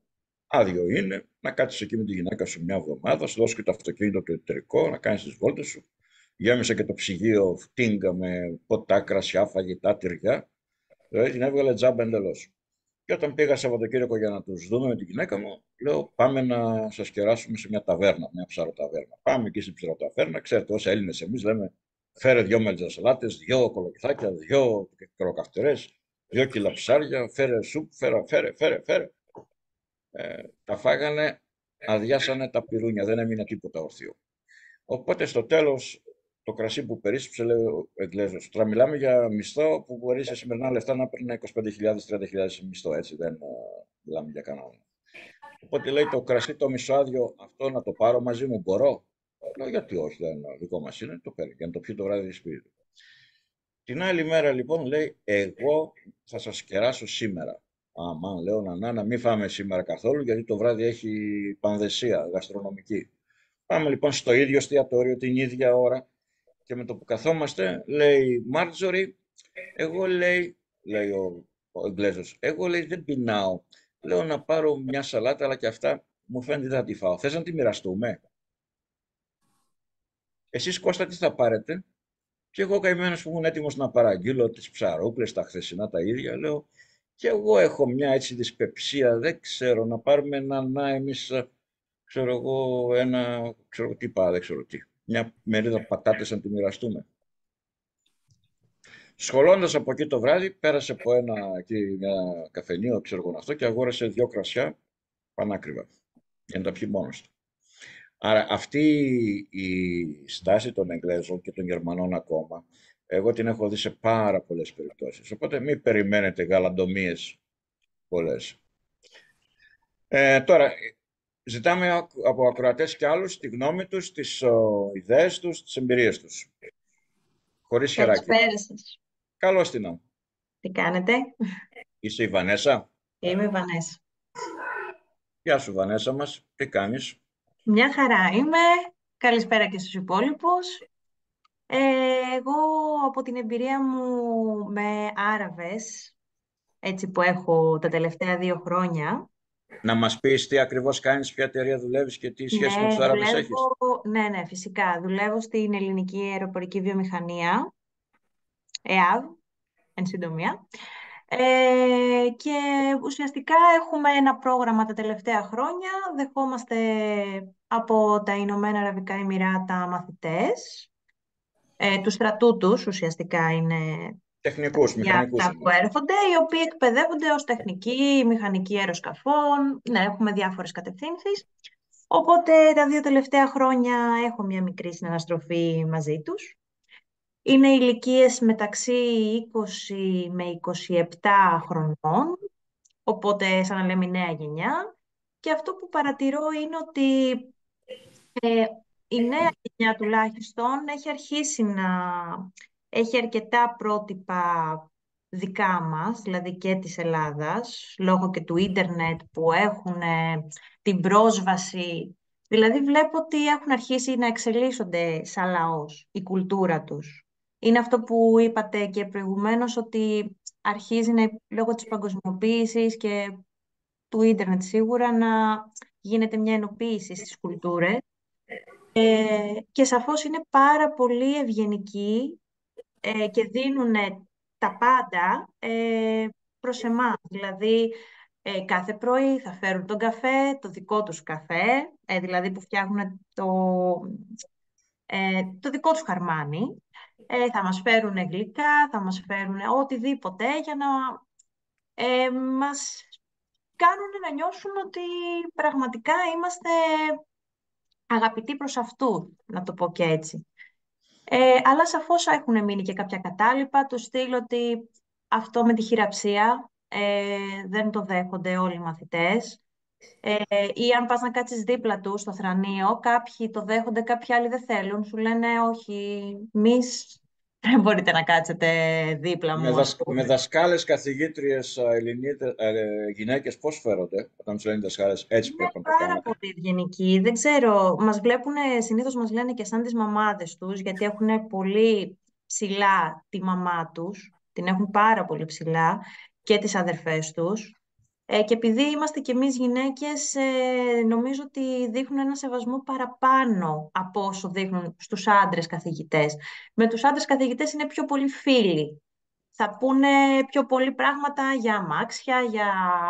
άδειο είναι, να κάτσεις εκεί με τη γυναίκα σου μια εβδομάδα, σου δώσω και το αυτοκίνητο το εταιρικό, να κάνεις τις βόλτες σου. Γέμισε και το ψυγείο φτίγκα με ποτά, κρασιά, φαγητά, τυριά. Δηλαδή την έβγαλε τζάμπα εντελώς. Και όταν πήγα Σαββατοκύριακο για να τους δούμε με τη γυναίκα μου, λέω: πάμε να σας κεράσουμε σε μια ταβέρνα, μια ψαροταβέρνα. Πάμε εκεί στην ψαροταβέρνα. Ξέρετε, ως Έλληνες εμείς λέμε: φέρε 2 μελτζασαλάτες, 2 κολοκυθάκια, 2 κροκαυτερές, 2 κιλά ψάρια, φέρε σουπ, φέρε. Τα φάγανε, αδειάσανε τα πυρούνια, δεν έμεινε τίποτα ορθίο. Οπότε στο τέλος, το κρασί που περίσσεψε, λέει ο Εγγλέζος. Τώρα μιλάμε για μισθό που μπορεί σε σημερινά λεφτά να παίρνει 25.000-30.000 μισθό, έτσι, δεν μιλάμε για κανένα. Οπότε λέει το κρασί το μισοάδιο αυτό να το πάρω μαζί μου, μπορώ? Λέω γιατί όχι, δεν είναι δικό μας είναι, το παίρνει για να το πιει το βράδυ σπίτι του. Την άλλη μέρα λοιπόν λέει: εγώ θα σας κεράσω σήμερα. Αμάν, λέω να μην φάμε σήμερα καθόλου γιατί το βράδυ έχει πανδαισία γαστρονομική. Πάμε λοιπόν στο ίδιο εστιατόριο την ίδια ώρα και με το που καθόμαστε λέει Μάρτζορι, εγώ λέει ο Εγγλέζος, εγώ λέει δεν πεινάω. Λέω να πάρω μια σαλάτα, αλλά και αυτά μου φαίνεται δεν θα τη φάω. Θες να τη μοιραστούμε? Εσείς Κώστα τι θα πάρετε? Και εγώ καημένος που ήμουν έτοιμος να παραγγείλω τις ψαρούκλες, τα χθεσινά τα ίδια, λέω και εγώ έχω μια έτσι δυσπεψία, δεν ξέρω, να πάρουμε εμείς, ξέρω εγώ, ξέρω τι είπα, δεν ξέρω τι. Μια μερίδα πατάτες να τη μοιραστούμε. Σχολώντας από εκεί το βράδυ, πέρασε από μια καφενείο, ξέρω εγώ αυτό, και αγόρασε 2 κρασιά πανάκριβα, για να τα πιει μόνος του. Άρα αυτή η στάση των Εγγλέζων και των Γερμανών ακόμα, εγώ την έχω δει σε πάρα πολλές περιπτώσεις. Οπότε μην περιμένετε γαλαντομίες πολλές. Τώρα, ζητάμε από ακροατές και άλλους τη γνώμη τους, τις ιδέες τους, τις εμπειρίες τους. Χωρίς χεράκι. Καλησπέρα σας. Καλώς την. Τι κάνετε? Είσαι η Βανέσα? Είμαι η Βανέσα. Γεια σου Βανέσα μας, τι κάνεις? Μια χαρά είμαι. Καλησπέρα και στους υπόλοιπους. Εγώ από την εμπειρία μου με Άραβες, έτσι που έχω τα τελευταία 2 χρόνια. Να μας πεις τι ακριβώς κάνεις, ποια εταιρεία δουλεύεις και τι σχέση με τους Άραβες έχεις? Ναι, φυσικά. Δουλεύω στην ελληνική αεροπορική βιομηχανία, ΕΑΒ, εν συντομία. Και ουσιαστικά έχουμε ένα πρόγραμμα τα τελευταία χρόνια. Δεχόμαστε από τα Ηνωμένα Αραβικά Εμιράτα μαθητές. Του στρατού τους ουσιαστικά είναι Τεχνικούς, μηχανικούς. αυτά που έρχονται, οι οποίοι εκπαιδεύονται ως τεχνικοί, μηχανικοί αεροσκαφών. Ναι, έχουμε διάφορες κατευθύνσεις. Οπότε τα 2 τελευταία χρόνια έχω μια μικρή συναναστροφή μαζί τους. Είναι ηλικίες μεταξύ 20 με 27 χρονών, οπότε σαν να λέμε η νέα γενιά. Και αυτό που παρατηρώ είναι ότι η νέα γενιά τουλάχιστον έχει αρχίσει να έχει αρκετά πρότυπα δικά μας, δηλαδή και της Ελλάδας, λόγω και του ίντερνετ που έχουν την πρόσβαση. Δηλαδή βλέπω ότι έχουν αρχίσει να εξελίσσονται σαν λαός, η κουλτούρα τους. Είναι αυτό που είπατε και προηγουμένως, ότι αρχίζει λόγω της παγκοσμιοποίησης και του ίντερνετ σίγουρα να γίνεται μια ενοποίηση στις κουλτούρες. Και σαφώς είναι πάρα πολύ ευγενικοί και δίνουν τα πάντα προς εμάς. Δηλαδή, κάθε πρωί θα φέρουν τον καφέ, το δικό τους καφέ, δηλαδή που φτιάχνουν το δικό τους χαρμάνι. Θα μας φέρουν γλυκά, θα μας φέρουν οτιδήποτε για να μας κάνουν να νιώσουν ότι πραγματικά είμαστε αγαπητοί προς αυτούς, να το πω και έτσι. Αλλά σαφώς έχουν μείνει και κάποια κατάλοιπα, του στυλ ότι αυτό με τη χειραψία δεν το δέχονται όλοι οι μαθητές. Ή αν πας να κάτσεις δίπλα του στο θρανείο, κάποιοι το δέχονται, κάποιοι άλλοι δεν θέλουν. Σου λένε όχι, εμείς δεν μπορείτε να κάτσετε δίπλα μου. Με δασκάλες, καθηγήτριες, γυναίκες πώς φέρονται όταν τους λένε δασκάλες, έτσι πρέπει να το κάνετε? Πάρα πολύ ευγενικοί. Δεν ξέρω, συνήθως μας λένε και σαν τις μαμάδες τους, γιατί έχουν πολύ ψηλά τη μαμά τους, την έχουν πάρα πολύ ψηλά, και τις αδερφές τους. Και επειδή είμαστε κι εμείς γυναίκες, νομίζω ότι δείχνουν ένα σεβασμό παραπάνω από όσο δείχνουν στους άντρες καθηγητές. Με τους άντρες καθηγητές είναι πιο πολύ φίλοι. Θα πούνε πιο πολλοί πράγματα για αμάξια, για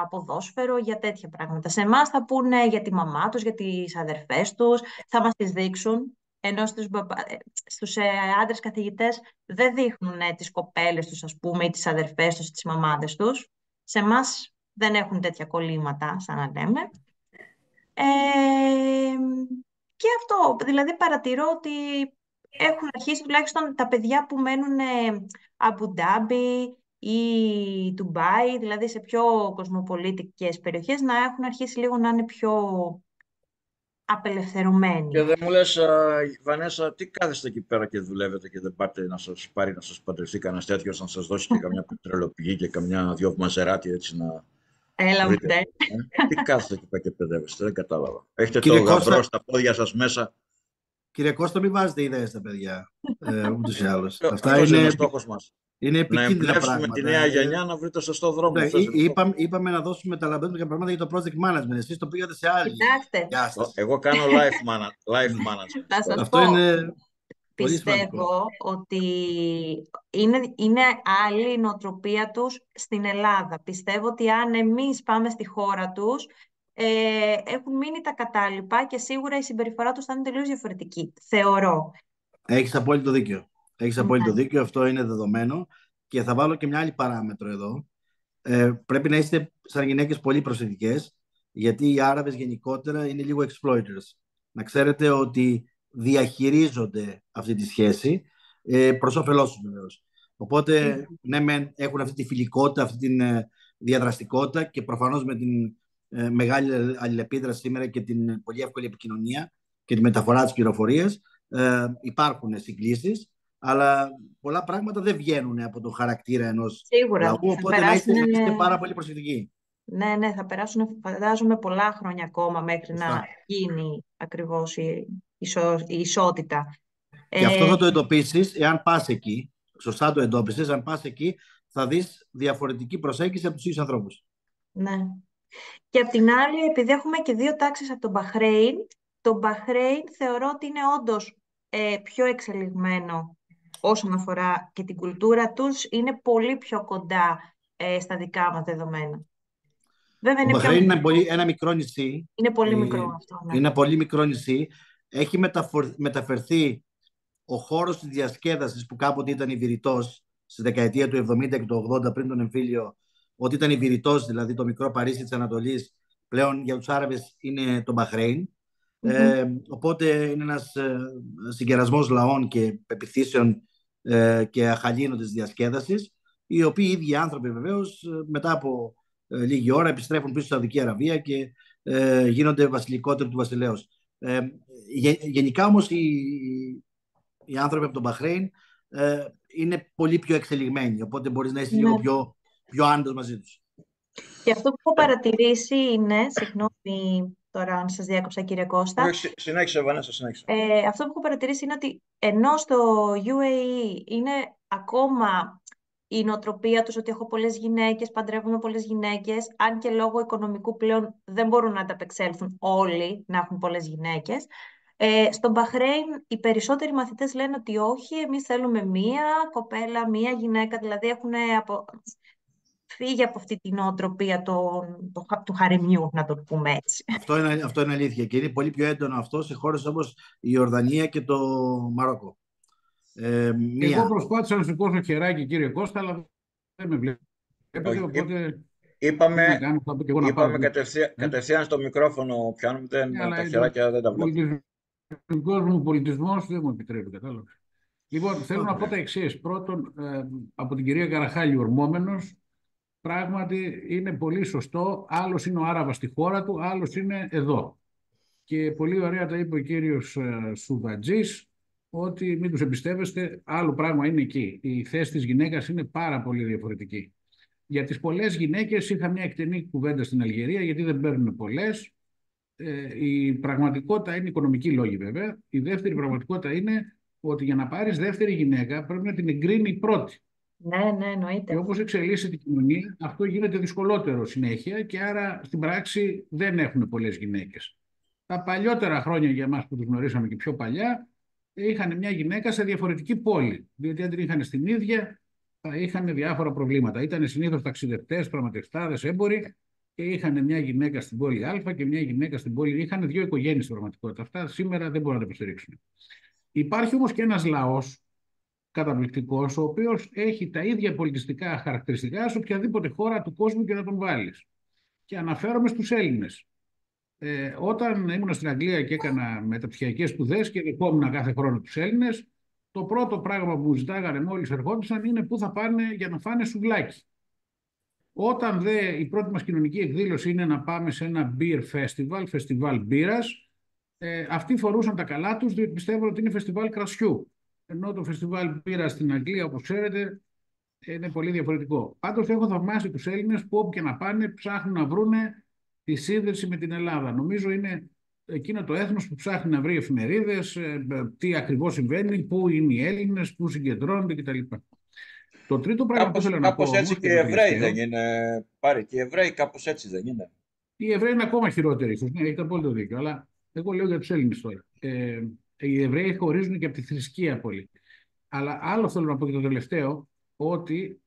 ποδόσφαιρο, για τέτοια πράγματα. Σε εμάς θα πούνε για τη μαμά τους, για τις αδερφές τους, θα μας τις δείξουν. Ενώ στους άντρες καθηγητές δεν δείχνουν τις κοπέλες τους, ας πούμε, ή τις αδερφές τους ή τις μαμάδες τους. Σε εμάς δεν έχουν τέτοια κολλήματα, σαν να λέμε. Και αυτό, δηλαδή παρατηρώ ότι έχουν αρχίσει τουλάχιστον τα παιδιά που μένουν Αμπουντάμπι ή Ντουμπάι, δηλαδή σε πιο κοσμοπολίτικες περιοχές, να έχουν αρχίσει λίγο να είναι πιο απελευθερωμένοι. Και δεν μου λες, Βανέσα, τι κάθεστε εκεί πέρα και δουλεύετε και δεν πάτε να σας πάρει να σας παντρευτεί κανένας τέτοιος, να σας δώσει και καμιά πετρελοπηγή και καμιά 2 μαζεράτη έτσι να... Έλα, Τι κάθεστε εκεί πέρα και παιδεύεστε, δεν κατάλαβα. Έχετε Κύριε το γαμπρό Κώστα, στα πόδια σας μέσα Κύριε Κώστα, μην βάζετε ιδέες στα παιδιά, ούτως ή άλλως. Αυτά Αυτός είναι ο στόχος μας. είναι Να επικίνδυνα εμπνεύσουμε τη πράγματα. νέα γενιά να βρει το σωστό δρόμο. Αυτός είναι ο στόχος. Είπαμε να δώσουμε τα λαμπρότερα πράγματα για το project management. Εσείς το πήγατε σε άλλη Κοιτάξτε, διάσταση. Εγώ κάνω life management. θα σας Αυτό πω, είναι πολύ σημαντικό. πιστεύω ότι είναι άλλη η νοοτροπία τους στην Ελλάδα. Πιστεύω ότι αν εμείς πάμε στη χώρα τους, έχουν μείνει τα κατάλοιπα και σίγουρα η συμπεριφορά τους θα είναι τελείως διαφορετική. Θεωρώ. Έχεις απόλυτο δίκιο. Έχεις Ναι. απόλυτο δίκιο, αυτό είναι δεδομένο. Και θα βάλω και μια άλλη παράμετρο εδώ. Πρέπει να είστε σαν γυναίκες πολύ προσεκτικές, γιατί οι Άραβες γενικότερα είναι λίγο exploiters. Να ξέρετε ότι διαχειρίζονται αυτή τη σχέση προς όφελός τους βεβαίως. Οπότε, ναι, μεν έχουν αυτή τη φιλικότητα, αυτή τη διαδραστικότητα και προφανώς με την μεγάλη αλληλεπίδραση σήμερα και την πολύ εύκολη επικοινωνία και τη μεταφορά της πληροφορίας, υπάρχουν συγκλήσεις, αλλά πολλά πράγματα δεν βγαίνουν από το χαρακτήρα ενός Σίγουρα. λαού, Θα οπότε να είστε πάρα πολύ προσεκτικοί. Ναι, θα περάσουν, φαντάζομαι, πολλά χρόνια ακόμα μέχρι Σωστά. να γίνει ακριβώς η ισότητα. Και αυτό θα το εντοπίσεις εάν πας εκεί. Σωστά το εντόπισες. Αν πας εκεί, θα δεις διαφορετική προσέγγιση από τους ίδιους ανθρώπους. Ναι. Και απ' την άλλη, επειδή έχουμε και δύο τάξεις από τον Μπαχρέιν, το Μπαχρέιν θεωρώ ότι είναι όντως πιο εξελιγμένο όσον αφορά και την κουλτούρα τους, είναι πολύ πιο κοντά στα δικά μας δεδομένα. Βέβαια, Το Μπαχρέιν είναι ένα μικρό νησί. Είναι πολύ μικρό αυτό. Ναι. Είναι ένα πολύ μικρό νησί. Έχει μεταφερθεί ο χώρος της διασκέδασης που κάποτε ήταν η Βηρητός στη δεκαετία του 70 και του 80 πριν τον εμφύλιο, ότι ήταν η Βηρητός, δηλαδή το μικρό Παρίσι της Ανατολής, πλέον για τους Άραβες είναι το Μπαχρέιν. Οπότε είναι ένας συγκερασμός λαών και πεποιθήσεων και αχαλήνωτης διασκέδασης, οι οποίοι οι ίδιοι άνθρωποι βεβαίως μετά από λίγη ώρα επιστρέφουν πίσω στη Σαουδική Αραβία και γίνονται βασιλικότεροι του βασιλέως. Γενικά όμως οι άνθρωποι από τον Μπαχρέιν είναι πολύ πιο εξελιγμένοι, οπότε μπορείς να είσαι λίγο πιο άνετος μαζί τους. Και αυτό που έχω παρατηρήσει είναι, συγγνώμη τώρα αν σας διάκοψα κύριε Κώστα. Συνέχισε Βανέσσα, συνέχισε. Αυτό που έχω παρατηρήσει είναι ότι ενώ στο UAE είναι ακόμα η νοοτροπία τους ότι έχω πολλές γυναίκες, παντρεύομαι πολλές γυναίκες, αν και λόγω οικονομικού πλέον δεν μπορούν να ανταπεξέλθουν όλοι να έχουν πολλές γυναίκες. Στον Μπαχρέιν οι περισσότεροι μαθητές λένε ότι όχι, εμείς θέλουμε μία κοπέλα, μία γυναίκα, δηλαδή έχουν φύγει από αυτή την νοοτροπία του χαρεμιού, να το πούμε έτσι. Αυτό είναι αλήθεια και είναι πολύ πιο έντονο αυτό σε χώρες όπως η Ιορδανία και το Μαρόκο. Εγώ προσπάθησα να σηκώσω χεράκι κύριε Κώστα, αλλά δεν με βλέπετε, οπότε... Είπαμε κατευθείαν στο μικρόφωνο πιάνουμε, τα χεράκια δεν τα βλέπουμε. Ο δικός μου πολιτισμός δεν μου επιτρέπει, κατάλαβες. Λοιπόν, θέλω να πω τα εξής. Πρώτον, από την κυρία Καραχάλη ορμόμενος, πράγματι είναι πολύ σωστό. Άλλος είναι ο Άραβας στη χώρα του, άλλος είναι εδώ. Και πολύ ωραία τα είπε ο κύριος Σουβατζής, ότι μην τους εμπιστεύεστε, άλλο πράγμα είναι εκεί. Η θέση της γυναίκας είναι πάρα πολύ διαφορετική. Για τις πολλές γυναίκες είχα μια εκτενή κουβέντα στην Αλγερία, γιατί δεν παίρνουν πολλές. Η πραγματικότητα είναι οικονομική λόγη βέβαια. Η δεύτερη πραγματικότητα είναι ότι για να πάρεις δεύτερη γυναίκα πρέπει να την εγκρίνει η πρώτη. Ναι, εννοείται. Και όπως εξελίσσεται η κοινωνία, αυτό γίνεται δυσκολότερο συνέχεια και άρα στην πράξη δεν έχουν πολλές γυναίκες. Τα παλιότερα χρόνια για εμάς που τους γνωρίσαμε και πιο παλιά, είχαν μια γυναίκα σε διαφορετική πόλη. Διότι αν την είχαν στην ίδια, θα είχαν διάφορα προβλήματα. Ήταν συνήθως ταξιδευτές, πραγματευτάδες, έμποροι και είχαν μια γυναίκα στην πόλη Α και μια γυναίκα στην πόλη. Είχαν δύο οικογένειες στην πραγματικότητα. Αυτά σήμερα δεν μπορούν να τα υποστηρίξουν. Υπάρχει όμως και ένας λαός καταπληκτικός, ο οποίος έχει τα ίδια πολιτιστικά χαρακτηριστικά σε οποιαδήποτε χώρα του κόσμου και να τον βάλεις. Και αναφέρομαι στους Έλληνες. Όταν ήμουν στην Αγγλία και έκανα μεταπτυχιακές σπουδές και δεχόμουν κάθε χρόνο τους Έλληνες, το πρώτο πράγμα που μου ζητάγανε μόλις ερχόντουσαν είναι πού θα πάνε για να φάνε σουβλάκι. Όταν η πρώτη μας κοινωνική εκδήλωση είναι να πάμε σε ένα beer festival, φεστιβάλ μπύρας, αυτοί φορούσαν τα καλά τους διότι πιστεύουν ότι είναι φεστιβάλ κρασιού. Ενώ το φεστιβάλ μπύρας στην Αγγλία, όπως ξέρετε, είναι πολύ διαφορετικό. Πάντως έχω θαυμάσει τους Έλληνες που όπου και να πάνε ψάχνουν να βρούνε τη σύνδεση με την Ελλάδα. Νομίζω είναι εκείνο το έθνος που ψάχνει να βρει εφημερίδες, τι ακριβώς συμβαίνει, πού είναι οι Έλληνες, πού συγκεντρώνονται κτλ. Το τρίτο πράγμα που ήθελα να πω Κάπως έτσι όμως, και οι Εβραίοι δεν είναι, Πάρη, και οι Εβραίοι κάπως έτσι δεν είναι. οι Εβραίοι είναι ακόμα χειρότεροι, ίσως, ναι, έχετε απόλυτο δίκιο, αλλά εγώ λέω για τους Έλληνες τώρα. Οι Εβραίοι χωρίζουν και από τη θρησκεία πολύ. Αλλά άλλο θέλω να πω και το τελευταίο, ότι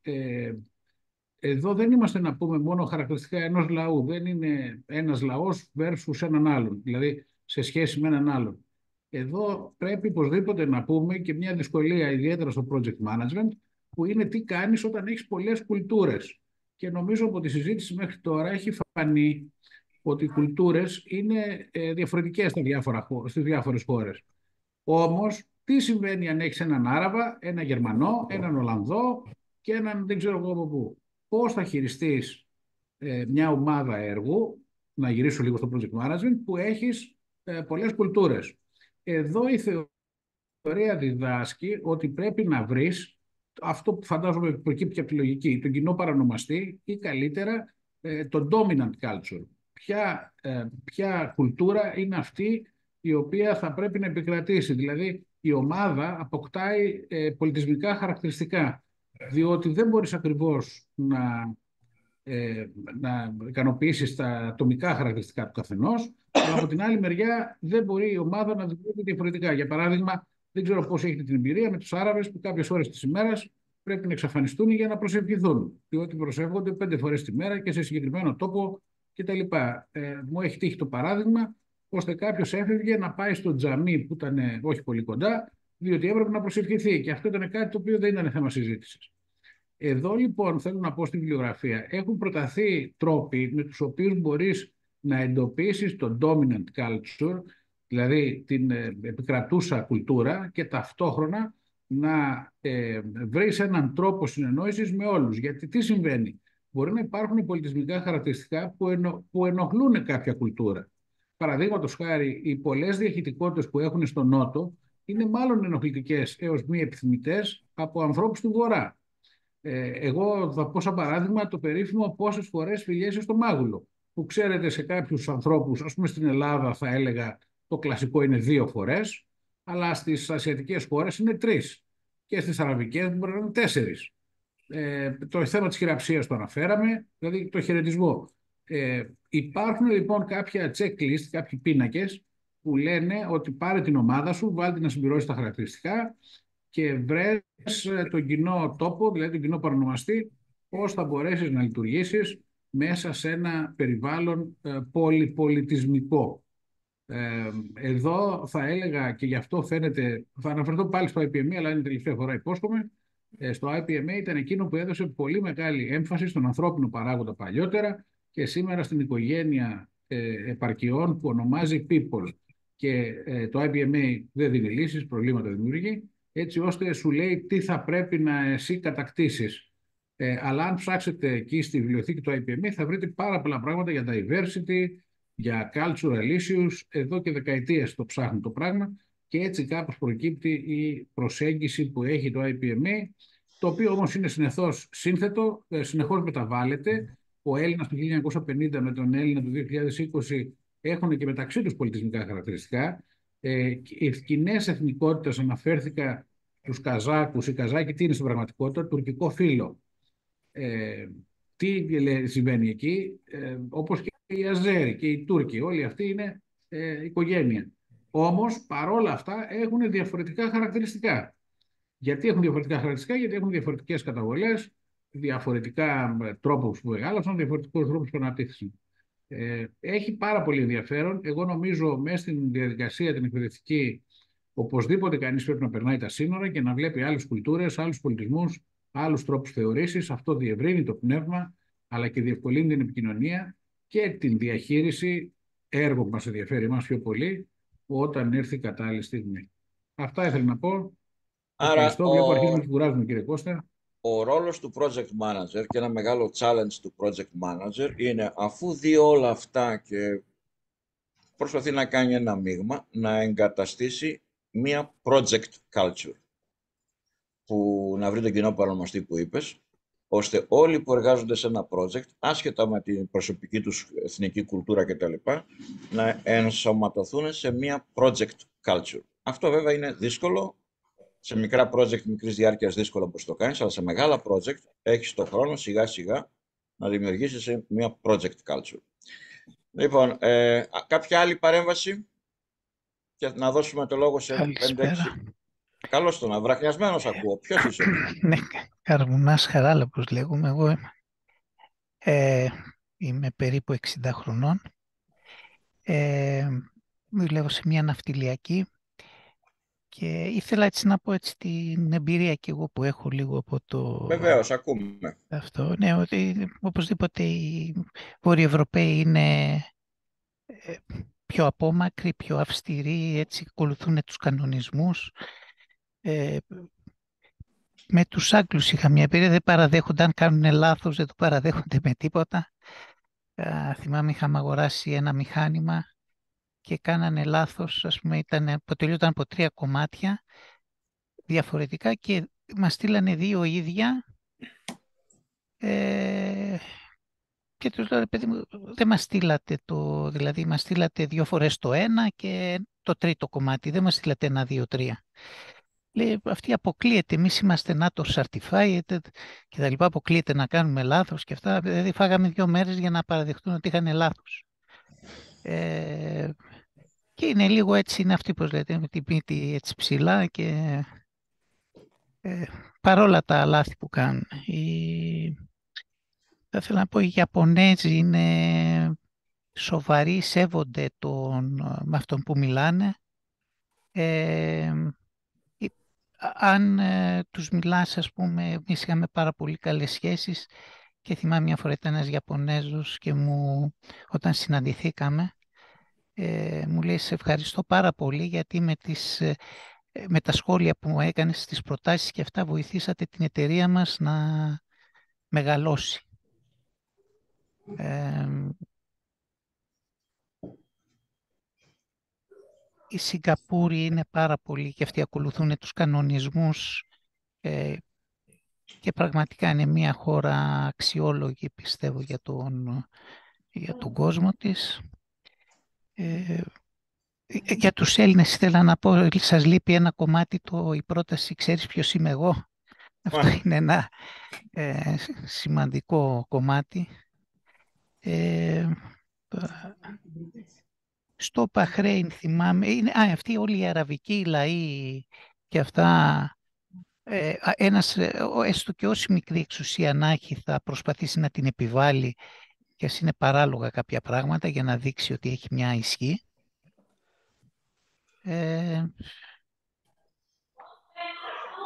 εδώ δεν είμαστε να πούμε μόνο χαρακτηριστικά ενός λαού. Δεν είναι ένας λαός versus έναν άλλον, δηλαδή σε σχέση με έναν άλλον. Εδώ πρέπει οπωσδήποτε να πούμε και μια δυσκολία ιδιαίτερα στο project management, που είναι τι κάνεις όταν έχεις πολλές κουλτούρες. Και νομίζω από τη συζήτηση μέχρι τώρα έχει φανεί ότι οι κουλτούρες είναι διαφορετικές στις διάφορες χώρες. Όμως, τι συμβαίνει αν έχεις έναν Άραβα, έναν Γερμανό, έναν Ολλανδό και έναν δεν ξέρω εγώ από πού. Πώς θα χειριστείς μια ομάδα έργου, να γυρίσω λίγο στο project management, που έχεις πολλές κουλτούρες. Εδώ η θεωρία διδάσκει ότι πρέπει να βρεις αυτό που φαντάζομαι προκύπτει από τη λογική, τον κοινό παρανομαστή ή καλύτερα το dominant culture. Ποια κουλτούρα είναι αυτή η οποία θα πρέπει να επικρατήσει. Δηλαδή η ομάδα αποκτάει πολιτισμικά χαρακτηριστικά, διότι δεν μπορείς ακριβώς να ικανοποιήσεις τα ατομικά χαρακτηριστικά του καθενός, αλλά από την άλλη μεριά δεν μπορεί η ομάδα να δουλεύει διαφορετικά. Για παράδειγμα, δεν ξέρω πώς έχετε την εμπειρία με τους Άραβες που κάποιες ώρες της ημέρας πρέπει να εξαφανιστούν για να προσευχηθούν, διότι προσεύχονται 5 φορές τη μέρα και σε συγκεκριμένο τόπο κτλ. Μου έχει τύχει το παράδειγμα ώστε κάποιος έφευγε να πάει στο τζαμί που ήταν όχι πολύ κοντά, διότι έπρεπε να προσευχηθεί. Και αυτό ήταν κάτι το οποίο δεν ήταν θέμα συζήτησης. Εδώ λοιπόν θέλω να πω στη βιβλιογραφία έχουν προταθεί τρόποι με τους οποίους μπορείς να εντοπίσεις το dominant culture, δηλαδή την επικρατούσα κουλτούρα, και ταυτόχρονα να βρεις έναν τρόπο συνεννόησης με όλους. Γιατί τι συμβαίνει? Μπορεί να υπάρχουν πολιτισμικά χαρακτηριστικά που ενοχλούν κάποια κουλτούρα. Παραδείγματος χάρη, οι πολλές διαχειτικότητες που έχουν στο Νότο είναι μάλλον ενοχλητικές έως μη επιθυμητές από ανθρώπους του Βορρά. Εγώ θα πω σαν παράδειγμα το περίφημο πόσες φορές φιλιέσαι στο μάγουλο, που ξέρετε σε κάποιους ανθρώπους, ας πούμε στην Ελλάδα θα έλεγα το κλασικό είναι 2 φορές, αλλά στις ασιατικές χώρες είναι 3 και στις αραβικές μπορεί να είναι 4. Το θέμα της χειραψίας το αναφέραμε, δηλαδή το χαιρετισμό. Υπάρχουν λοιπόν κάποια checklist, κάποιοι πίνακες που λένε ότι πάρε την ομάδα σου, βάλτε να συμπληρώσει τα χαρακτηριστικά και βρες τον κοινό τόπο, δηλαδή τον κοινό παρονομαστή, πώς θα μπορέσεις να λειτουργήσεις μέσα σε ένα περιβάλλον πολυπολιτισμικό. Εδώ θα έλεγα, και γι' αυτό φαίνεται, θα αναφερθώ πάλι στο IPMA, αλλά είναι η τελευταία φορά υπόσχομαι, στο IPMA ήταν εκείνο που έδωσε πολύ μεγάλη έμφαση στον ανθρώπινο παράγοντα παλιότερα και σήμερα στην οικογένεια επαρκειών που ονομάζει people. Και το IPMA δεν δίνει λύσεις, προβλήματα δημιουργεί, έτσι ώστε σου λέει τι θα πρέπει να εσύ κατακτήσεις. Αλλά αν ψάξετε εκεί στη βιβλιοθήκη του IPMA θα βρείτε πάρα πολλά πράγματα για diversity, για cultural issues, εδώ και δεκαετίες το ψάχνουν το πράγμα και έτσι κάπως προκύπτει η προσέγγιση που έχει το IPMA, το οποίο όμως είναι συνεχώς σύνθετο, συνεχώς μεταβάλλεται. Ο Έλληνας του 1950 με τον Έλληνα του 2020 έχουν και μεταξύ τους πολιτισμικά χαρακτηριστικά. Οι κοινές εθνικότητες, αναφέρθηκα στους Καζάκους. Οι Καζάκοι τι είναι στην πραγματικότητα? Τουρκικό φύλο. Τι συμβαίνει εκεί? Όπως και οι Αζέροι και οι Τούρκοι, όλοι αυτοί είναι οικογένεια. Όμως παρόλα αυτά έχουν διαφορετικά χαρακτηριστικά. Γιατί έχουν διαφορετικά χαρακτηριστικά? Γιατί έχουν διαφορετικές καταβολές, διαφορετικά τρόπους που μεγάλωσαν, διαφορετικούς τρόπους που αναπτύχθησαν. Έχει πάρα πολύ ενδιαφέρον. Εγώ νομίζω μέσα στην διαδικασία την εκπαιδευτική οπωσδήποτε κανείς πρέπει να περνάει τα σύνορα και να βλέπει άλλες κουλτούρες, άλλους πολιτισμούς, άλλους τρόπους θεωρήσεις. Αυτό διευρύνει το πνεύμα, αλλά και διευκολύνει την επικοινωνία και την διαχείριση έργων που μας ενδιαφέρει εμάς πιο πολύ όταν έρθει η κατάλληλη στιγμή. Αυτά ήθελα να πω. Ευχαριστώ. Βλέπω αρχίζουμε να κουράζουμε, κύριε Κώστα. Ο ρόλος του project manager και ένα μεγάλο challenge του project manager είναι, αφού δει όλα αυτά και προσπαθεί να κάνει ένα μείγμα, να εγκαταστήσει μία project culture, που να βρει τον κοινό παρονομαστή που είπες, ώστε όλοι που εργάζονται σε ένα project, άσχετα με την προσωπική τους εθνική κουλτούρα κτλ., να ενσωματωθούν σε μια project culture. Αυτό βέβαια είναι δύσκολο. Σε μικρά project μικρής διάρκειας δύσκολο πώς το κάνεις, αλλά σε μεγάλα project έχεις το χρόνο σιγά σιγά να δημιουργήσεις μια project culture. Λοιπόν, κάποια άλλη παρέμβαση και να δώσουμε το λόγο σε 5-6. Καλώς τον, αβραχνιασμένος ακούω. Ποιος είσαι? Ναι, Καρμουνάς Χαράλαμπος λέγομαι. Εγώ είμαι περίπου 60 χρονών. Δουλεύω σε μια ναυτιλιακή και ήθελα έτσι να πω έτσι την εμπειρία και εγώ που έχω λίγο από το... Βεβαίως, ακούμε. Αυτό, ναι, ότι οπωσδήποτε οι Βόρειοι Ευρωπαίοι είναι πιο απόμακροι, πιο αυστηροί, έτσι ακολουθούν τους κανονισμούς. Με τους Άγγλους είχα μια εμπειρία, δεν παραδέχονται αν κάνουν λάθος, δεν το παραδέχονται με τίποτα. Θυμάμαι είχαμε αγοράσει ένα μηχάνημα και κάνανε λάθος, ας πούμε, αποτελειόταν από 3 κομμάτια διαφορετικά και μας στείλανε 2 ίδια και τους λέω, παιδί μου, δεν μας στείλατε δηλαδή μας στείλατε 2 φορές το ένα και το τρίτο κομμάτι, δεν μας στείλατε 1, 2, 3. Λέει, αυτή αποκλείεται, εμείς είμαστε NATO certified και τα λοιπά, αποκλείεται να κάνουμε λάθος και αυτά, δηλαδή φάγαμε 2 μέρες για να παραδεχτούν ότι είχαν λάθος. Και είναι λίγο έτσι, είναι αυτοί πως λέτε, με την πίτη έτσι ψηλά και παρόλα τα λάθη που κάνουν. Θα ήθελα να πω, οι Ιαπωνέζοι είναι σοβαροί, σέβονται με αυτόν που μιλάνε. Αν τους μιλάς, ας πούμε, εμείς είχαμε πάρα πολύ καλές σχέσεις και θυμάμαι μια φορά ήταν ένας Ιαπωνέζος και όταν συναντηθήκαμε, μου λέει, σε ευχαριστώ πάρα πολύ γιατί με τα σχόλια που μου έκανες, τις προτάσεις και αυτά, βοηθήσατε την εταιρεία μας να μεγαλώσει. Οι Σιγκαπούροι είναι πάρα πολύ και αυτοί ακολουθούν τους κανονισμούς και πραγματικά είναι μια χώρα αξιόλογη, πιστεύω, για τον κόσμο της. Για τους Έλληνες ήθελα να πω, σας λείπει ένα κομμάτι, η πρόταση, ξέρεις ποιος είμαι εγώ. Αυτό είναι ένα σημαντικό κομμάτι. Στο Μπαχρέιν θυμάμαι, αυτοί όλοι οι αραβικοί λαοί και αυτά, ένας, έστω και όση μικρή εξουσία να έχει, θα προσπαθήσει να την επιβάλλει και ας είναι παράλογα κάποια πράγματα για να δείξει ότι έχει μια ισχύ.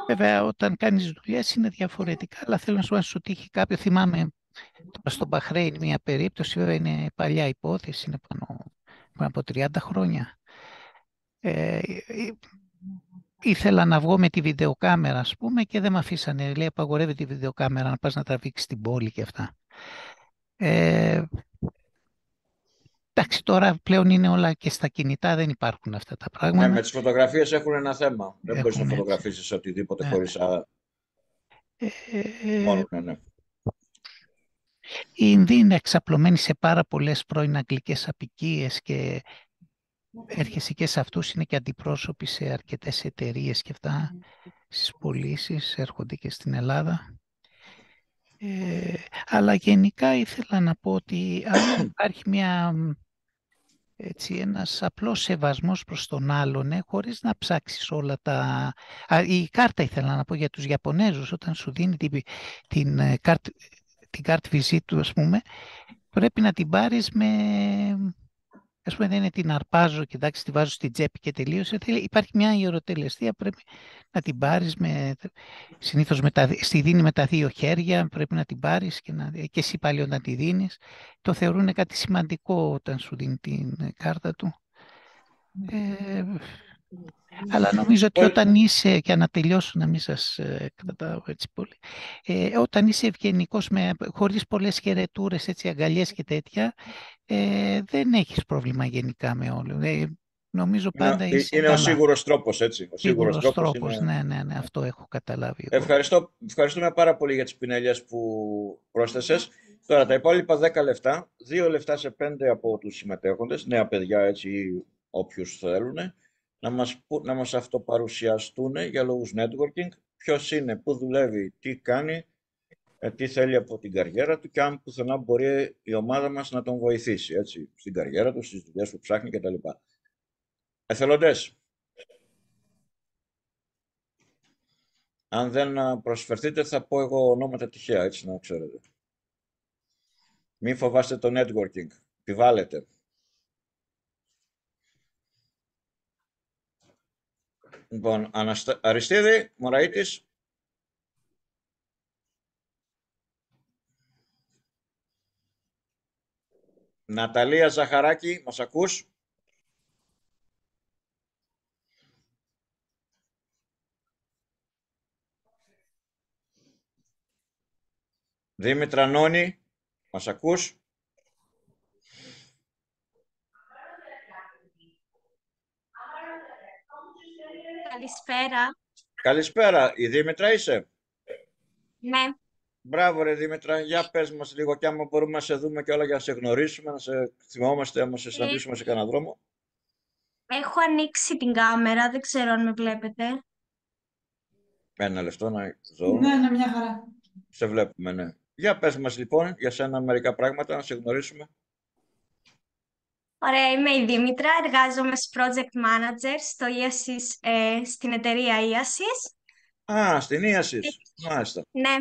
Βέβαια, όταν κάνεις δουλειές είναι διαφορετικά, αλλά θέλω να σου πω ότι είχε κάποιο, θυμάμαι στο Μπαχρέιν μια περίπτωση, βέβαια είναι παλιά υπόθεση, είναι πάνω από 30 χρόνια. Ήθελα να βγω με τη βιντεοκάμερα, ας πούμε, και δεν με αφήσανε. Λέει, απαγορεύεται η βιντεοκάμερα να πας να τραβήξεις την πόλη και αυτά. Εντάξει, τώρα πλέον είναι όλα και στα κινητά, δεν υπάρχουν αυτά τα πράγματα. Ναι, με τις φωτογραφίες έχουν ένα θέμα. Δεν μπορείς να φωτογραφίσεις οτιδήποτε χωρίς μόνο, ναι. Οι Ινδοί είναι εξαπλωμένοι σε πάρα πολλές πρώην αγγλικές αποικίες και έρχεσαι και σε αυτούς, είναι και αντιπρόσωποι σε αρκετές εταιρείες και αυτά, στις πωλήσεις, έρχονται και στην Ελλάδα. Αλλά γενικά ήθελα να πω ότι αν υπάρχει ένας απλός σεβασμός προς τον άλλον, χωρίς να ψάξεις όλα τα... Η κάρτα ήθελα να πω για τους Ιαπωνέζους, όταν σου δίνει την κάρτα βυζίτου, ας πούμε, πρέπει να την πάρεις με... Ας πούμε, δεν είναι την αρπάζω και εντάξει, τη βάζω στην τσέπη και τελείωσε. Υπάρχει μια ιεροτελεστία, πρέπει να την πάρεις συνήθως στη δίνει με τα 2 χέρια, πρέπει να την πάρεις και εσύ πάλι όταν τη δίνεις. Το θεωρούν κάτι σημαντικό όταν σου δίνει την κάρτα του. Αλλά νομίζω ότι όταν είσαι, και να τελειώσω, να μην σας κρατάω έτσι πολύ, όταν είσαι ευγενικός, χωρίς πολλές χαιρετούρες, έτσι, αγκαλιές και τέτοια, δεν έχεις πρόβλημα γενικά με όλο. νομίζω πάντα είσαι Είναι καλά. ο σίγουρος τρόπος, έτσι. Ο Σίγουρος τρόπος, είναι... ναι, αυτό έχω καταλάβει εγώ. Ευχαριστούμε πάρα πολύ για τις πινελιές που πρόσθεσες. Τώρα τα υπόλοιπα 10 λεπτά, 2 λεπτά σε 5 από τους συμμετέχοντες, νέα παιδιά έτσι ή όποιους θέλουν, να μας αυτοπαρουσιαστούν για λόγους networking, ποιος είναι, πού δουλεύει, τι κάνει, τι θέλει από την καριέρα του και αν πουθενά μπορεί η ομάδα μας να τον βοηθήσει, έτσι, στην καριέρα του, στις δουλειές που ψάχνει κτλ. Εθελοντές. Αν δεν προσφερθείτε θα πω εγώ ονόματα τυχαία, έτσι να ξέρετε. Μην φοβάστε το networking. Επιβάλλετε. Λοιπόν, Αριστίδη, Μωραΐτης. Ναταλία Ζαχαράκη, μας ακούς? Δήμητρα Νόνη, μας ακούς? Καλησπέρα. Καλησπέρα, η Δήμητρα είσαι? Ναι. Μπράβο ρε Δήμητρα, για πες μας λίγο και άμα μπορούμε να σε δούμε και όλα για να σε γνωρίσουμε, να σε θυμόμαστε, άμα σε συναντήσουμε σε κανένα δρόμο. Έχω ανοίξει την κάμερα, δεν ξέρω αν με βλέπετε. Ένα λεπτό να δω. Ναι, μια χαρά. Σε βλέπουμε, ναι. Για πες μας λοιπόν, για σένα μερικά πράγματα, να σε γνωρίσουμε. Ωραία, είμαι η Δήμητρα, εργάζομαι ως Project Manager στην εταιρεία Iasis. Α, στην Iasis, μάλιστα. Ναι.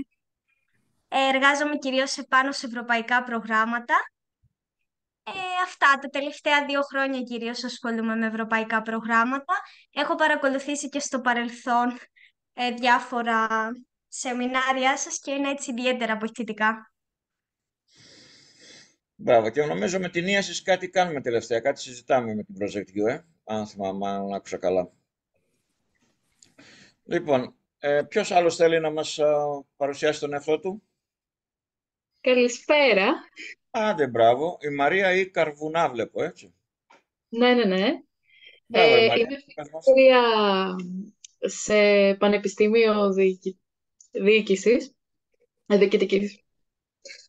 Εργάζομαι κυρίως επάνω σε ευρωπαϊκά προγράμματα. Αυτά, τα τελευταία 2 χρόνια κυρίως ασχολούμαι με ευρωπαϊκά προγράμματα. Έχω παρακολουθήσει και στο παρελθόν διάφορα σεμινάρια σας και είναι έτσι ιδιαίτερα βοηθητικά. Μπράβο, και νομίζω με την Iasis κάτι κάνουμε τελευταία, κάτι συζητάμε με την Project U, αν θυμάμαι, αν άκουσα καλά. Λοιπόν, ποιος άλλος θέλει να μας παρουσιάσει τον εαυτό του? Καλησπέρα. Άντε, μπράβο. Η Μαρία ή Καρβουνά βλέπω, έτσι. Ναι. Μπράβο, η Μαρία. Είμαι φοιτήτρια σε Πανεπιστήμιο Διοίκησης. Διοικητικής.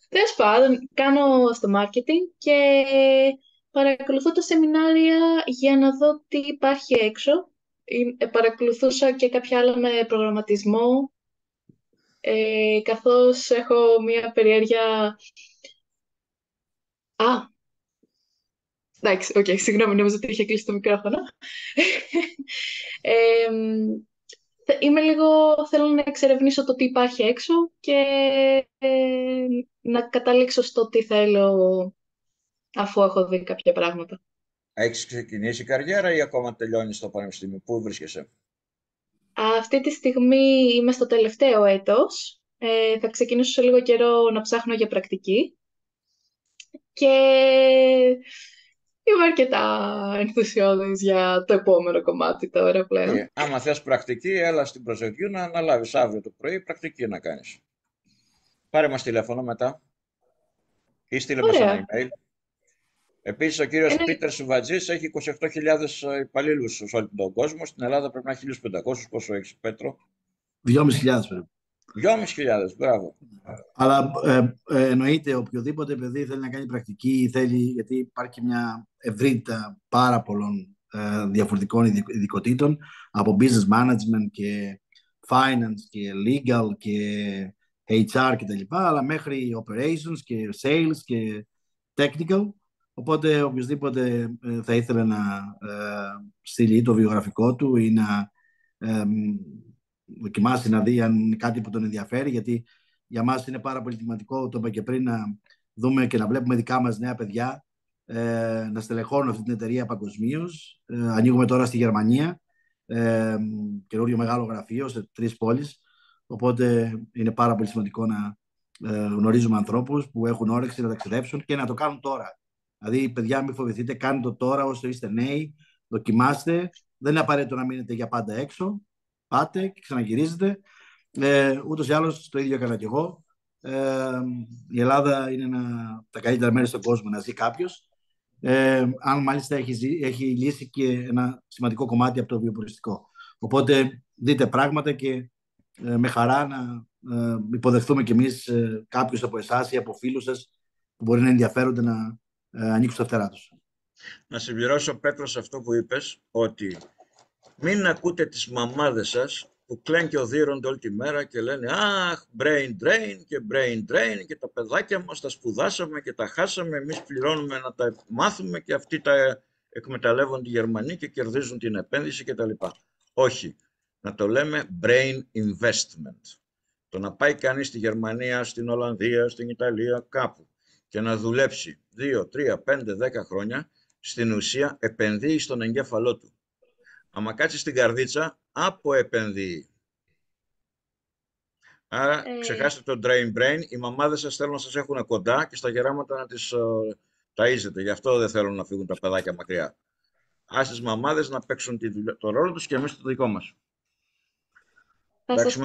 Τέλος πάντων, κάνω στο marketing και παρακολουθώ τα σεμινάρια για να δω τι υπάρχει έξω. Παρακολουθούσα και κάποια άλλα με προγραμματισμό, καθώς έχω μία περιέργεια... Εντάξει, οκ, συγγνώμη, νόμιζα ότι είχε κλείσει το μικρόφωνο. Θέλω να εξερευνήσω το τι υπάρχει έξω και να καταλήξω στο τι θέλω αφού έχω δει κάποια πράγματα. Έχεις ξεκινήσει καριέρα ή ακόμα τελειώνεις στο πανεπιστήμιο? Πού βρίσκεσαι? Αυτή τη στιγμή είμαι στο τελευταίο έτος. Θα ξεκινήσω σε λίγο καιρό να ψάχνω για πρακτική. Και είμαι αρκετά ενθουσιώδης για το επόμενο κομμάτι τώρα πλέον. Άμα θες πρακτική, έλα στην Project U να αναλάβεις αύριο το πρωί πρακτική να κάνεις. Πάρε μας τηλέφωνο μετά ή στείλε μας ένα email. Επίσης, ο κύριος Πίτερ Σουβατζής έχει 28.000 υπαλλήλους σε όλο τον κόσμο. Στην Ελλάδα πρέπει να έχει 1.500. Πόσο έχεις, Πέτρο? 2.500 περίπου. 2.500, μπράβο. Αλλά εννοείται οποιοδήποτε παιδί θέλει να κάνει πρακτική, γιατί υπάρχει μια ευρύτητα πάρα πολλών διαφορετικών ειδικοτήτων, από business management και finance και legal και HR κτλ. Αλλά μέχρι operations και sales και technical. Οπότε οποιοδήποτε θα ήθελε να στείλει το βιογραφικό του ή να δοκιμάσει να δει αν είναι κάτι που τον ενδιαφέρει, γιατί για μας είναι πάρα πολύ σημαντικό, το είπα και πριν, να δούμε και να βλέπουμε δικά μας νέα παιδιά να στελεχώνουν αυτή την εταιρεία παγκοσμίως. Ανοίγουμε τώρα στη Γερμανία καινούριο μεγάλο γραφείο σε 3 πόλεις, οπότε είναι πάρα πολύ σημαντικό να γνωρίζουμε ανθρώπους που έχουν όρεξη να ταξιδέψουν και να το κάνουν τώρα. Δηλαδή, παιδιά, μην φοβηθείτε, κάντε το τώρα όσο είστε νέοι, δοκιμάστε. Δεν είναι απαραίτητο να μείνετε για πάντα έξω. Πάτε και ξαναγυρίζετε. Ούτως ή άλλως το ίδιο έκανα κι εγώ. Η Ελλάδα είναι τα καλύτερα μέρη στον κόσμο να ζει κάποιος. αν μάλιστα έχει λύσει και ένα σημαντικό κομμάτι από το βιοποριστικό. Οπότε δείτε πράγματα και με χαρά να υποδεχθούμε κι εμείς κάποιους από εσάς ή από φίλους σας που μπορεί να ενδιαφέρονται να ανοίξουν τα φτερά τους. Να συμπληρώσω, Πέτρο, σε αυτό που είπες, ότι μην ακούτε τις μαμάδες σας που κλαίνουν και οδύρονται όλη τη μέρα και λένε «Αχ, brain drain και brain drain και τα παιδάκια μας τα σπουδάσαμε και τα χάσαμε, εμείς πληρώνουμε να τα μάθουμε και αυτοί τα εκμεταλλεύονται οι Γερμανοί και κερδίζουν την επένδυση κτλ». Όχι, να το λέμε brain investment. Το να πάει κανείς στη Γερμανία, στην Ολλανδία, στην Ιταλία, κάπου και να δουλέψει 2, 3, 5, 10 χρόνια, στην ουσία επενδύει στον εγκέφαλό του. Άμα κάτσει στην καρδίτσα, αποεπενδύει. Άρα ξεχάστε το drain brain. Οι μαμάδες σας θέλουν να σας έχουν κοντά και στα γεράματα να τις ταΐζετε. Γι' αυτό δεν θέλουν να φύγουν τα παιδάκια μακριά. Ας τις μαμάδες να παίξουν το ρόλο τους και εμείς το δικό μας. Θα σας πω,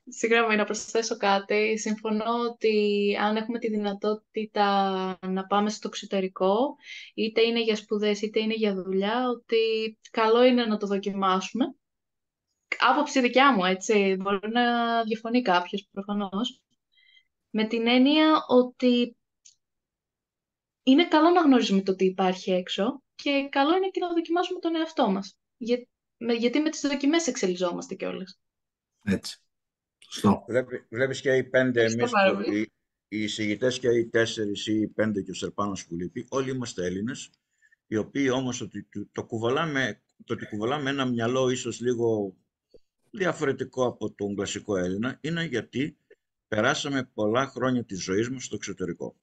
συγγνώμη, να προσθέσω κάτι. Συμφωνώ ότι αν έχουμε τη δυνατότητα να πάμε στο εξωτερικό, είτε είναι για σπουδές είτε είναι για δουλειά, ότι καλό είναι να το δοκιμάσουμε. Άποψη δικιά μου, έτσι, μπορεί να διαφωνεί κάποιος προφανώς. Με την έννοια ότι είναι καλό να γνωρίζουμε το τι υπάρχει έξω και καλό είναι και να δοκιμάσουμε τον εαυτό μας. Γιατί με τις δοκιμές εξελιζόμαστε κιόλας. Έτσι. Βλέπεις και οι 5 εμείς, οι εισηγητές και οι 4 ή οι 5 και ο Σερπάνος που λείπει, όλοι είμαστε Έλληνες, οι οποίοι όμως το ότι κουβαλάμε ένα μυαλό ίσως λίγο διαφορετικό από τον κλασικό Έλληνα, είναι γιατί περάσαμε πολλά χρόνια της ζωής μας στο εξωτερικό.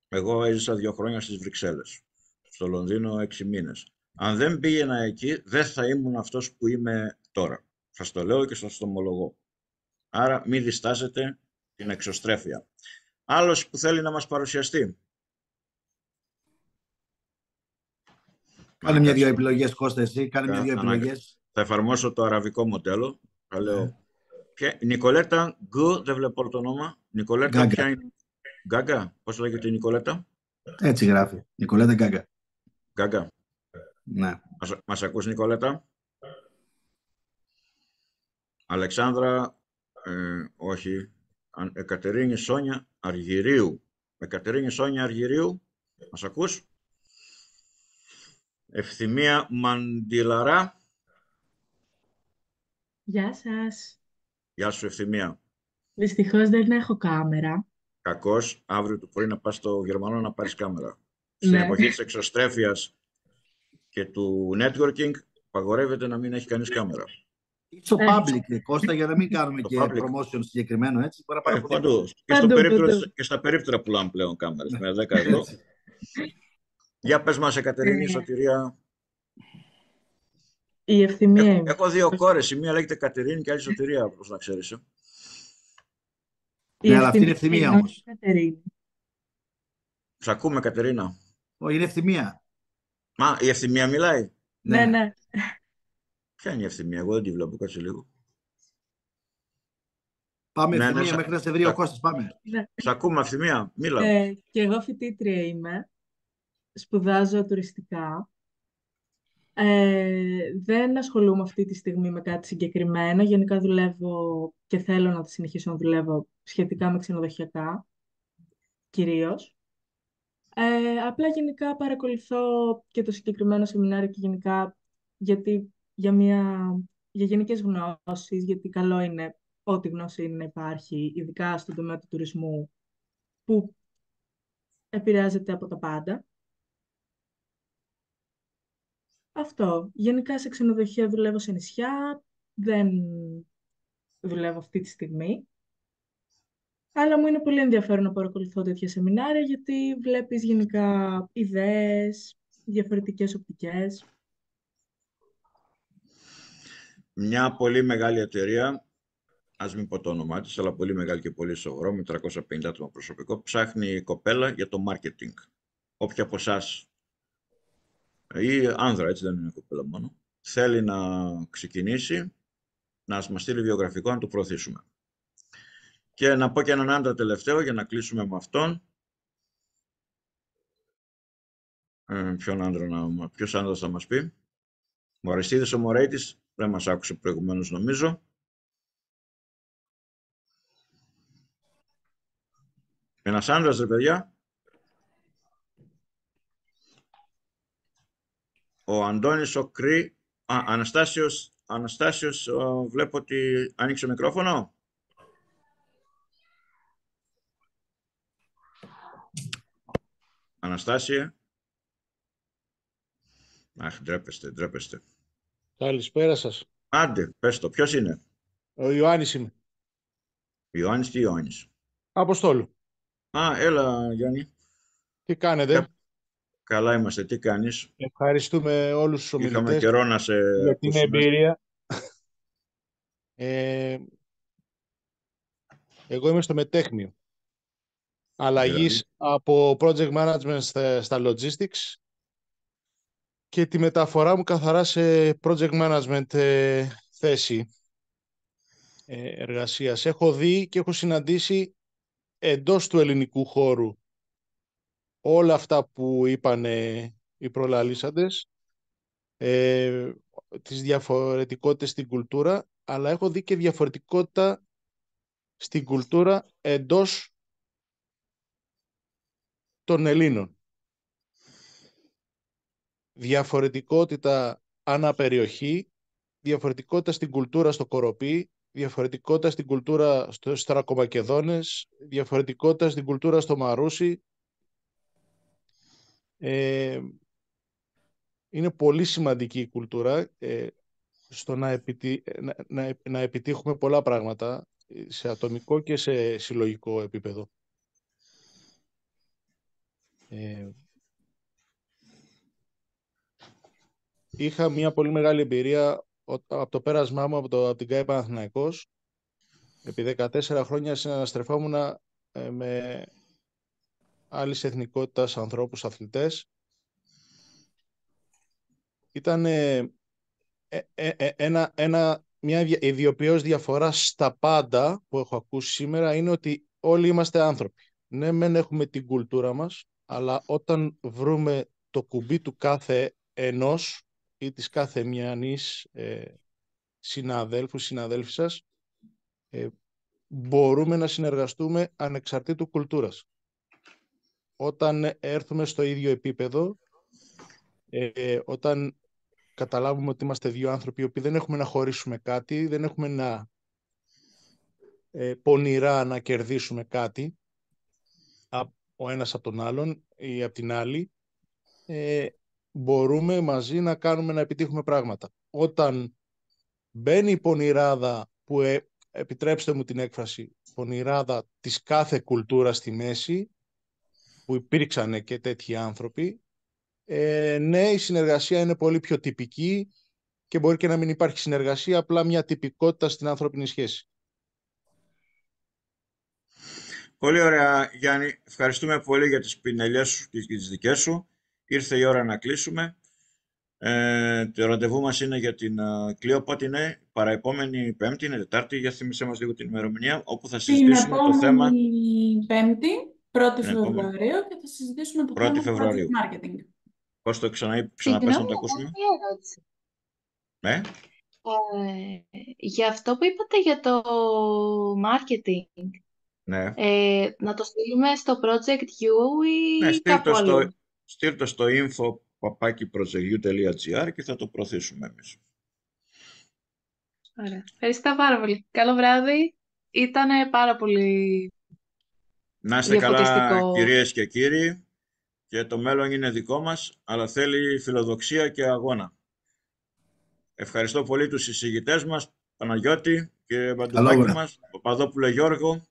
Εγώ έζησα 2 χρόνια στις Βρυξέλλες, στο Λονδίνο 6 μήνες. Αν δεν πήγαινα εκεί, δεν θα ήμουν αυτός που είμαι τώρα. Σας το λέω και σας το ομολογώ. Άρα μην διστάζετε την εξωστρέφεια. Άλλος που θέλει να μας παρουσιαστεί. Κάνε μια-δυο επιλογές, Κώστα, εσύ. Κάνε μια-δυο επιλογές. Θα εφαρμόσω το αραβικό μοντέλο. Θα λέω. Νικολέτα Γκου, δεν βλέπω το όνομα. Νικολέτα, ποια είναι? Γκάγκα. Πώς λέγεται η Νικολέτα? Έτσι γράφει. Νικολέτα Γκάγκα. Γκάγκα. Ναι. Μας ακούς, Νικολέτα? Αλεξάνδρα, όχι. Εκατερίνη Σόνια Αργυρίου. Εκατερίνη Σόνια Αργυρίου. Μας ακούς? Ευθυμία Μαντιλαρά. Γεια σας. Γεια σου, Ευθυμία. Δυστυχώς δεν έχω κάμερα. Κακώς, αύριο το πρωί να πας στο Γερμανό να πάρεις κάμερα. Στην εποχή της εξωστρέφειας και του networking, παγορεύεται να μην έχει κανείς κάμερα. Στο public, Κώστα, για να μην κάνουμε και promotion συγκεκριμένο, έτσι. Παντού. Και στα περίπτερα πουλάμε πλέον κάμερες, με 10 ευρώ. Για πες μας, Εκατερίνη, Σωτηρία. Η Ευθυμία. Έχω 2 κόρες, η μία λέγεται Κατερίνη και άλλη Σωτηρία, όπως να ξέρεις. Αλλά αυτή είναι Ευθυμία όμως. Σ' ακούμε, Κατερίνα. Όχι, είναι Ευθυμία. Μα, η Ευθυμία μιλάει. Ναι. Ποια είναι η Ευθυμία, εγώ δεν τη βλέπω, κάτσε λίγο. Πάμε, Ευθυμία, μέχρι να σε βρει ο Κώστας, πάμε. Σ' ακούμε, Ευθυμία, μίλα. Και εγώ φοιτήτρια είμαι. Σπουδάζω τουριστικά. Δεν ασχολούμαι αυτή τη στιγμή με κάτι συγκεκριμένο. Γενικά δουλεύω και θέλω να συνεχίσω να δουλεύω σχετικά με ξενοδοχειακά, κυρίως. Απλά γενικά παρακολουθώ και το συγκεκριμένο σεμινάριο και γενικά γιατί για γενικές γνώσεις, γιατί καλό είναι ό,τι γνώση είναι να υπάρχει, ειδικά στον τομέα του τουρισμού, που επηρεάζεται από τα πάντα. Αυτό. Γενικά σε ξενοδοχεία δουλεύω σε νησιά, δεν δουλεύω αυτή τη στιγμή. Αλλά μου είναι πολύ ενδιαφέρον να παρακολουθώ τέτοια σεμινάρια, γιατί βλέπεις γενικά ιδέες, διαφορετικές οπτικές. Μια πολύ μεγάλη εταιρεία, ας μην πω το όνομά της, αλλά πολύ μεγάλη και πολύ σοβαρό, με 350 άτομα προσωπικό, ψάχνει κοπέλα για το marketing. Όποια από εσάς, ή άνδρα, έτσι δεν είναι κοπέλα μόνο, θέλει να ξεκινήσει, να μας στείλει βιογραφικό, να το προωθήσουμε. Και να πω και έναν άντρα τελευταίο, για να κλείσουμε με αυτόν. Ποιος άντρας θα μας πει? Ο Αριστίδης ο Μωρέιτης δεν μας άκουσε προηγουμένως, νομίζω. Ένας άντρας, ρε παιδιά. Ο Αντώνης ο Κρή. Αναστάσιος, βλέπω ότι άνοιξε το μικρόφωνο. Αναστάσια. Αχ, ντρέπεστε. Καλησπέρα σας. Άντε, πες το. Ποιος είναι? Ο Ιωάννης είμαι. Ιωάννης, τι Ιωάννης? Αποστόλου. Έλα Γιάννη. Τι κάνετε? Καλά είμαστε, τι κάνεις? Ευχαριστούμε όλους τους ομιλητές. Είχαμε καιρό να σε για την εμπειρία. Εγώ είμαι στο μετέχμιο. Αλλαγής από project management στα logistics και τη μεταφορά μου καθαρά σε project management θέση εργασίας. Έχω δει και έχω συναντήσει εντός του ελληνικού χώρου όλα αυτά που είπαν οι προλαλήσαντες, τις διαφορετικότητες στην κουλτούρα, αλλά έχω δει και διαφορετικότητα στην κουλτούρα εντός των Ελλήνων. Διαφορετικότητα ανά περιοχή, διαφορετικότητα στην κουλτούρα στο Κοροπή, διαφορετικότητα στην κουλτούρα στους Θρακομακεδόνες, διαφορετικότητα στην κουλτούρα στο Μαρούσι. Είναι πολύ σημαντική η κουλτούρα στο να επιτύχουμε πολλά πράγματα σε ατομικό και σε συλλογικό επίπεδο. Είχα μια πολύ μεγάλη εμπειρία από το πέρασμά μου από την ΚΑΕ Παναθηναϊκός. Επί 14 χρόνια συναναστρεφόμουν με άλλης εθνικότητας ανθρώπους, αθλητές. Ήταν μια ιδιοποιώς διαφορά στα πάντα που έχω ακούσει σήμερα, είναι ότι όλοι είμαστε άνθρωποι. Ναι, μεν έχουμε την κουλτούρα μας, αλλά όταν βρούμε το κουμπί του κάθε ενός ή της κάθε μιανής συναδέλφου, συναδέλφη σας, μπορούμε να συνεργαστούμε ανεξαρτήτου κουλτούρας. Όταν έρθουμε στο ίδιο επίπεδο, όταν καταλάβουμε ότι είμαστε δύο άνθρωποι οι οποίοι δεν έχουμε να χωρίσουμε κάτι, δεν έχουμε πονηρά να κερδίσουμε κάτι ο ένας από τον άλλον ή από την άλλη, μπορούμε μαζί να επιτύχουμε πράγματα. Όταν μπαίνει η πονηράδα, που επιτρέψτε μου την έκφραση, πονηράδα της κάθε κουλτούρας στη μέση, που υπήρξαν και τέτοιοι άνθρωποι, ναι, η συνεργασία είναι πολύ πιο τυπική και μπορεί και να μην υπάρχει συνεργασία, απλά μια τυπικότητα στην ανθρώπινη σχέση. Πολύ ωραία, Γιάννη. Ευχαριστούμε πολύ για τις πινελιές σου και τις δικές σου. Ήρθε η ώρα να κλείσουμε. Το ραντεβού μας είναι για την Κλείο. Πότε είναι? Παραεπόμενη Πέμπτη, είναι Τετάρτη? Για θύμισέ μας λίγο την ημερομηνία, όπου θα συζητήσουμε το θέμα. Την επόμενη Πέμπτη, 1η Φεβρουαρίου, και θα συζητήσουμε το θέμα του project marketing. Πώς το ξαναπες να το ακούσουμε? Ναι. Για αυτό που είπατε για το marketing, ναι. Να το στείλουμε στο Project U ή ναι, κάπου αλλού? Στείλ' το στο info@projectu.gr και θα το προωθήσουμε εμείς. Ωραία. Ευχαριστώ πάρα πολύ. Καλό βράδυ. Ήταν πάρα πολύ να είστε καλά, κυρίες και κύριοι, και το μέλλον είναι δικό μας, αλλά θέλει φιλοδοξία και αγώνα. Ευχαριστώ πολύ τους εισηγητές μας, Παναγιώτη και Μπαντουμάκη μας, Παπαδόπουλο Γιώργο.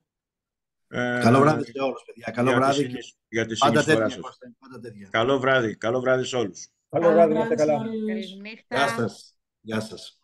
Καλό βράδυ σε όλους, παιδιά. Καλό βράδυ. Για τη συνεισφορά σας. Καλό βράδυ σε όλους. Καλό βράδυ, να είστε καλά. Καληνύχτα. Γεια σας. Γεια σας.